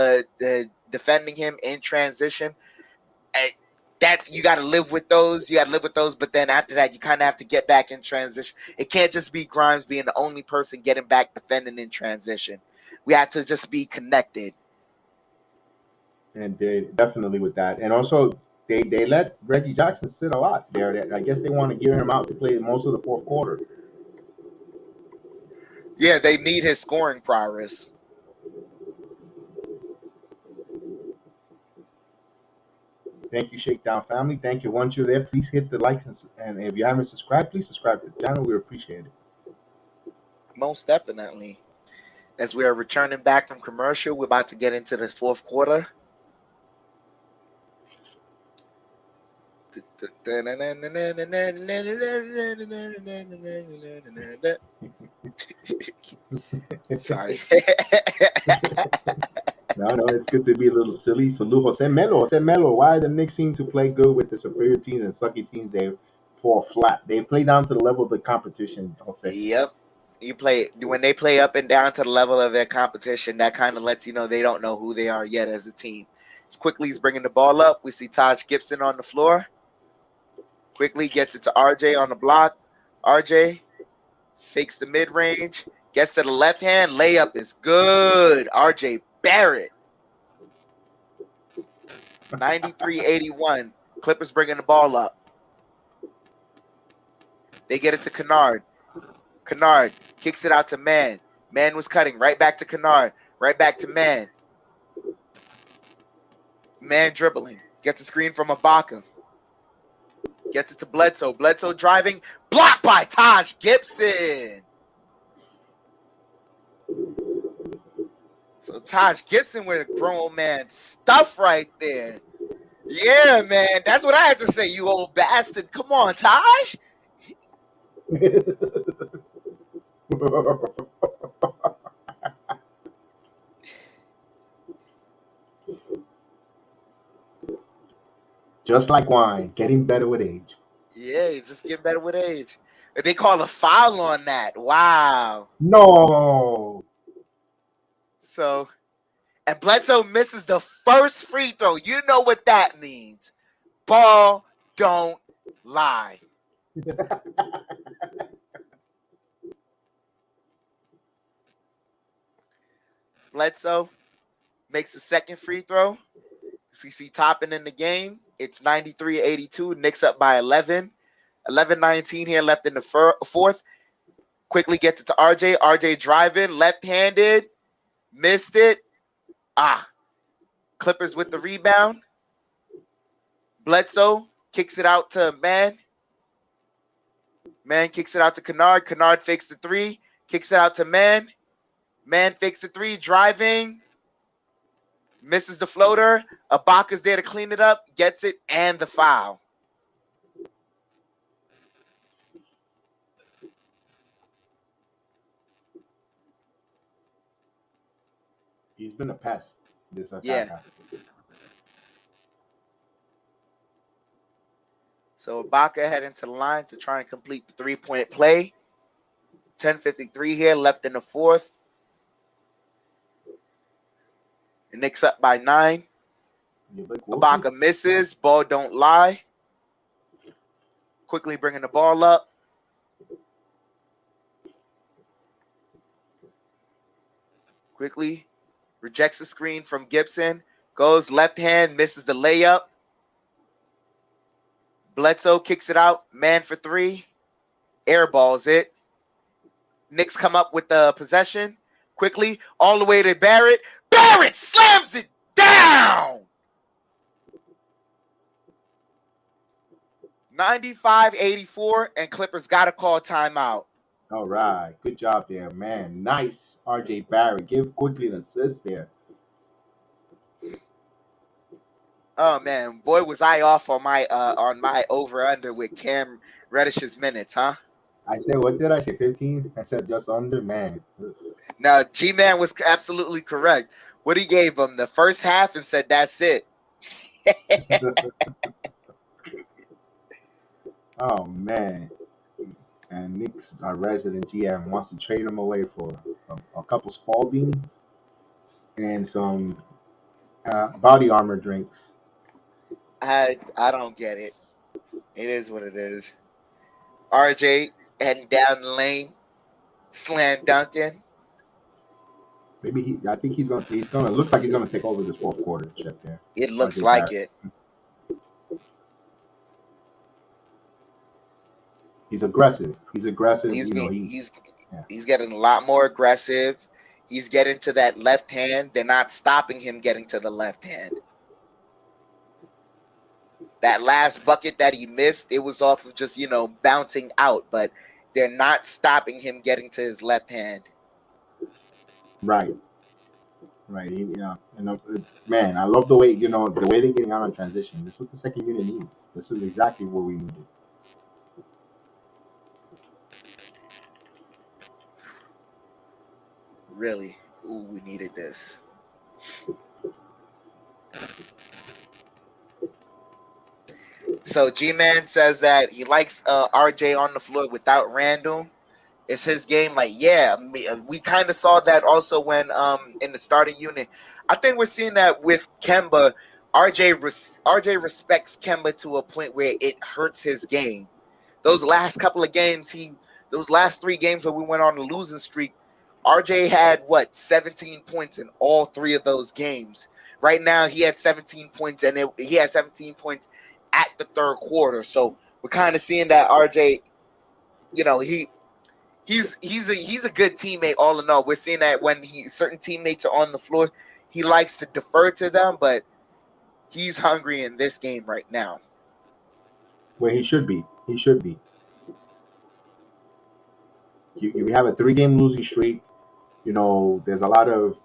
defending him in transition. That's, you got to live with those. But then after that, you kind of have to get back in transition. It can't just be Grimes being the only person getting back defending in transition. We have to just be connected. And they definitely with that. And also, they let Reggie Jackson sit a lot there. I guess they want to gear him out to play most of the fourth quarter. Yeah, they need his scoring prowess. Thank you, Shakedown family. Thank you. Once you're there, please hit the like, and if you haven't subscribed, please subscribe to the channel. We appreciate it. Most definitely. As we are returning back from commercial, we're about to get into the fourth quarter. Sorry. No, it's good to be a little silly. Salute Jose Melo. Jose Melo, why the Knicks seem to play good with the superior teams and sucky teams? They fall flat. They play down to the level of the competition, Jose. Yep. When they play up and down to the level of their competition, that kind of lets you know they don't know who they are yet as a team. Quickly, he's bringing the ball up. We see Taj Gibson on the floor. Quickly gets it to RJ on the block. RJ fakes the mid-range. Gets to the left hand. Layup is good. RJ Barrett. 93-81. Clippers bringing the ball up. They get it to Kennard. Kennard kicks it out to Mann. Mann was cutting. Right back to Kennard. Right back to Mann. Mann dribbling. Gets a screen from Ibaka. Gets it to Bledsoe. Bledsoe driving. Blocked by Taj Gibson. So Taj Gibson with a grown man stuff right there. Yeah, man. That's what I had to say, you old bastard. Come on, Taj. Just like wine, getting better with age. Yeah, you just get better with age. They call a foul on that. Wow. No. So, and Bledsoe misses the first free throw. You know what that means. Ball don't lie. Bledsoe makes the second free throw. CC topping in the game. It's 93-82. Knicks up by 11. 11-19 here left in the fourth. Quickly gets it to RJ. RJ driving, left-handed. Missed it. Clippers with the rebound. Bledsoe kicks it out to Mann. Mann kicks it out to Kennard. Kennard fakes the three. Kicks it out to Mann. Mann fakes the three. Driving. Misses the floater. Ibaka's there to clean it up. Gets it and the foul. He's been a pest. This Yeah. So Ibaka heading to the line to try and complete the three-point play. 10:53 here left in the fourth. The Knicks up by 9. Ibaka misses. Ball don't lie. Quickly bringing the ball up. Quickly rejects the screen from Gibson. Goes left hand, misses the layup. Bledsoe kicks it out. Man for three. Airballs it. Knicks come up with the possession. Quickly, all the way to Barrett. Barrett slams it down. 95-84, and Clippers got to call timeout. All right. Good job there, man. Nice, RJ Barrett. Give quickly an assist there. Oh man, boy, was I off on my over under with Cam Reddish's minutes, huh? I said, what did I say? 15? I said just under, man. Now G-Man was absolutely correct. What he gave him the first half and said, "That's it." Oh man. And Knicks, our resident GM, wants to trade him away for a couple Spaldings and some body armor drinks. I don't get it. It is what it is. RJ heading down the lane, slam dunking. Maybe I think he's gonna. Looks like he's gonna take over this fourth quarter. Check there. It looks RJ like Barrett. it. He's aggressive. He's aggressive. He's You know, get- he. he's Yeah. he's getting a lot more aggressive. He's getting to that left hand. They're not stopping him getting to the left hand. That last bucket that he missed, it was off of just, bouncing out, but they're not stopping him getting to his left hand. Right. Right. Yeah. And man, I love the way the way they're getting out on transition. This is what the second unit needs. This is exactly what we needed. Really. Ooh, we needed this. So G-Man says that he likes RJ on the floor without Randle. It's his game. Like, yeah, we kind of saw that also when in the starting unit. I think we're seeing that with Kemba. RJ respects Kemba to a point where it hurts his game. Those last couple of games, those last 3 games where we went on a losing streak, RJ had 17 points in all 3 of those games. Right now, he had 17 points, and he had 17 points at the third quarter. So we're kind of seeing that RJ, he's a good teammate all in all. We're seeing that when certain teammates are on the floor, he likes to defer to them, but he's hungry in this game right now. Where he should be. He should be. You have a 3-game losing streak. There's a lot of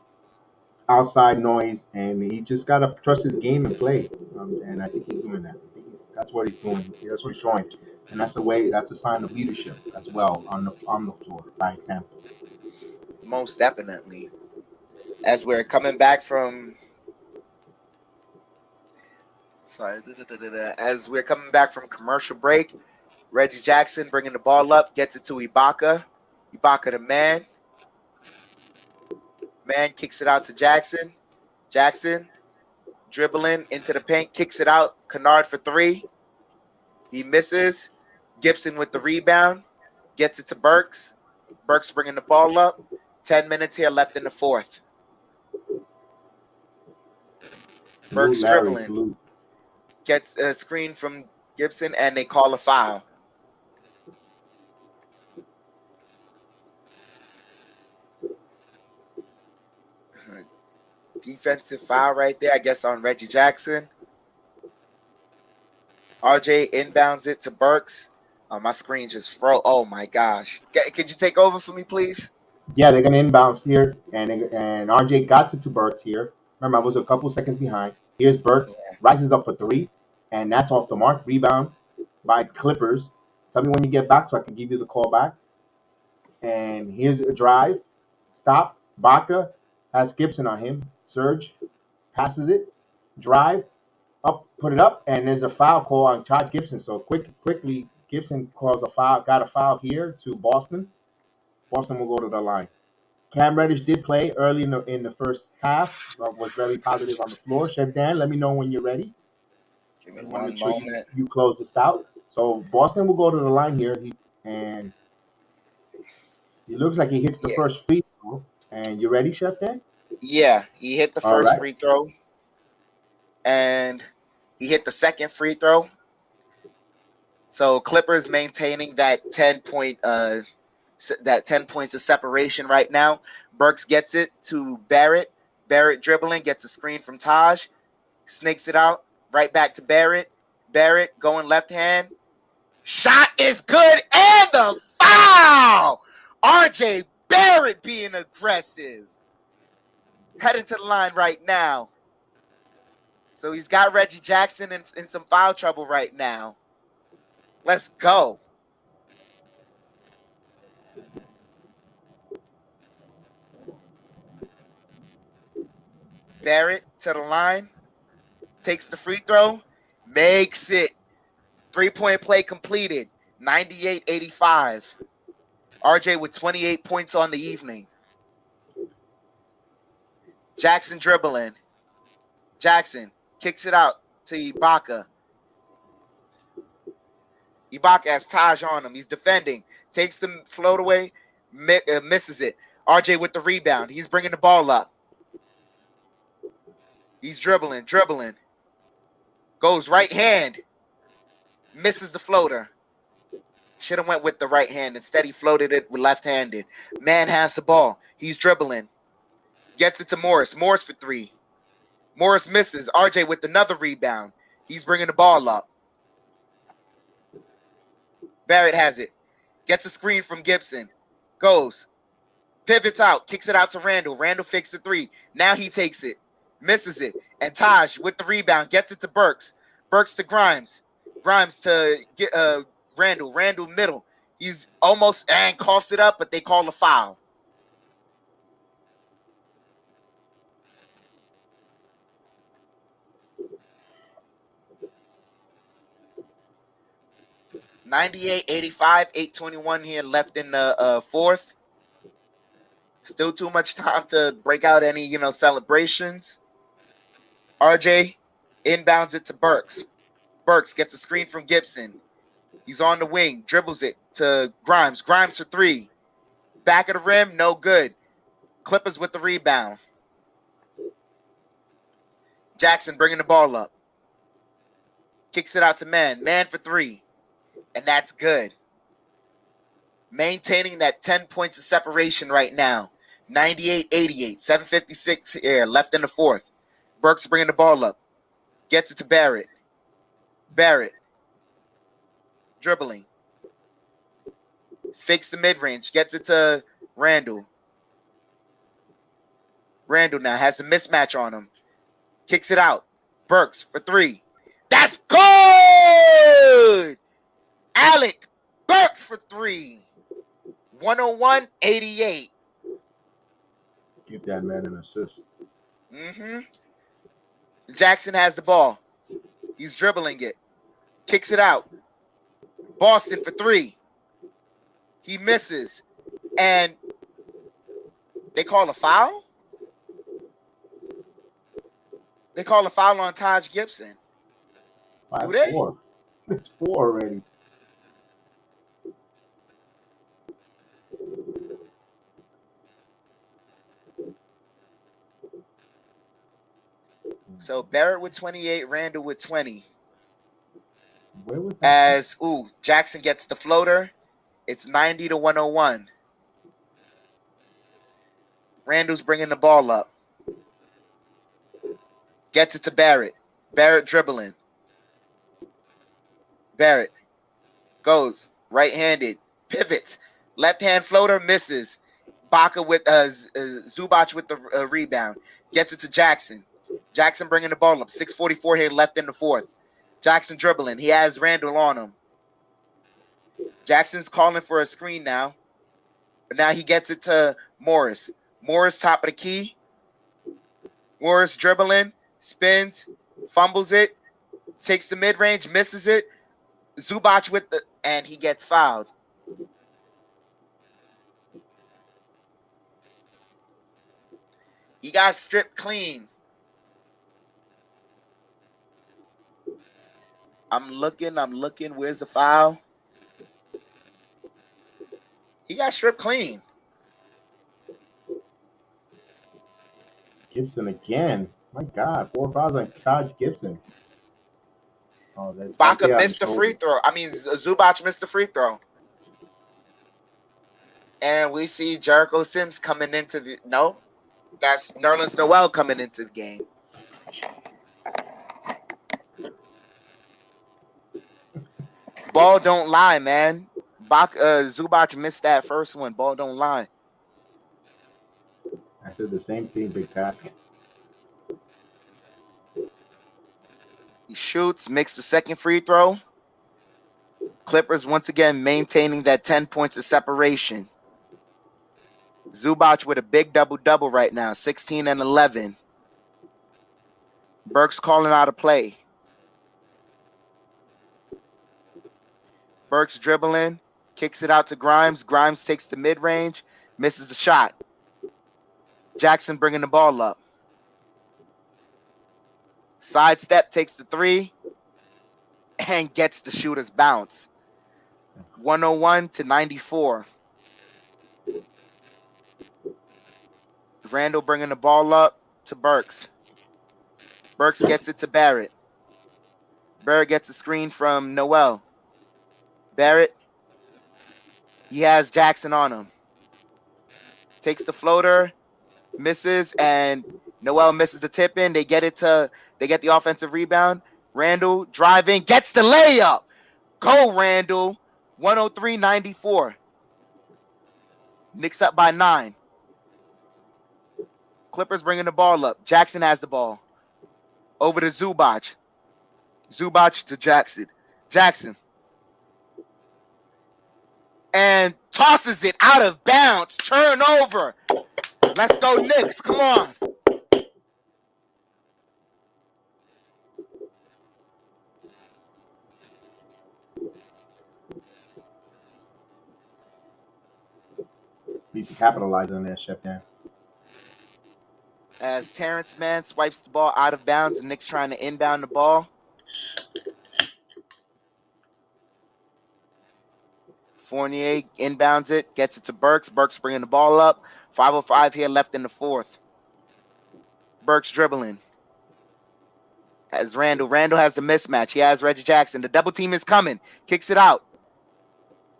outside noise, and he just gotta trust his game and play. And I think he's doing that. That's what he's doing. That's what he's showing, and that's a way. That's a sign of leadership as well on the floor, by example. Most definitely. As we're coming back from as we're coming back from commercial break, Reggie Jackson bringing the ball up, gets it to Ibaka. Ibaka the man. Man kicks it out to Jackson. Jackson dribbling into the paint, kicks it out. Kennard for 3. He misses. Gibson with the rebound. Gets it to Burks. Burks bringing the ball up. 10 minutes here left in the fourth. Burks dribbling. Salute. Gets a screen from Gibson, and they call a foul. Defensive foul right there, I guess, on Reggie Jackson. RJ inbounds it to Burks. My screen just froze. Oh, my gosh. Could you take over for me, please? Yeah, they're gonna inbounds here, and RJ got it to Burks here. Remember, I was a couple seconds behind. Here's Burks, rises up for 3, and that's off the mark. Rebound by Clippers. Tell me when you get back so I can give you the call back. And here's a drive. Stop. Baca has Gibson on him. Surge passes it. Drive up, put it up, and there's a foul call on Todd Gibson. So quickly, Gibson calls a foul. Got a foul here to Boston. Boston will go to the line. Cam Reddish did play early in the first half, but was very positive on the floor. Chef Dan, let me know when you're ready. Give me I want to one make sure moment. you close this out. So Boston will go to the line here, and he looks like he hits the first free throw. And you ready, Chef Dan? Yeah, he hit the All first right. free throw, and he hit the second free throw. So Clippers maintaining that 10 points of separation right now. Burks gets it to Barrett. Barrett dribbling, gets a screen from Taj, snakes it out right back to Barrett. Barrett going left hand. Shot is good, and the foul. RJ Barrett being aggressive. Heading to the line right now. So he's got Reggie Jackson in some foul trouble right now. Let's go. Barrett to the line, takes the free throw, makes it. 3-point play completed. 98-85. RJ with 28 points on the evening. Jackson dribbling. Jackson kicks it out to Ibaka. Ibaka has Taj on him. He's defending. Takes the float away. Misses it. RJ with the rebound. He's bringing the ball up. He's dribbling. Goes right hand. Misses the floater. Should have went with the right hand. Instead, he floated it with left-handed. Man has the ball. He's dribbling. Gets it to Morris. Morris for 3. Morris misses. RJ with another rebound. He's bringing the ball up. Barrett has it. Gets a screen from Gibson. Goes. Pivots out. Kicks it out to Randle. Randle fakes the 3. Now he takes it. Misses it. And Taj with the rebound. Gets it to Burks. Burks to Grimes. Grimes to Randle. Randle middle. He's almost and coughs it up, but they call a foul. $98-85, 8:21 here left in the fourth. Still too much time to break out any, celebrations. RJ inbounds it to Burks. Burks gets a screen from Gibson. He's on the wing, dribbles it to Grimes. Grimes for 3. Back of the rim, no good. Clippers with the rebound. Jackson bringing the ball up. Kicks it out to Man. Man for 3. And that's good. Maintaining that 10 points of separation right now. 98-88. 7:56 here left in the fourth. Burks bringing the ball up. Gets it to Barrett. Barrett. Dribbling. Fakes the mid-range. Gets it to Randle. Randle now has a mismatch on him. Kicks it out. Burks for 3. That's good! Alec Burks for 3. 101-88. Give that man an assist. Jackson has the ball. He's dribbling it. Kicks it out. Boston for 3. He misses. And they call a foul? They call a foul on Taj Gibson. Do they? 4. It's 4 already. So Barrett with 28, Randle with 20. Where was that? Jackson gets the floater. It's 90-101. Randle's bringing the ball up. Gets it to Barrett. Barrett dribbling. Barrett goes right-handed. Pivots. Left-hand floater misses. Baca with Zubac with the rebound. Gets it to Jackson. Jackson bringing the ball up. 6:44 here left in the fourth. Jackson dribbling. He has Randle on him. Jackson's calling for a screen now. But now he gets it to Morris. Morris top of the key. Morris dribbling. Spins. Fumbles it. Takes the mid-range. Misses it. Zubac with the... And he gets fouled. He got stripped clean. I'm looking. Where's the foul? He got stripped clean. Gibson again. My God, 4 fouls on Taj Gibson. Oh, that's Baca missed the free throw. Zubac missed the free throw. And we see Jericho Sims coming into the... No, that's Nerlens Noel coming into the game. Ball don't lie, man. Zubac missed that first one. Ball don't lie. I said the same thing, Big Task. He shoots, makes the second free throw. Clippers once again maintaining that 10 points of separation. Zubac with a big double-double right now, 16 and 11. Burks calling out a play. Burks dribbling, kicks it out to Grimes. Grimes takes the mid-range, misses the shot. Jackson bringing the ball up. Sidestep, takes the three, and gets the shooter's bounce. 101 to 94. Randle bringing the ball up to Burks. Burks gets it to Barrett. Barrett gets a screen from Noel. Barrett, he has Jackson on him. Takes the floater, misses, and Noel misses the tip in. They get the offensive rebound. Randle driving, gets the layup. Go, Randle. 103-94. Knicks up by 9. Clippers bringing the ball up. Jackson has the ball. Over to Zubac. Zubac to Jackson. Jackson. And tosses it out of bounds. Turnover. Let's go, Knicks. Come on. Needs to capitalize on that, Chef Dan. As Terrence Mann swipes the ball out of bounds, the Knicks trying to inbound the ball. Fournier inbounds it, gets it to Burks. Burks bringing the ball up. 5:05 here left in the fourth. Burks dribbling. As Randle. Randle has the mismatch. He has Reggie Jackson. The double team is coming. Kicks it out.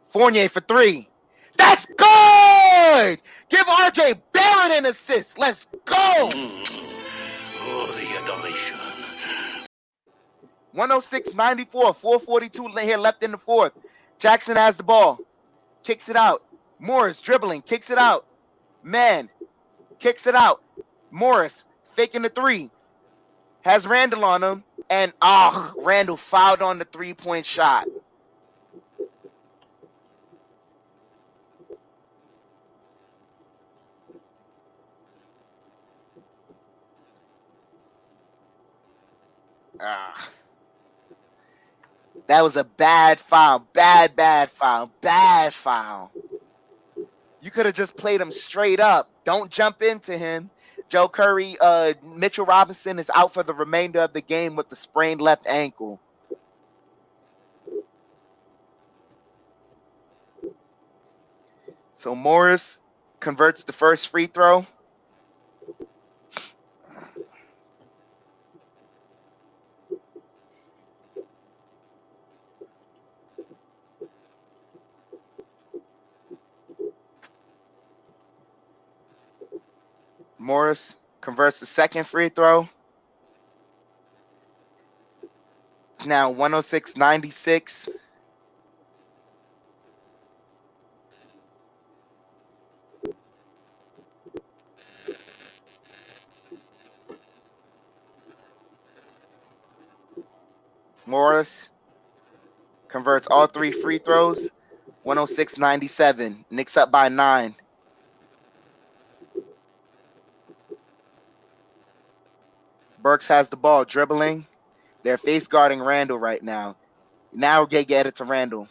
Fournier for 3. That's good! Give RJ Barrett an assist. Let's go! Oh, the adoration. 106-94. 4:42 here left in the fourth. Jackson has the ball. Kicks it out. Morris dribbling. Kicks it out. Man. Kicks it out. Morris faking the 3. Has Randle on him. And, Randle fouled on the 3-point shot. That was a bad foul. Bad foul. Bad foul. You could have just played him straight up. Don't jump into him. Joe Curry, Mitchell Robinson is out for the remainder of the game with the sprained left ankle. So Morris converts the first free throw. Morris converts the second free throw. It's now 106-96. Morris converts all 3 free throws. 106-97. Knicks up by 9. Burks has the ball, dribbling. They're face guarding Randle right now. Now they get it to Randle.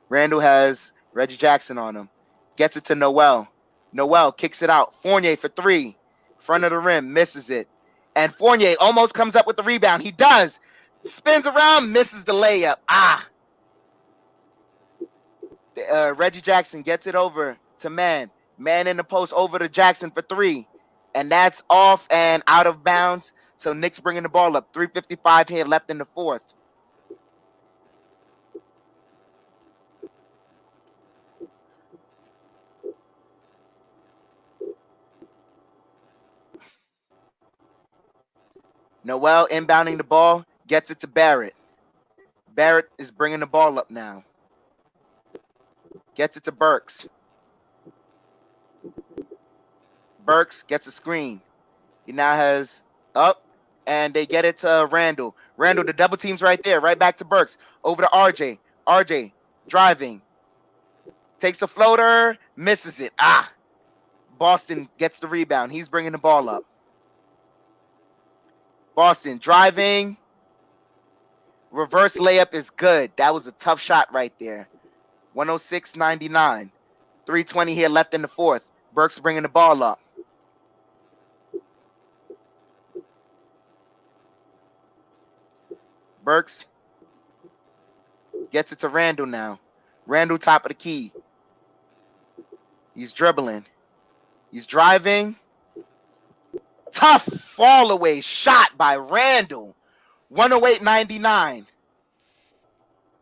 Randle has Reggie Jackson on him. Gets it to Noel. Noel kicks it out. Fournier for 3. Front of the rim, misses it. And Fournier almost comes up with the rebound. He does. Spins around, misses the layup. Reggie Jackson gets it over to Man. Man in the post over to Jackson for 3. And that's off and out of bounds. So Knicks bringing the ball up. 3:55 here left in the fourth. Noel inbounding the ball. Gets it to Barrett. Barrett is bringing the ball up now. Gets it to Burks. Burks gets a screen. He now has up, and they get it to Randle. Randle, the double team's right there. Right back to Burks. Over to RJ. RJ driving. Takes a floater. Misses it. Boston gets the rebound. He's bringing the ball up. Boston driving. Reverse layup is good. That was a tough shot right there. 106.99. 3:20 here left in the fourth. Burks bringing the ball up. Burks gets it to Randle now. Randle top of the key. He's dribbling. He's driving. Tough fall away shot by Randle. 108.99.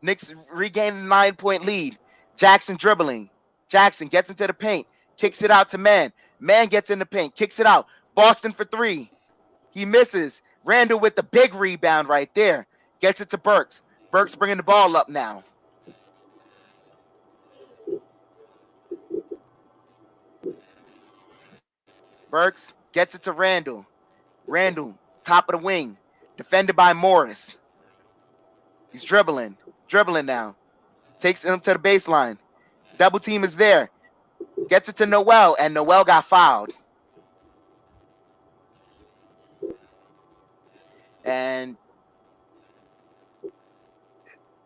Knicks regaining a 9-point lead. Jackson dribbling. Jackson gets into the paint. Kicks it out to Man. Man gets in the paint. Kicks it out. Boston for three. He misses. Randle with the big rebound right there. Gets it to Burks. Burks bringing the ball up now. Burks gets it to Randle. Randle, top of the wing. Defended by Morris. He's dribbling. Dribbling now. Takes him to the baseline. Double team is there. Gets it to Noel, and Noel got fouled. And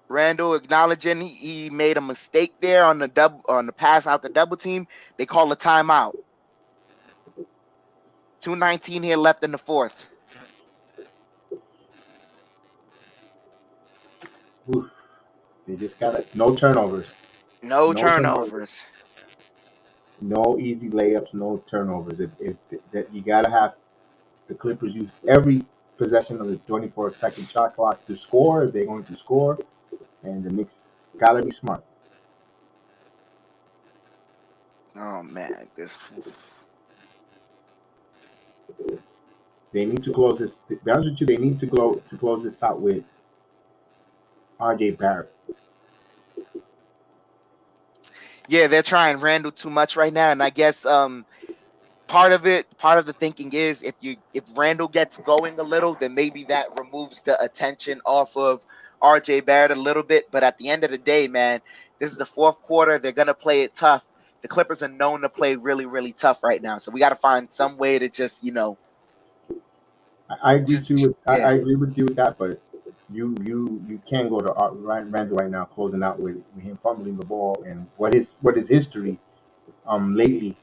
Randle acknowledging he made a mistake there on the pass out the double team. They call a timeout. 2:19 here left in the fourth. Oof. They just got it. No turnovers. No turnovers. No easy layups. No turnovers. That you gotta have the Clippers use every possession of the 24-second shot clock to score if they're going to score, and the Knicks gotta be smart. Oh man, this. They need to close this. To be honest with you, they need to close this out with RJ Barrett. Yeah, they're trying Randle too much right now, and I guess part of the thinking is if Randle gets going a little, then maybe that removes the attention off of RJ Barrett a little bit. But at the end of the day, man, this is the fourth quarter. They're gonna play it tough. The Clippers are known to play really, really tough right now, so we got to find some way to just I agree too with I agree with you with that, but you can't go to Randle right now closing out with him fumbling the ball and what is history lately.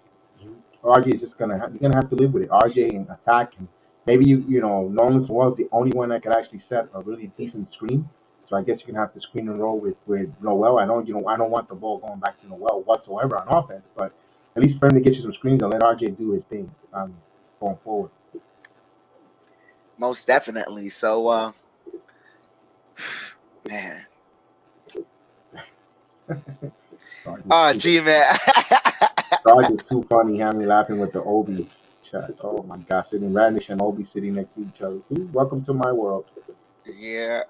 RJ is just you're gonna have to live with it. RJ and attack, and maybe Nolan was the only one that could actually set a really decent screen. So I guess you can have to screen and roll with Noel. I don't want the ball going back to Noel whatsoever on offense, but at least for him to get you some screens and let RJ do his thing going forward. most definitely. So, man. Gee, man. Dog is too funny. Having me laughing with the Obi chat. Oh my God, sitting Radish and Obi sitting next to each other. See, welcome to my world. Yeah.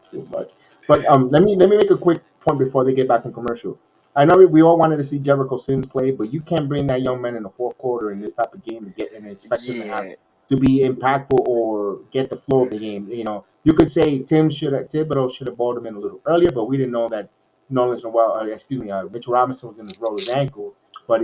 Too much. But let me make a quick point before they get back in commercial. I know we all wanted to see Jericho Sims play, but you can't bring that young man in the fourth quarter in this type of game to get and expect him to be impactful or get the flow of the game. You could say Thibodeau should have balled him in a little earlier, but we didn't know that Mitchell Robinson was going to roll his ankle. But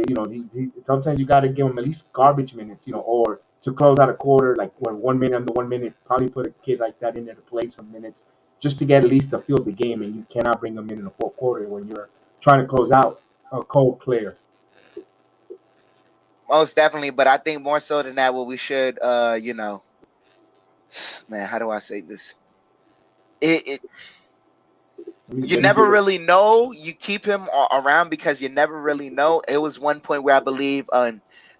sometimes you got to give him at least garbage minutes, or to close out a quarter, like when 1 minute under 1 minute, probably put a kid like that in there to play some minutes just to get at least a feel of the game. And you cannot bring him in the fourth quarter when you're trying to close out a cold player. Most definitely, but I think more so than that, what we should, man, how do I say this? You never really know. You keep him around because you never really know. It was one point where I believe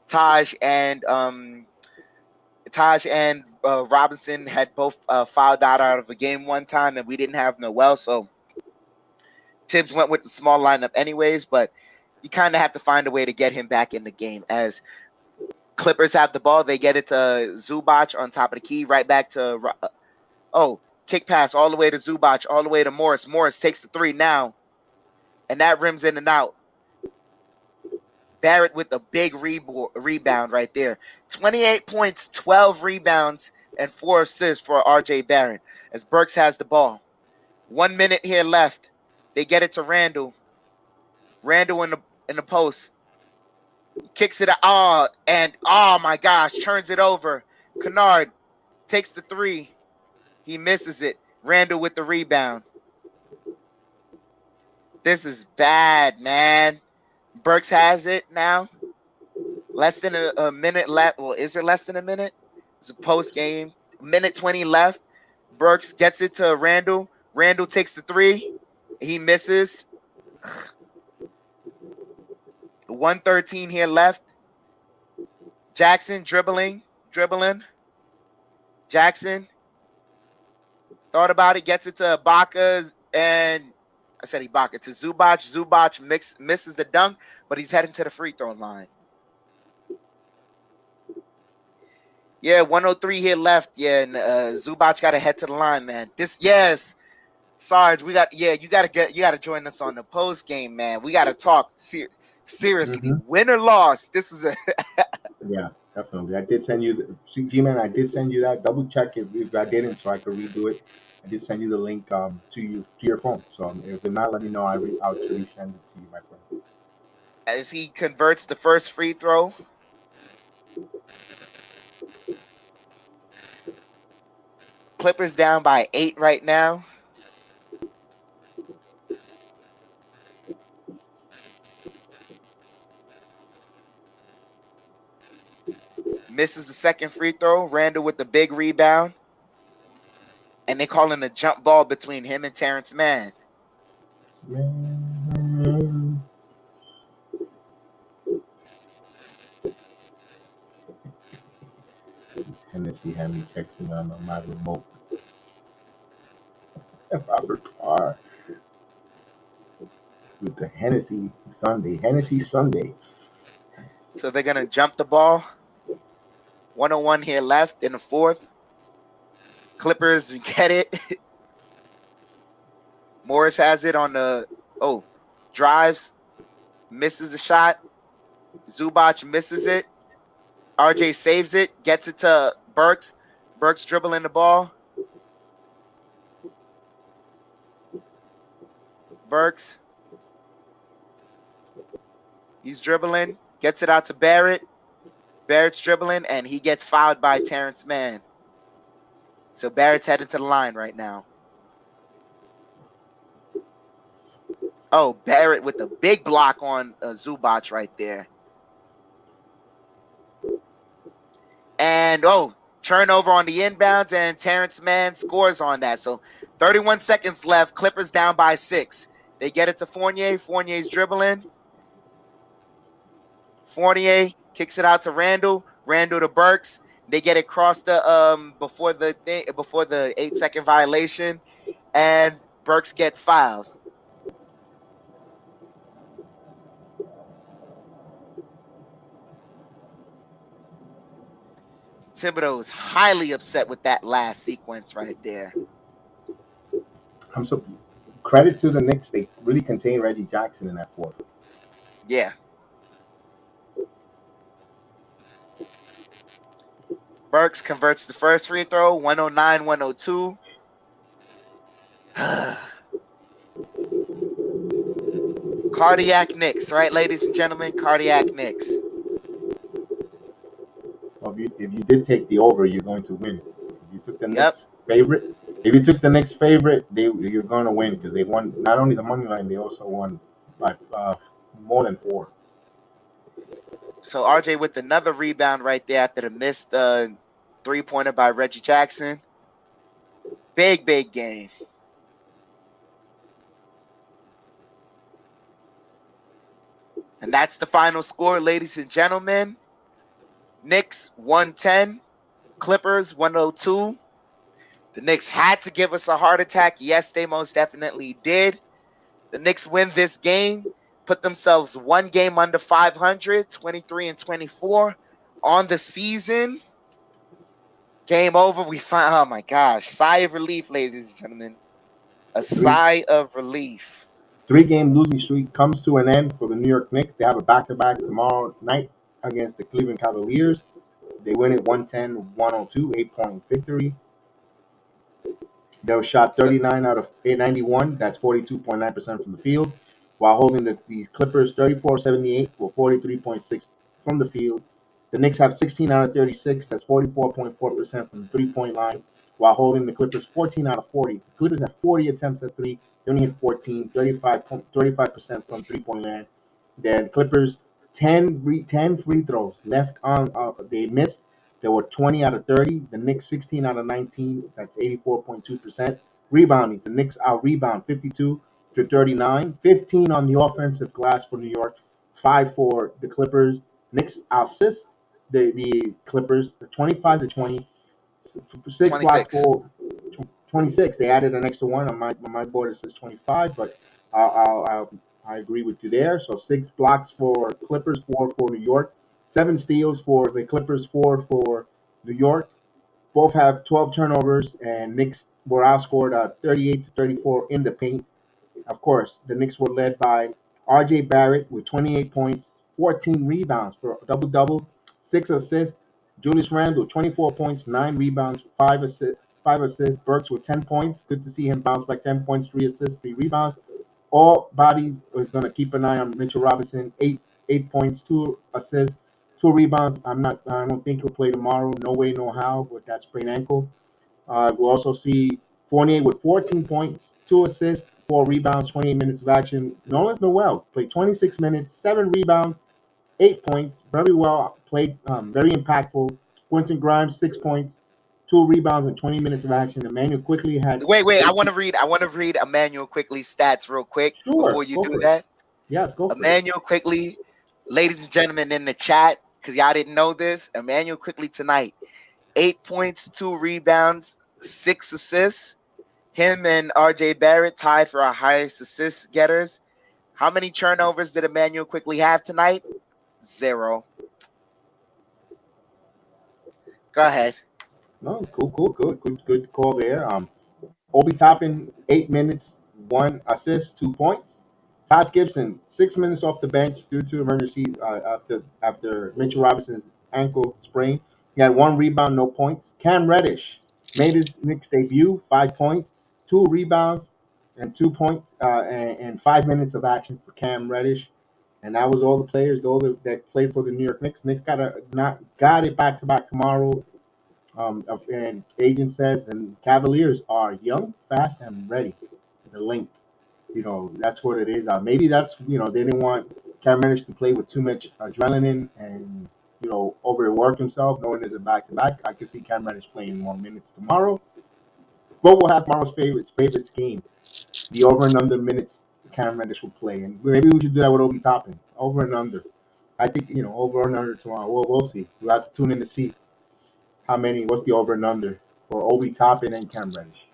Taj and Robinson had both fouled out of the game one time, and we didn't have Noel, so Tibbs went with the small lineup anyways, but you kind of have to find a way to get him back in the game. As Clippers have the ball, they get it to Zubac on top of the key, right back to kick pass all the way to Zubac, all the way to Morris. Morris takes the three now, and that rims in and out. Barrett with a big rebound right there. 28 points, 12 rebounds, and 4 assists for RJ Barrett as Burks has the ball. 1 minute here left. They get it to Randle. Randle in the post. Kicks it out. And oh my gosh, turns it over. Kennard takes the three. He misses it. Randle with the rebound. This is bad, man. Burks has it now. Less than a minute left. Well, is it less than a minute? It's a post game. Minute 20 left. Burks gets it to Randle. Randle takes the three. He misses. 1:13 here left. Jackson dribbling. Jackson thought about it, gets it to Ibaka, and I said Ibaka to Zubac. Zubac misses the dunk, but he's heading to the free throw line. Yeah, 1:03 here left. Yeah, and Zubac got to head to the line, man. Yes, Sarge, you got to join us on the post game, man. We got to talk seriously. Win or loss, this is a Yeah, definitely. I did send you G-Man. I did send you that. Double check if I didn't, so I could redo it. I did send you the link to your phone. So if they're not, let me know. I'll resend it to you, my friend. as he converts the first free throw. Clippers down by 8 right now. Misses the second free throw. Randle with the big rebound. And they calling a jump ball between him and Terrence Mann. Hennessy had me texting on my remote. Robert Parr with the Hennessy Sunday. So they're going to jump the ball. 1:01 here left in the fourth. Clippers get it. Morris has it on the drives. Misses the shot. Zubac misses it. RJ saves it. Gets it to Burks. Burks dribbling the ball. Burks. He's dribbling. Gets it out to Barrett. Barrett's dribbling, and he gets fouled by Terrence Mann. So Barrett's headed to the line right now. Oh, Barrett with the big block on Zubac right there. And, turnover on the inbounds, and Terrence Mann scores on that. So 31 seconds left. Clippers down by 6. They get it to Fournier. Fournier's dribbling. Fournier kicks it out to Randle. Randle to Burks. They get it across the before the 8-second violation, and Burks gets fouled. Thibodeau is highly upset with that last sequence right there. I'm so credit to the Knicks. They really contained Reggie Jackson in that fourth. Yeah. Burks converts the first free throw, 109-102. Cardiac Knicks, right, ladies and gentlemen? Cardiac Knicks. Well, if you did take the over, you're going to win. If you took the Knicks favorite, you're going to win because they won not only the money line, they also won by more than 4. So RJ with another rebound right there after the missed three-pointer by Reggie Jackson. Big game. And that's the final score, ladies and gentlemen. Knicks 110, Clippers 102. The Knicks had to give us a heart attack. Yes, they most definitely did. The Knicks win this game, put themselves one game under 500, 23-24 on the season. Game over. Oh my gosh. Sigh of relief, ladies and gentlemen. A sigh of relief. 3-game losing streak comes to an end for the New York Knicks. They have a back-to-back tomorrow night against the Cleveland Cavaliers. They win it 110-102, 8-point victory. They were shot 39 out of 891. That's 42.9% from the field, while holding the Clippers 34-78 for 43.6 from the field. The Knicks have 16 out of 36. That's 44.4% from the three-point line, while holding the Clippers 14 out of 40. The Clippers have 40 attempts at three. They only hit 14, 35% from three-point land. The Clippers 10 free throws left on. They missed. There were 20 out of 30. The Knicks 16 out of 19. That's 84.2%. Rebounding. The Knicks out rebound 52 to 39. 15 on the offensive glass for New York. 5 for the Clippers. Knicks assist the Clippers 25 to 20. 6 blocks 26. for 26. They added an extra one on my board. It says 25, but I agree with you there. So 6 blocks for Clippers, 4 for New York, 7 steals for the Clippers, 4 for New York. Both have 12 turnovers, and Knicks were outscored 38 to 34 in the paint. Of course, the Knicks were led by R.J. Barrett with 28 points, 14 rebounds for a double-double, 6 assists. Julius Randle, 24 points, 9 rebounds, 5 assists. 5 assists. Burks with 10 points. Good to see him bounce back. 10 points, 3 assists, 3 rebounds. All body is going to keep an eye on Mitchell Robinson. 8 points, 2 assists, 2 rebounds. I don't think he'll play tomorrow. No way, no how with that sprained ankle. We'll also see Fournier with 14 points, 2 assists, 4 rebounds, 28 minutes of action. Nolan Noel played 26 minutes, 7 rebounds, 8 points. Very well played, very impactful. Quentin Grimes, 6 points, 2 rebounds, and 20 minutes of action. Emmanuel quickly had Wait. I 8. want to read. I want to read Emmanuel quickly stats real quick before Sure, you go do for it. that. Yes, go for it. Emmanuel quickly, ladies and gentlemen in the chat, because y'all didn't know this. Emmanuel quickly tonight, 8 points, 2 rebounds, 6 assists. Him and R.J. Barrett tied for our highest assist getters. How many turnovers did Emmanuel quickly have tonight? 0. Go ahead. No, cool, good call there. Obi Toppin, 8 minutes, 1 assist, 2 points. Todd Gibson, 6 minutes off the bench due to emergency after Mitchell Robinson's ankle sprain. He had 1 rebound, no points. Cam Reddish made his Knicks debut, 5 points, 2 rebounds, and 2 points, and 5 minutes of action for Cam Reddish. And that was all the players, that played for the New York Knicks. Knicks got it back to back tomorrow. And agent says the Cavaliers are young, fast, and ready. The link, that's what it is. Maybe that's they didn't want Cam Reddish to play with too much adrenaline and overwork himself, knowing there's a back to back. I could see Cam Reddish playing more minutes tomorrow. But we'll have tomorrow's favorite game, the over and under minutes Cam Reddish will play, and maybe we should do that with Obi Toppin, over and under. I think over and under tomorrow. We'll see. We'll have to tune in to see what's the over and under for Obi Toppin and Cam Reddish.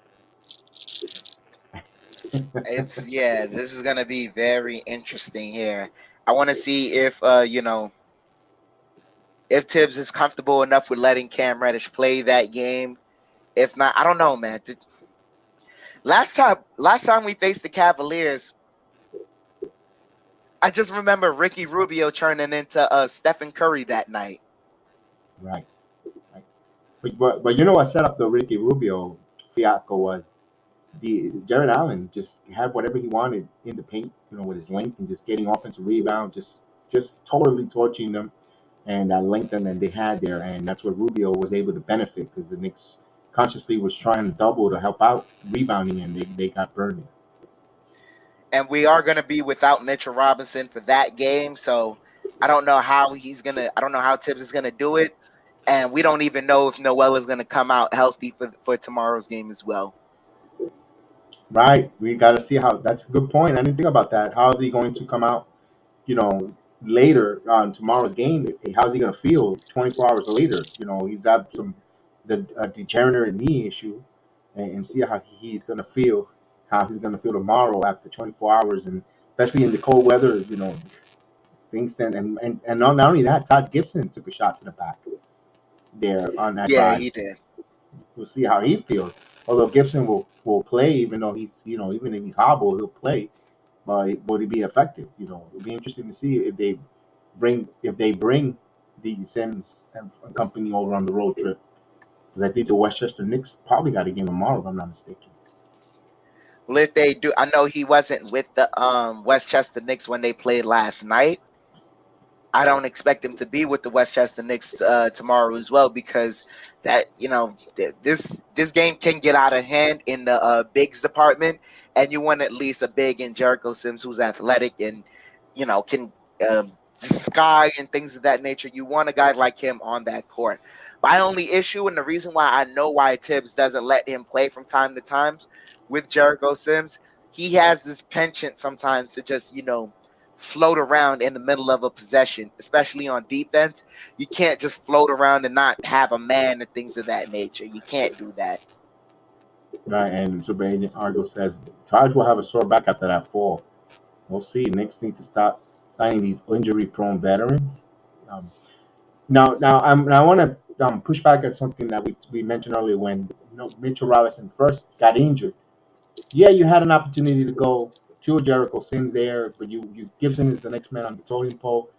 This is gonna be very interesting here. I want to see if if Tibbs is comfortable enough with letting Cam Reddish play that game. If not, I don't know, man. Last time we faced the Cavaliers, I just remember Ricky Rubio turning into Stephen Curry that night. Right. But you know what set up the Ricky Rubio fiasco was the Jared Allen just had whatever he wanted in the paint, with his length and just getting offensive rebound, just totally torching them, and that length that they had there, and that's where Rubio was able to benefit because the Knicks consciously was trying to double to help out rebounding, and they got burned. And we are going to be without Mitchell Robinson for that game, so I don't know how Tibbs is going to do it, and we don't even know if Noel is going to come out healthy for tomorrow's game as well. Right, we got to see how. That's a good point. I didn't think about that. How is he going to come out? Later on tomorrow's game. How's he going to feel 24 hours later? He's got the degenerate knee issue, and see how he's going to feel. How he's going to feel tomorrow after 24 hours, and especially in the cold weather. Things and not only that, Todd Gibson took a shot to the back there on that Yeah, drive. he did. We'll see how he feels. Although Gibson will play, even though he's even if he's hobbled, he'll play. But will he be effective? It'll be interesting to see if they bring the Sims and company over on the road trip. Because I think the Westchester Knicks probably got a game tomorrow, if I'm not mistaken. Well, if they do, I know he wasn't with the Westchester Knicks when they played last night. I don't expect him to be with the Westchester Knicks tomorrow as well, because that this game can get out of hand in the bigs department, and you want at least a big in Jericho Sims who's athletic and can sky and things of that nature. You want a guy like him on that court. My only issue, and the reason why I know why Tibbs doesn't let him play from time to times with Jericho Sims, he has this penchant sometimes to just float around in the middle of a possession, especially on defense. You can't just float around and not have a man and things of that nature. You can't do that. Right, and Super Agent Argo says Taj will have a sore back after that fall. We'll see. Knicks need to stop signing these injury-prone veterans. Um, I want to push back at something that we mentioned earlier when Mitchell Robinson first got injured. Yeah, you had an opportunity to go to a Jericho Sims there, but you Gibson is the next man on the totem pole,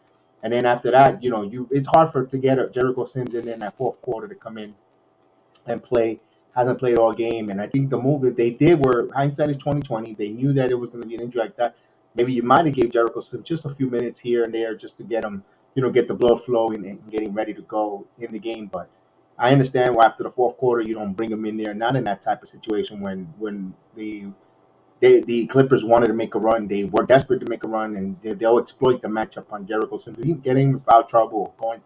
and then after that, it's hard for to get a Jericho Sims in that fourth quarter to come in and play. Hasn't played all game, and I think the move that they did were hindsight is 2020. They knew that it was going to be an injury like that. Maybe you might have gave Jericho Sims just a few minutes here and there just to get him, get the blood flowing and getting ready to go in the game. But I understand why after the fourth quarter you don't bring him in there. Not in that type of situation when the Clippers wanted to make a run. They were desperate to make a run, and they'll exploit the matchup on Jericho Sims. He's getting without trouble going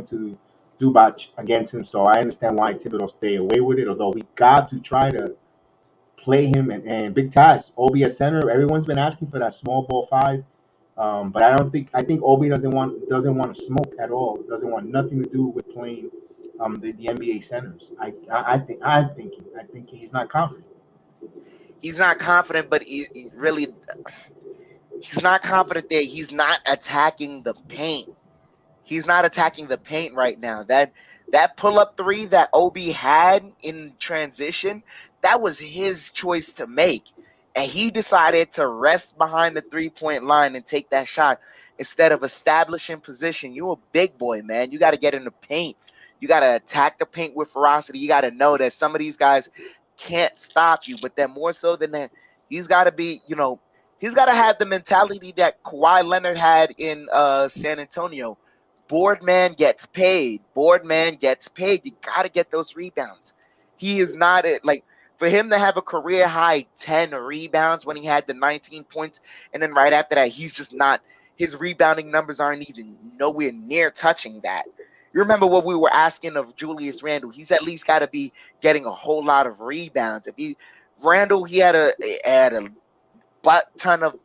to Zubac against him. So I understand why Thibodeau stay away with it. Although we got to try to play him and big task. Obi at center. Everyone's been asking for that small ball five. But I think Obi doesn't want to smoke at all. Doesn't want nothing to do with playing the NBA centers. I think he's not confident. He's not confident, but he really he's not confident there. He's not attacking the paint. He's not attacking the paint right now. That pull up three that Obi had in transition, that was his choice to make. And he decided to rest behind the 3-point line and take that shot instead of establishing position. You're a big boy, man. You got to get in the paint. You got to attack the paint with ferocity. You got to know that some of these guys can't stop you, but then more so than that, he's got to be, he's got to have the mentality that Kawhi Leonard had in San Antonio. Board man gets paid. Board man gets paid. You got to get those rebounds. He is not for him to have a career high 10 rebounds when he had the 19 points, and then right after that, he's just not. His rebounding numbers aren't even nowhere near touching that. You remember what we were asking of Julius Randle? He's at least got to be getting a whole lot of rebounds. Randle, he had a butt ton of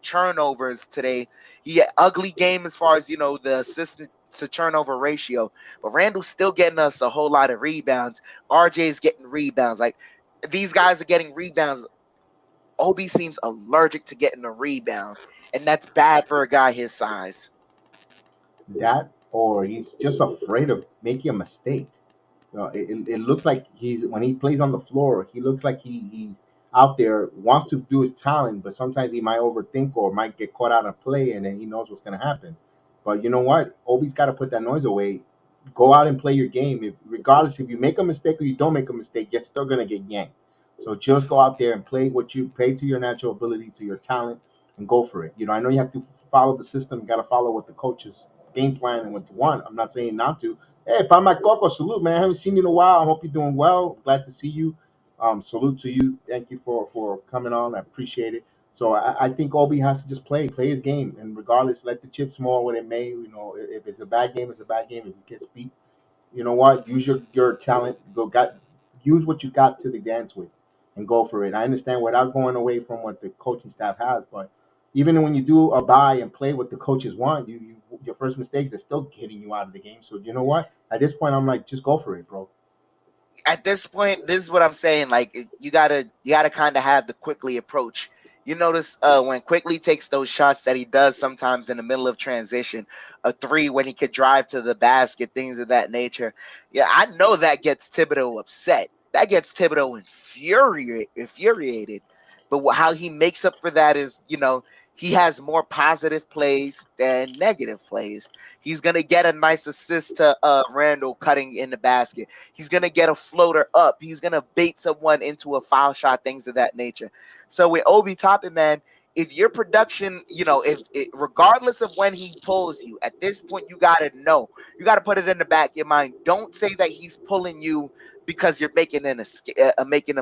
turnovers today. He had ugly game as far as the assist to turnover ratio, but Randall's still getting us a whole lot of rebounds. RJ's getting rebounds. Like these guys are getting rebounds. Obi seems allergic to getting a rebound, and that's bad for a guy his size. That or he's just afraid of making a mistake. It looks like when he plays on the floor, he looks like he's out there, wants to do his talent, but sometimes he might overthink or might get caught out of play, and then he knows what's going to happen. But you know what? Obi's got to put that noise away. Go out and play your game. Regardless if you make a mistake or you don't make a mistake, you're still going to get yanked. So just go out there and play what you play to your natural ability, to your talent, and go for it. I know you have to follow the system. You got to follow what the coaches game plan and what you want. I'm not saying not to. Hey, Pama Coco, salute, man. I haven't seen you in a while. I hope you're doing well. Glad to see you. Salute to you. Thank you for coming on. I appreciate it. So I think Obi has to just play his game, and regardless, let the chips fall when it may. If it's a bad game, it's a bad game. If he gets beat, you know what? Use your talent. Use what you got to the dance with, and go for it. I understand without going away from what the coaching staff has, but even when you do a buy and play what the coaches want, your first mistakes are still getting you out of the game. So you know what? At this point, I'm like, just go for it, bro. At this point, this is what I'm saying. Like you gotta kind of have the quickly approach. You notice when Quickly takes those shots that he does sometimes in the middle of transition, a three when he could drive to the basket, things of that nature. Yeah, I know that gets Thibodeau upset. That gets Thibodeau infuriated. But how he makes up for that is, he has more positive plays than negative plays. He's going to get a nice assist to Randall cutting in the basket. He's going to get a floater up. He's going to bait someone into a foul shot, things of that nature. So with Obi Toppin, man, if your production, regardless of when he pulls you, at this point, you got to know. You got to put it in the back of your mind. Don't say that he's pulling you because you're making a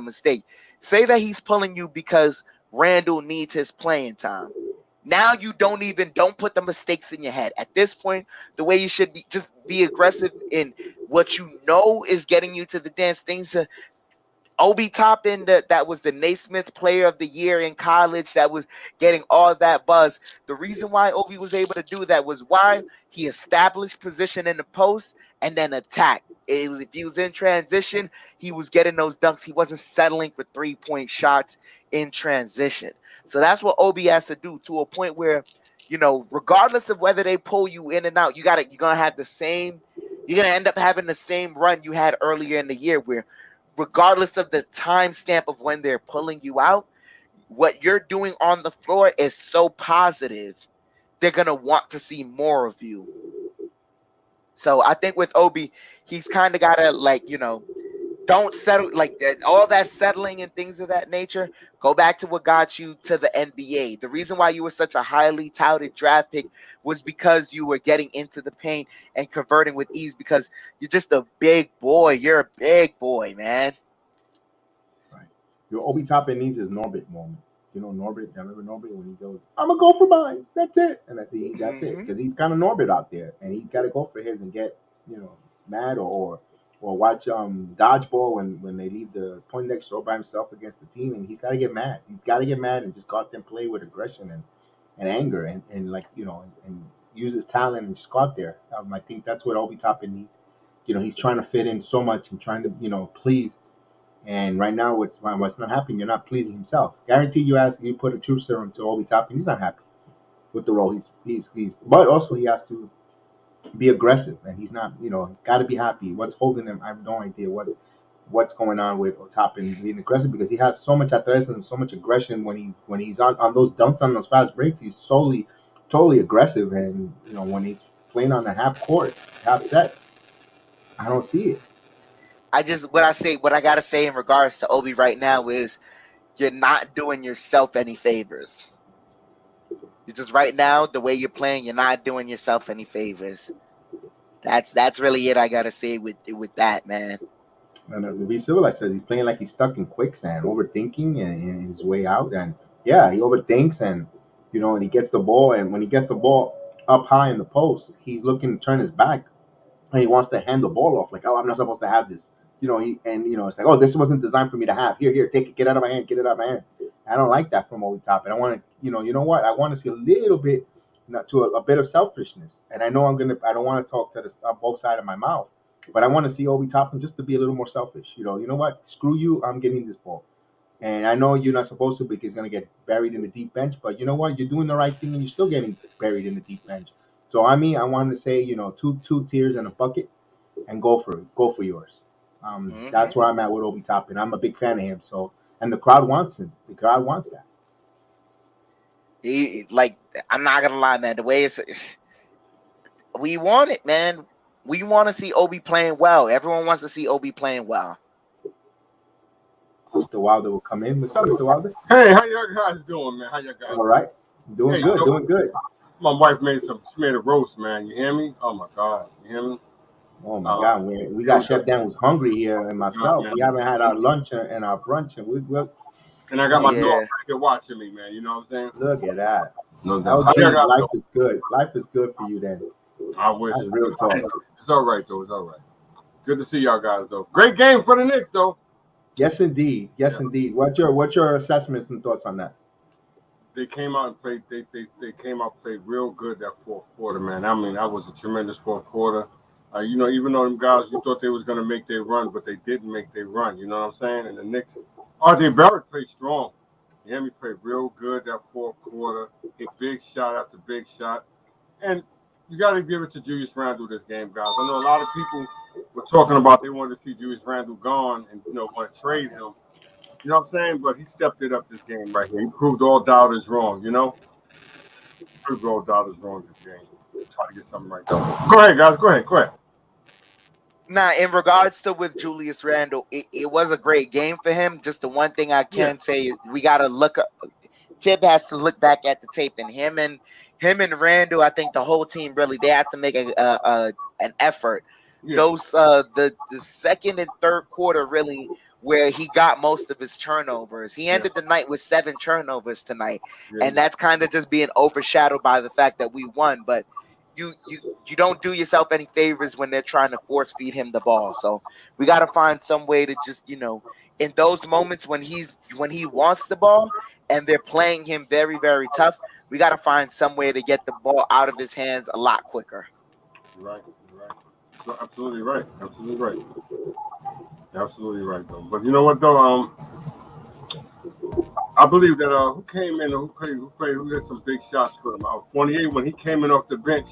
mistake. Say that he's pulling you because Randle needs his playing time. Now you don't put the mistakes in your head. At this point, the way you should be, just be aggressive in what you know is getting you to the dance. Things Obi Toppin, that was the Naismith Player of the Year in college, that was getting all that buzz. The reason why Obi was able to do that was why he established position in the post and then attacked. If he was in transition, he was getting those dunks. He wasn't settling for 3-point shots in transition. So that's what Obi has to do, to a point where, regardless of whether they pull you in and out, you're gonna have the same. You're gonna end up having the same run you had earlier in the year, where regardless of the timestamp of when they're pulling you out, what you're doing on the floor is so positive, they're going to want to see more of you. So I think with Obi, he's kind of got to, don't settle, all that settling and things of that nature. Go back to what got you to the NBA. The reason why you were such a highly touted draft pick was because you were getting into the paint and converting with ease, because you're just a big boy. You're a big boy, man. Right. Your Obi Toppin needs his Norbit moment. Norbit, I remember Norbit when he goes, I'm going to go for mine. That's it. And that's it. Because he's kind of Norbit out there. And he's got to go for his and get, mad or watch dodgeball when they leave the point next throw by himself against the team. And he's got to get mad. He's got to get mad and just go out there and play with aggression and anger and use his talent and just go out there. I think that's what Obi Toppin needs. He's trying to fit in so much and trying to, please. And right now, what's not happening, you're not pleasing himself. Guarantee you put a true serum to Obi Toppin, he's not happy with the role. But also he has to be aggressive, and he's not. Got to be happy. What's holding him? I have no idea what's going on with Toppin being aggressive, because he has so much athleticism, so much aggression when he's on those dunks, on those fast breaks. He's totally aggressive, and when he's playing on the half court, half set, I don't see it. What I gotta say in regards to Obi right now is, you're not doing yourself any favors. It's just right now, the way you're playing, you're not doing yourself any favors. That's really it I gotta say with that, man. And to be civilized, says he's playing like he's stuck in quicksand, overthinking and his way out. And yeah, he overthinks, and and he gets the ball, and when he gets the ball up high in the post, he's looking to turn his back, and he wants to hand the ball off, like, oh, I'm not supposed to have this. It's like, oh, this wasn't designed for me to have. Here, take it, get out of my hand, get it out of my hand. I don't like that from Obi Toppin. I want to, you know what? I want to see a little bit, a bit of selfishness. And I know I don't want to talk to both sides of my mouth, but I want to see Obi Toppin just to be a little more selfish. You know what? Screw you. I'm getting this ball. And I know you're not supposed to, because he's going to get buried in the deep bench. But you know what? You're doing the right thing, and you're still getting buried in the deep bench. So I wanted to say, two tears and a bucket, and go for it. Go for yours. That's where I'm at with Obi Toppin. I'm a big fan of him. So, and the crowd wants him. The crowd wants that. I'm not gonna lie, man. The way we want it, man. We want to see Obi playing well. Everyone wants to see Obi playing well. Mr. Wilder will come in. What's up, Mr. Wilder? Hey, how y'all guys doing, man? How y'all guys? All right. Doing good. My wife made a roast, man. You hear me? Oh my God, you hear me? Oh my God, we got Chef Dan who's hungry here, and myself. We haven't had our lunch and our brunch, and I got my dog watching me, man. You know what I'm saying? Look at that. No, life is good. Life is good for you, then. I wish. That's real talk. It's all right, though. It's all right. Good to see y'all guys, though. Great game for the Knicks, though. Yes, indeed. Indeed. What's your assessments and thoughts on that? They came out and played. They came out and played real good that fourth quarter, man. I mean, that was a tremendous fourth quarter. Even though them guys, you thought they was going to make their run, but they didn't make their run. You know what I'm saying? And the Knicks, RJ Barrett played strong. You hear me? Played real good that fourth quarter. Hit big shot after big shot. And you got to give it to Julius Randle this game, guys. I know a lot of people were talking about they wanted to see Julius Randle gone and, want to trade him. You know what I'm saying? But he stepped it up this game right here. He proved all doubters wrong, He proved all doubters wrong this game. Try to get something right, though. Go ahead, guys. Go ahead. Now, in regards to with Julius Randle, it was a great game for him. Just the one thing I can say is we got to look up. Tib has to look back at the tape, and him and Randle, I think the whole team really they have to make an effort. Yeah. Those the second and third quarter really where he got most of his turnovers. He ended the night with 7 turnovers tonight, and that's kind of just being overshadowed by the fact that we won. But you don't do yourself any favors when they're trying to force feed him the ball. So we got to find some way to just in those moments when he wants the ball and they're playing him very, very tough, we got to find some way to get the ball out of his hands a lot quicker. Right. So absolutely right. Though. But you know what though? I believe that who came in, who hit some big shots for him. 28 when he came in off the bench.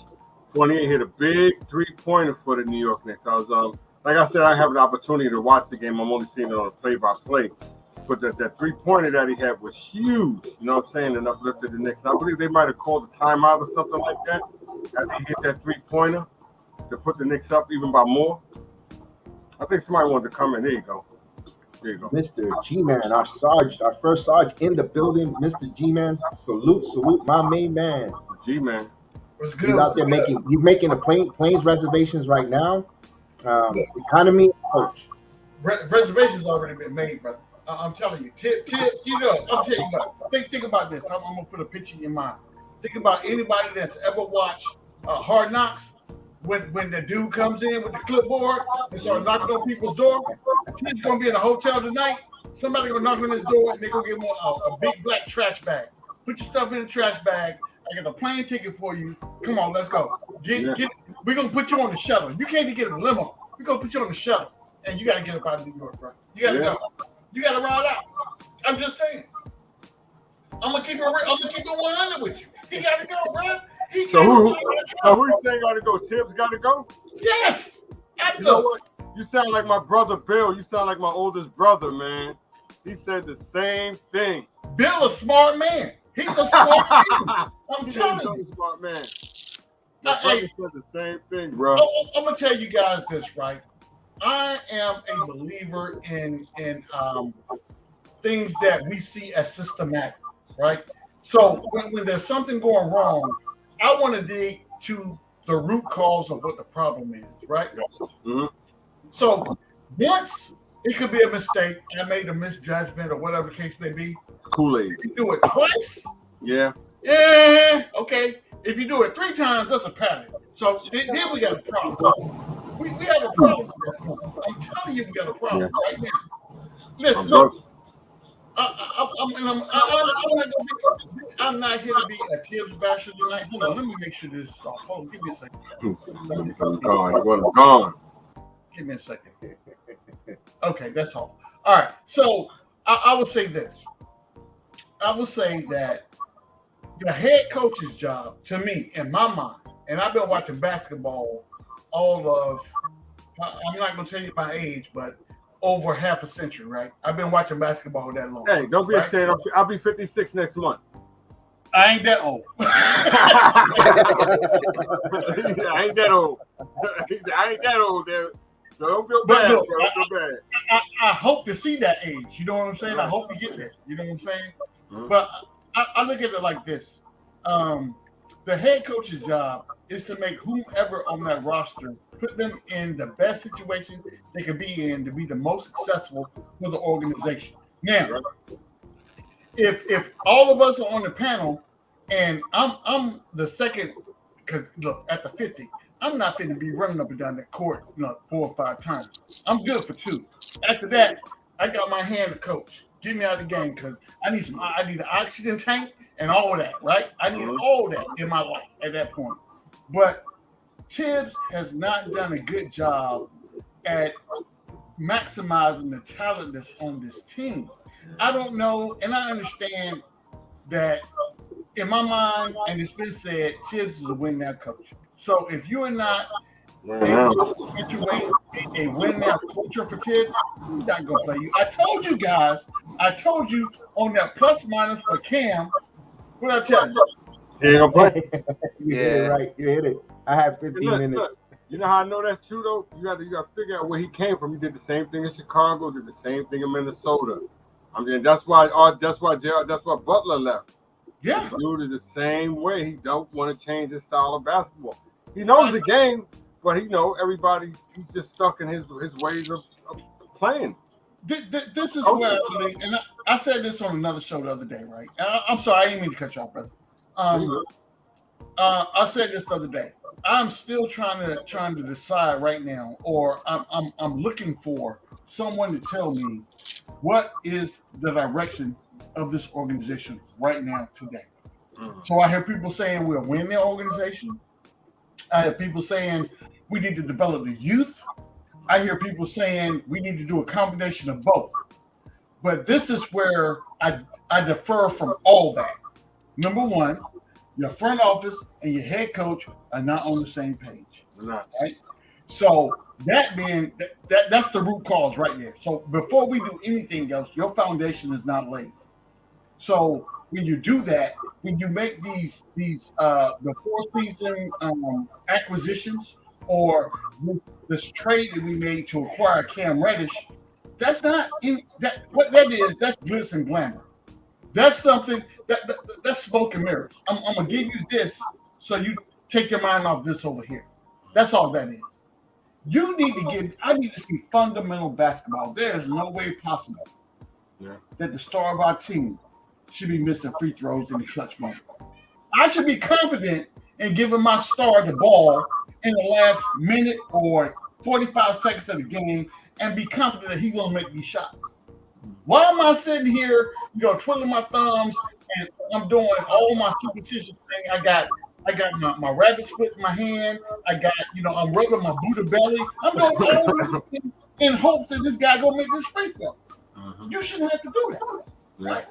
28 hit a big 3-pointer for the New York Knicks. I was like I said, I have an opportunity to watch the game. I'm only seeing it on a play-by-play. But that 3-pointer that he had was huge. You know what I'm saying? And uplifted the Knicks. And I believe they might have called a timeout or something like that as he hit that 3-pointer to put the Knicks up even by more. I think somebody wanted to come in. There you go. Mr. G-Man, our first Sarge in the building. Mr. G-Man, salute, my main man. G-Man. What's good? He's out there making the planes reservations right now. Economy coach. Reservations already been made, brother. I'm telling you. I'm telling you what. Think about this. I'm gonna put a picture in your mind. Think about anybody that's ever watched Hard Knocks. When the dude comes in with the clipboard and start knocking on people's door, he's gonna be in a hotel tonight. Somebody gonna knock on his door and they gonna give him a big black trash bag. Put your stuff in the trash bag. I got a plane ticket for you. Come on, let's go. We're gonna put you on the shuttle. You can't even get a limo. We're gonna put you on the shuttle, and you gotta get up out of New York, bro. You gotta go. You gotta ride out. I'm just saying. I'm gonna keep it 100 with you. He gotta go, bro. So who you saying got to go? Tibbs got to go? Yes. You know what? You sound like my brother Bill. You sound like my oldest brother, man. He said the same thing. Bill, a smart man. He's a smart man. I'm telling you. Smart man. My brother said the same thing, bro. I'm gonna tell you guys this, right? I am a believer in things that we see as systematic, right? So when there's something going wrong, I want to dig to the root cause of what the problem is, right? Mm-hmm. So once it could be a mistake, I made a misjudgment or whatever the case may be. Kool-Aid. If you do it twice, yeah, okay. If you do it 3 times, that's a pattern. So then we got a problem. We have a problem. I'm telling you, we got a problem right now. Listen, I'm not here to be a Tibbs basher tonight. Hold on, let me make sure this is off. Hold on, give me a second. Gone. Give me a second. Okay, that's all. All right, so I will say this. I will say that the head coach's job, to me, in my mind, and I've been watching basketball all of, I'm not going to tell you my age, but over half a century, right? I've been watching basketball that long. Hey, don't be ashamed. I'll be 56 next month. I ain't that old. I ain't that old. I ain't that old, there. So don't feel bad. Look, Don't feel bad. I hope to see that age. You know what I'm saying? I hope to get there. You know what I'm saying? Mm-hmm. But I look at it like this. The head coach's job is to make whomever on that roster, put them in the best situation they can be in to be the most successful for the organization. Now, if all of us are on the panel and I'm the second, because look, at the 50, I'm not going to be running up and down that court 4 or 5 times. I'm good for 2. After that, I got my hand to coach. Get me out of the game because I need an oxygen tank and all of that, right? I need all that in my life at that point. But Tibbs has not done a good job at maximizing the talent that's on this team. I don't know, and I understand that in my mind, and it's been said, Tibbs is a win-now coach. So if you are not a win-now culture for Tibbs, he's not going to play you. I told you guys, on that plus-minus for Cam, what I tell you? He ain't going to play. You hit it right. You hit it. I have 15 minutes. Look. You know how I know that's true, though? You got to figure out where he came from. He did the same thing in Chicago, did the same thing in Minnesota. I mean, that's why Butler left. Yeah. The dude is the same way. He don't want to change his style of basketball. He knows the game, but everybody, he's just stuck in his ways of playing. This is where I believe, and I said this on another show the other day, right? I'm sorry, I didn't mean to cut you off, brother. I said this the other day. I'm still trying to decide right now, or I'm looking for someone to tell me what is the direction of this organization right now today. So I hear people saying we're winning the organization. I hear people saying we need to develop the youth. I hear people saying we need to do a combination of both. But this is where I defer from all that. Number one, your front office and your head coach are not on the same page. Right? So that being that's the root cause right there. So before we do anything else, your foundation is not laid. So when you do that, when you make these the 4-season acquisitions or this trade that we made to acquire Cam Reddish, that's not that. What that is, that's glitz and glamour. That's something that's smoke and mirrors. I'm gonna give you this so you take your mind off this over here. That's all that is. I need to see fundamental basketball. There is no way possible that the star of our team should be missing free throws in the clutch moment. I should be confident in giving my star the ball in the last minute or 45 seconds of the game and be confident that he's gonna make these shots. Why am I sitting here, twiddling my thumbs and I'm doing all my superstitious thing? I got my rabbit's foot in my hand. I got, I'm rubbing my Buddha belly. I'm doing all this in hopes that this guy gonna make this free throw. You shouldn't have to do that. Right?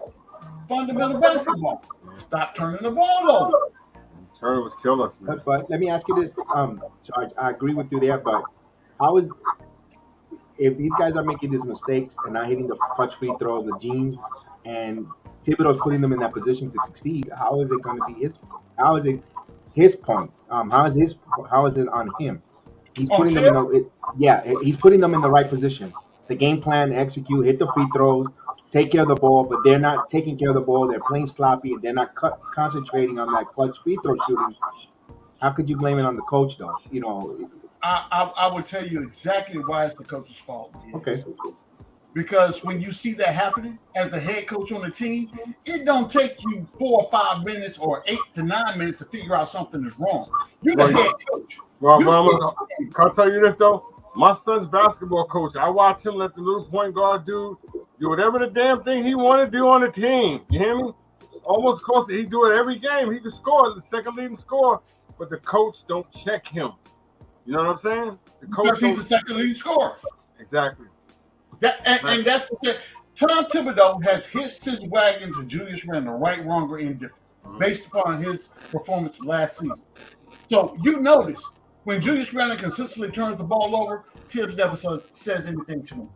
Fundamental basketball. Stop turning the ball over. Turnovers kill us, man. But let me ask you this, Charge. I agree with you there, but if these guys are making these mistakes and not hitting the clutch free throws, the genes, and Thibodeau's putting them in that position to succeed, how is it going to be his point? How is it on him? He's putting them he's putting them in the right position. The game plan, execute, hit the free throws, take care of the ball, but they're not taking care of the ball. They're playing sloppy and they're not concentrating on that clutch free throw shooting. How could you blame it on the coach, though? I would tell you exactly why it's the coach's fault. Okay. Because when you see that happening as the head coach on the team, it don't take you 4 or 5 minutes or 8 to 9 minutes to figure out something is wrong. You're the head coach. Can I tell you this, though? My son's basketball coach, I watch him let the little point guard do whatever the damn thing he want to do on the team. You hear me? Almost cost it. He do it every game. He can score, the second leading scorer, but the coach don't check him. You know what I'm saying? Because he's the second leading scorer. Exactly. And that's the thing. Tom Thibodeau has hitched his wagon to Julius Randle, right, wrong, or indifferent, based upon his performance last season. So you notice when Julius Randle consistently turns the ball over, Tibbs never says anything to him,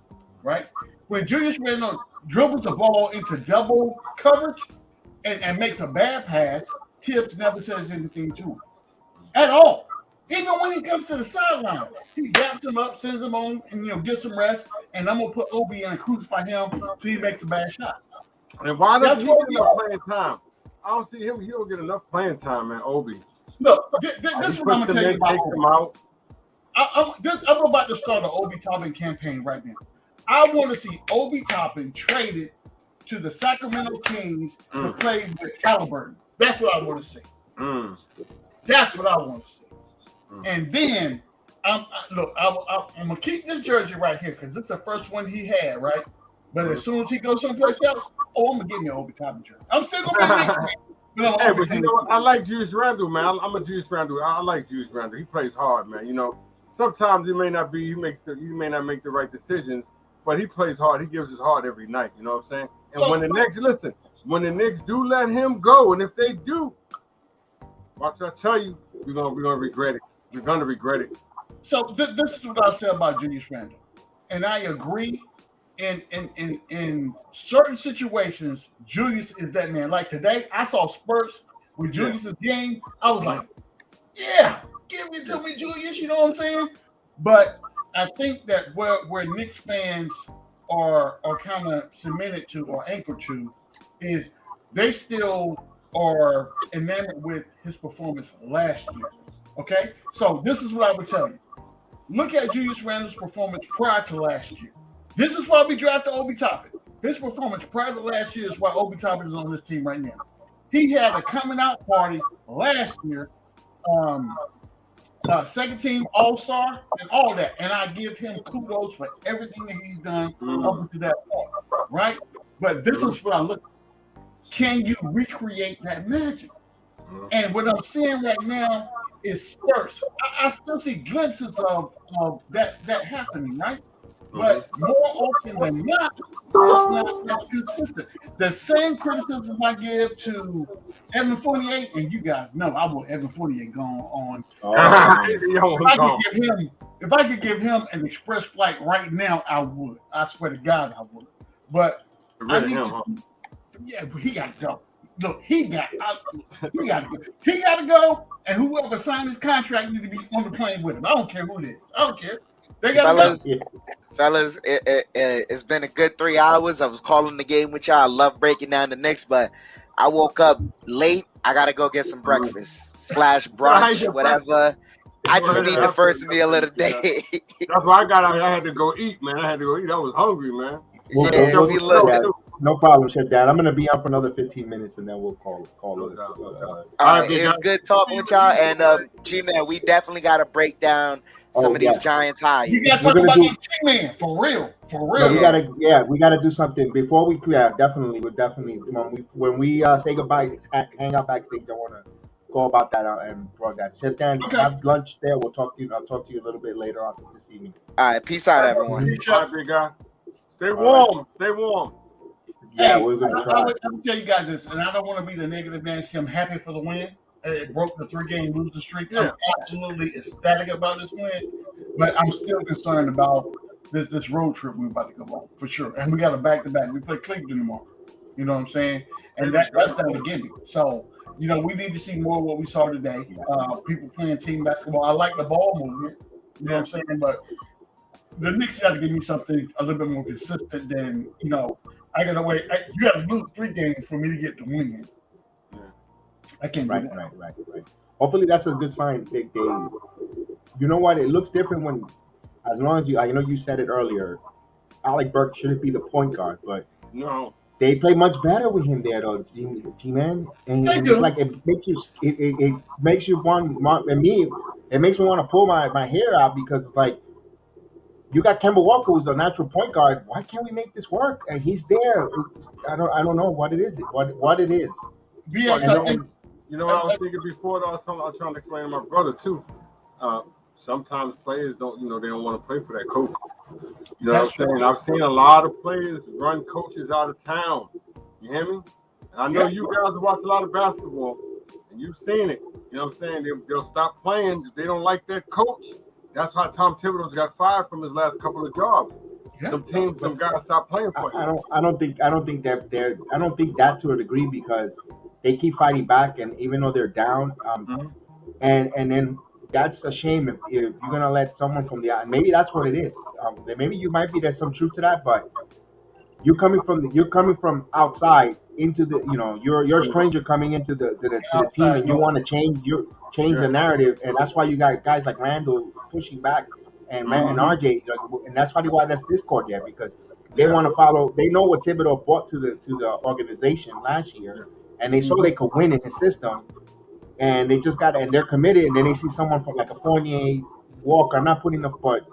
right? When Julius Randle dribbles the ball into double coverage and makes a bad pass, Tibbs never says anything to him at all. Even when he comes to the sideline, he gaps him up, sends him on, and gets him rest. And I'm gonna put Obi in and crucify him till he makes a bad shot. And why doesn't he get enough playing time? I don't see him. He don't get enough playing time, man. Obi. Look, this is what I'm gonna tell you about Obi. I'm about to start an Obi Toppin campaign right now. I want to see Obi Toppin traded to the Sacramento Kings to play with Halliburton. That's what I want to see. That's what I want to see. And then, I'm gonna keep this jersey right here because it's the first one he had, right? But as soon as he goes someplace else, I'm gonna give me an Obi Toppin jersey. I'm still gonna be next man. Hey, but what? I like Julius Randle, man. I'm a Julius Randle. I like Julius Randle. He plays hard, man. Sometimes you may not make the right decisions, but he plays hard. He gives his heart every night. You know what I'm saying? And when the Knicks do let him go, and if they do, watch I tell you, we're gonna regret it. We're gonna regret it. So this is what I say about Julius Randle, and I agree. In certain situations, Julius is that man. Like today, I saw Spurs with Julius's game. I was like, yeah, give it to me, Julius. You know what I'm saying? But I think that where Knicks fans are kind of cemented to or anchored to is they still are enamored with his performance last year. Okay, so this is what I would tell you. Look at Julius Randle's performance prior to last year. This is why we drafted Obi Toppin. His performance prior to last year is why Obi Toppin is on this team right now. He had a coming out party last year, second team All-Star and all that. And I give him kudos for everything that he's done up to that point, right? But this is what I look at. Can you recreate that magic? And what I'm seeing right now is spurts. I still see glimpses of that happening, right? But more often than not, it's not that consistent. The same criticism I give to Evan Fournier, and you guys know I want Evan Fournier going on. If I could give him an express flight right now, I would. I swear to God, I would. But I need but he got to go. Look, he got to go, and whoever signed his contract need to be on the plane with him. I don't care who it is. I don't care. They got to go. Fellas, it's been a good 3 hours. I was calling the game with y'all. I love breaking down the Knicks, but I woke up late. I got to go get some breakfast / brunch, whatever. I just need the first meal of the day. That's why I had to go eat, man. I was hungry, man. No problem, shut down. I'm gonna be up for another 15 minutes, and then we'll call it. It's good talking with y'all, and G-Man, we definitely got to break down some of these Giants highs. You got to talk about G-Man for real. No, we gotta do something before we. Yeah, definitely. When we say goodbye, hang out backstage. I want to go about that and plug that. Sit down, have lunch there. We'll talk to you. I'll talk to you a little bit later on this evening. All right, peace out, everyone. All right, big guy. Stay warm. Stay warm. Yeah, we're gonna try. Let me tell you guys this, and I don't want to be the negative Nancy. I'm happy for the win. It broke the 3-game losing streak. I'm absolutely ecstatic about this win, but I'm still concerned about this road trip we're about to go on for sure. And we got a back-to-back. We play Cleveland tomorrow. You know what I'm saying? And that's not a gimme. So, we need to see more of what we saw today. People playing team basketball. I like the ball movement. You know what I'm saying? But the Knicks got to give me something a little bit more consistent than, I got to wait. You got to lose 3 games for me to get the win. I can't do that. Right. Hopefully that's a good sign. They you know what? It looks different as long as I know you said it earlier. Alec Burks shouldn't be the point guard, but no, they play much better with him there, though, G-Man. And it's like it makes you want. And me, it makes me want to pull my hair out because it's like. You got Kemba Walker, who's a natural point guard. Why can't we make this work? And he's there. I don't know what it is. What it is. You know what I was thinking before? I was trying to explain to my brother too. Sometimes players don't, they don't want to play for that coach. You know what I'm saying? I've seen a lot of players run coaches out of town. You hear me? And I know you guys watch a lot of basketball, and you've seen it. You know what I'm saying? They'll stop playing if they don't like that coach. That's how Tom Thibodeau's got fired from his last couple of jobs. Yeah. Some guys stopped playing for him. I don't think that to a degree because they keep fighting back, and even though they're down, and then that's a shame if you're gonna let someone from the maybe that's what it is. Maybe there's some truth to that, but you're coming from outside into the you're a stranger coming into the team, and you want to change the narrative, and that's why you got guys like Randle pushing back and RJ, and that's probably why that's discord there because they want to follow. They know what Thibodeau brought to the organization last year, and they saw they could win in his system, and they just and they're committed. And then they see someone from like a Fournier, Walker. I'm not putting the but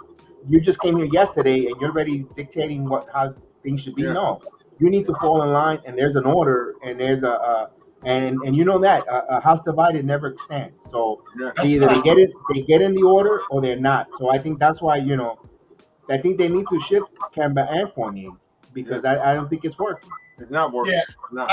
you just came here yesterday and you're already dictating how things should be. No, you need to fall in line, and there's an order, and there's and you know that a house divided never stands. So either they get in the order, or they're not. So I think that's why I think they need to shift Kemba and Fournier because I don't think it's working. It's not working. Yeah, no.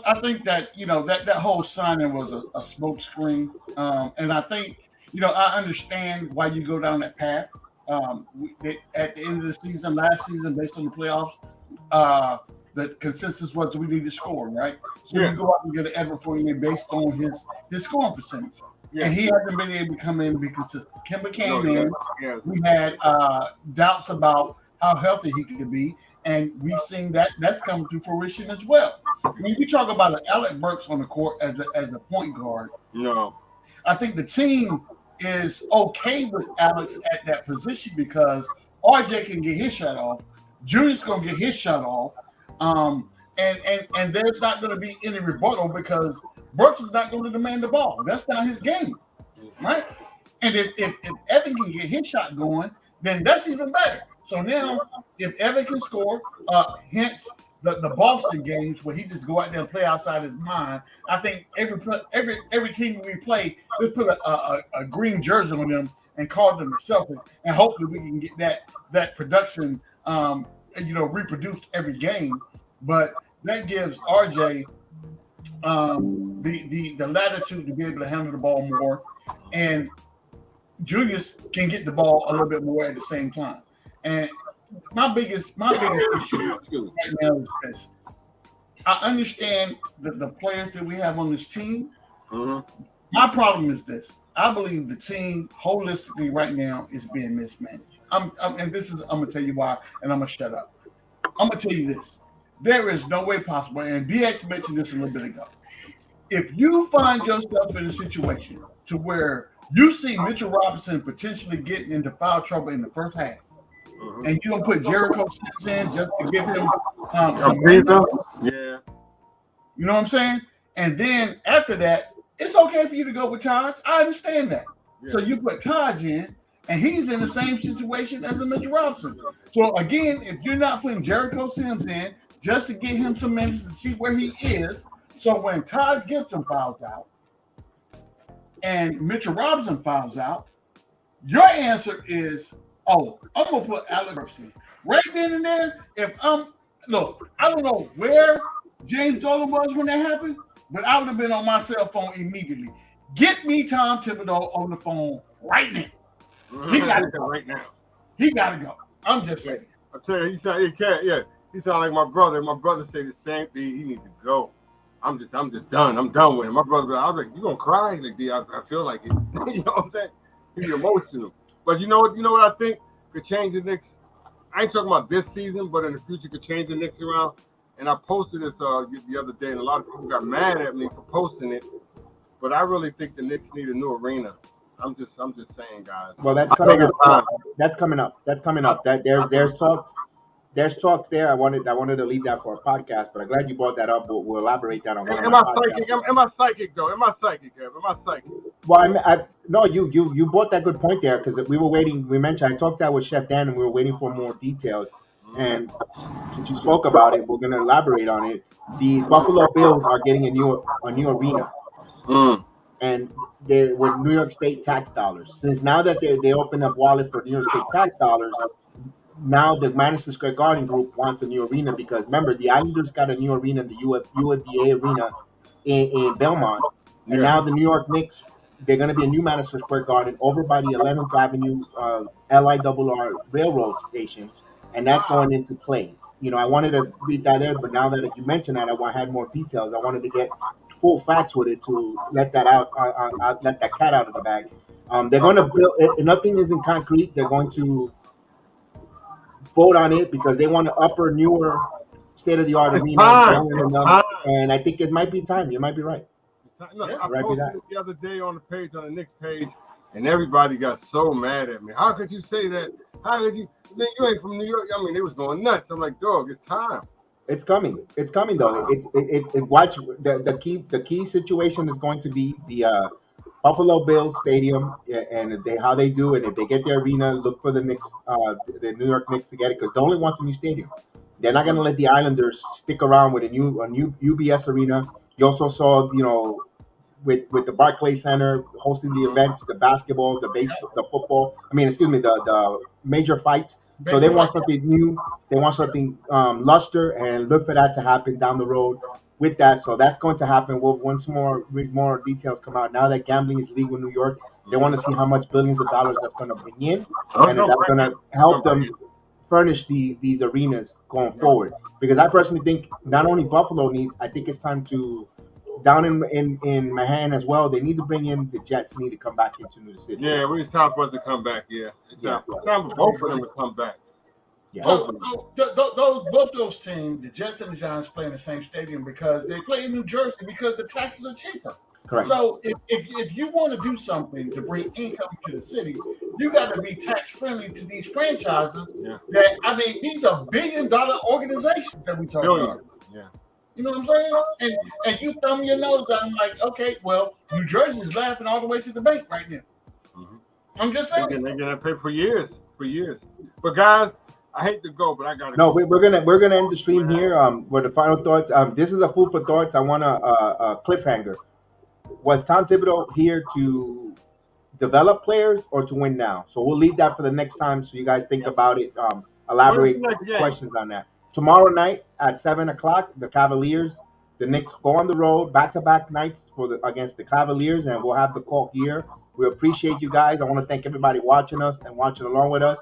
I think that that whole signing was a smoke screen, and I think I understand why you go down that path. At the end of the season, last season, based on the playoffs, the consensus was we need to score, right? So you go out and get an Evan Fournier based on his scoring percentage. Yeah. And he hasn't been able to come in and be consistent. Kemba came in. Yeah. We had doubts about how healthy he could be, and we've seen that's come to fruition as well. when you talk about an Alec Burks on the court as a point guard, No. I think the team is okay with Alex at that position because RJ can get his shot off, Julius gonna get his shot off, and there's not going to be any rebuttal because Burks is not going to demand the ball. That's not his game, right? And if Evan can get his shot going, then that's even better. So now, if Evan can score, hence the Boston games where he just go out there and play outside his mind, I think every team we play, let's put a green jersey on them and call them the Celtics, and hopefully we can get that production, reproduced every game. But that gives RJ the latitude to be able to handle the ball more, and Julius can get the ball a little bit more at the same time. And my biggest issue right now is this. I understand the players that we have on this team. Mm-hmm. My problem is this. I believe the team holistically right now is being mismanaged. I'm gonna tell you why, and I'm gonna shut up. I'm gonna tell you this. There is no way possible, and BX mentioned this a little bit ago. If you find yourself in a situation to where you see Mitchell Robinson potentially getting into foul trouble in the first half, and you don't put Jericho Sims in just to give him some yeah, you know what I'm saying? And then after that, it's okay for you to go with Taj. I understand that. Yeah. So you put Taj in, and he's in the same situation as the Mitchell Robinson. So again, if you're not putting Jericho Sims in just to get him some minutes to see where he is, so when Taj Gibson fouls out and Mitchell Robinson fouls out, your answer is, oh, I'm gonna put Alec Burks in. Right then and there, I don't know where James Dolan was when that happened, but I would have been on my cell phone immediately. Get me Tom Thibodeau on the phone right now. He got to go right now. He got to go. I'm just saying. I tell you, he sound like my brother. My brother said the same thing. He needs to go. I'm just done. I'm done with him. My brother, I was like, you gonna cry? Like, I feel like it. You know what I'm saying? He's emotional. But you know what I think could change the Knicks. I ain't talking about this season, but in the future could change the Knicks around. And I posted this the other day, and a lot of people got mad at me for posting it. But I really think the Knicks need a new arena. I'm just saying, guys. Well, that's coming up. That's coming up. That there's talks. There's talks there. I wanted to leave that for a podcast, but I'm glad you brought that up. We'll elaborate that on one Am I psychic? Am I psychic though? Am I psychic, Kev? Am I psychic? Well, no, you brought that good point there because we were waiting. We mentioned I talked that with Chef Dan, and we were waiting for more details. And since you spoke about it, we're going to elaborate on it. The Buffalo Bills are getting a new arena, and they with New York State tax dollars. Since now that they opened up wallets for New York State tax dollars, now the Madison Square Garden group wants a new arena because remember the Islanders got a new arena, the UFBA arena in Belmont, and now the New York Knicks, they're going to be a new Madison Square Garden over by the 11th Avenue LIRR railroad station. And that's going into play. I wanted to read that in, but now that you mentioned that, I had more details. I wanted to get full facts with it to let that out, let that cat out of the bag. They're going to build it. Nothing is in concrete. They're going to vote on it because they want to upper, newer, state-of-the-art arena. And I think it might be time. You might be right. Look, I posted it the other day on the Knicks page, and everybody got so mad at me. How could you say that? How could you? Man, you ain't from New York. I mean, they was going nuts. I'm like, dog, it's time. It's coming. It's coming though. Watch the key situation is going to be the Buffalo Bills stadium and how they do it. If they get their arena, look for the Knicks, the New York Knicks to get it because Dolan wants a new stadium. They're not going to let the Islanders stick around with a new UBS arena. You also saw, with the Barclays Center hosting the events, the basketball, the baseball, the football. The major fights. So they want something new. They want something luster, and look for that to happen down the road with that. So that's going to happen. Once more details come out. Now that gambling is legal in New York, they want to see how much billions of dollars that's going to bring in, and that's going to help them furnish these arenas going forward. Because I personally think not only Buffalo needs, I think it's time to down in Manhattan as well. They need to bring in the Jets. Need to come back into New City. Yeah, it's time for us to come back. Yeah, it's time for both of them to come back. Yeah. So both those teams, the Jets and the Giants, play in the same stadium because they play in New Jersey because the taxes are cheaper. Correct. So if you want to do something to bring income to the city, you got to be tax friendly to these franchises. Yeah. That I mean, these are $billion organizations that we talk about. Yeah. You know what I'm saying? And you thumb your nose out and like, okay, well, New Jersey's laughing all the way to the bank right now. Mm-hmm. I'm just saying. They're gonna pay for years. But guys, I hate to go, but I gotta. No, we're gonna end the stream here. With the final thoughts. This is a food for thoughts. I want a cliffhanger. Was Tom Thibodeau here to develop players or to win now? So we'll leave that for the next time. So you guys think about it. Elaborate questions on that. Tomorrow night at 7:00, the Cavaliers, the Knicks go on the road back-to-back nights against the Cavaliers, and we'll have the call here. We appreciate you guys. I want to thank everybody watching us and watching along with us.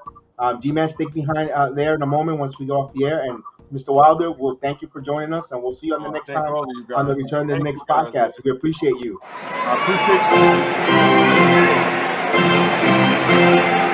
G-Man, stick behind there in a moment once we go off the air. And Mr. Wilder, we'll thank you for joining us, and we'll see you on the next time on the Return to the Knicks podcast. We appreciate you. I appreciate you.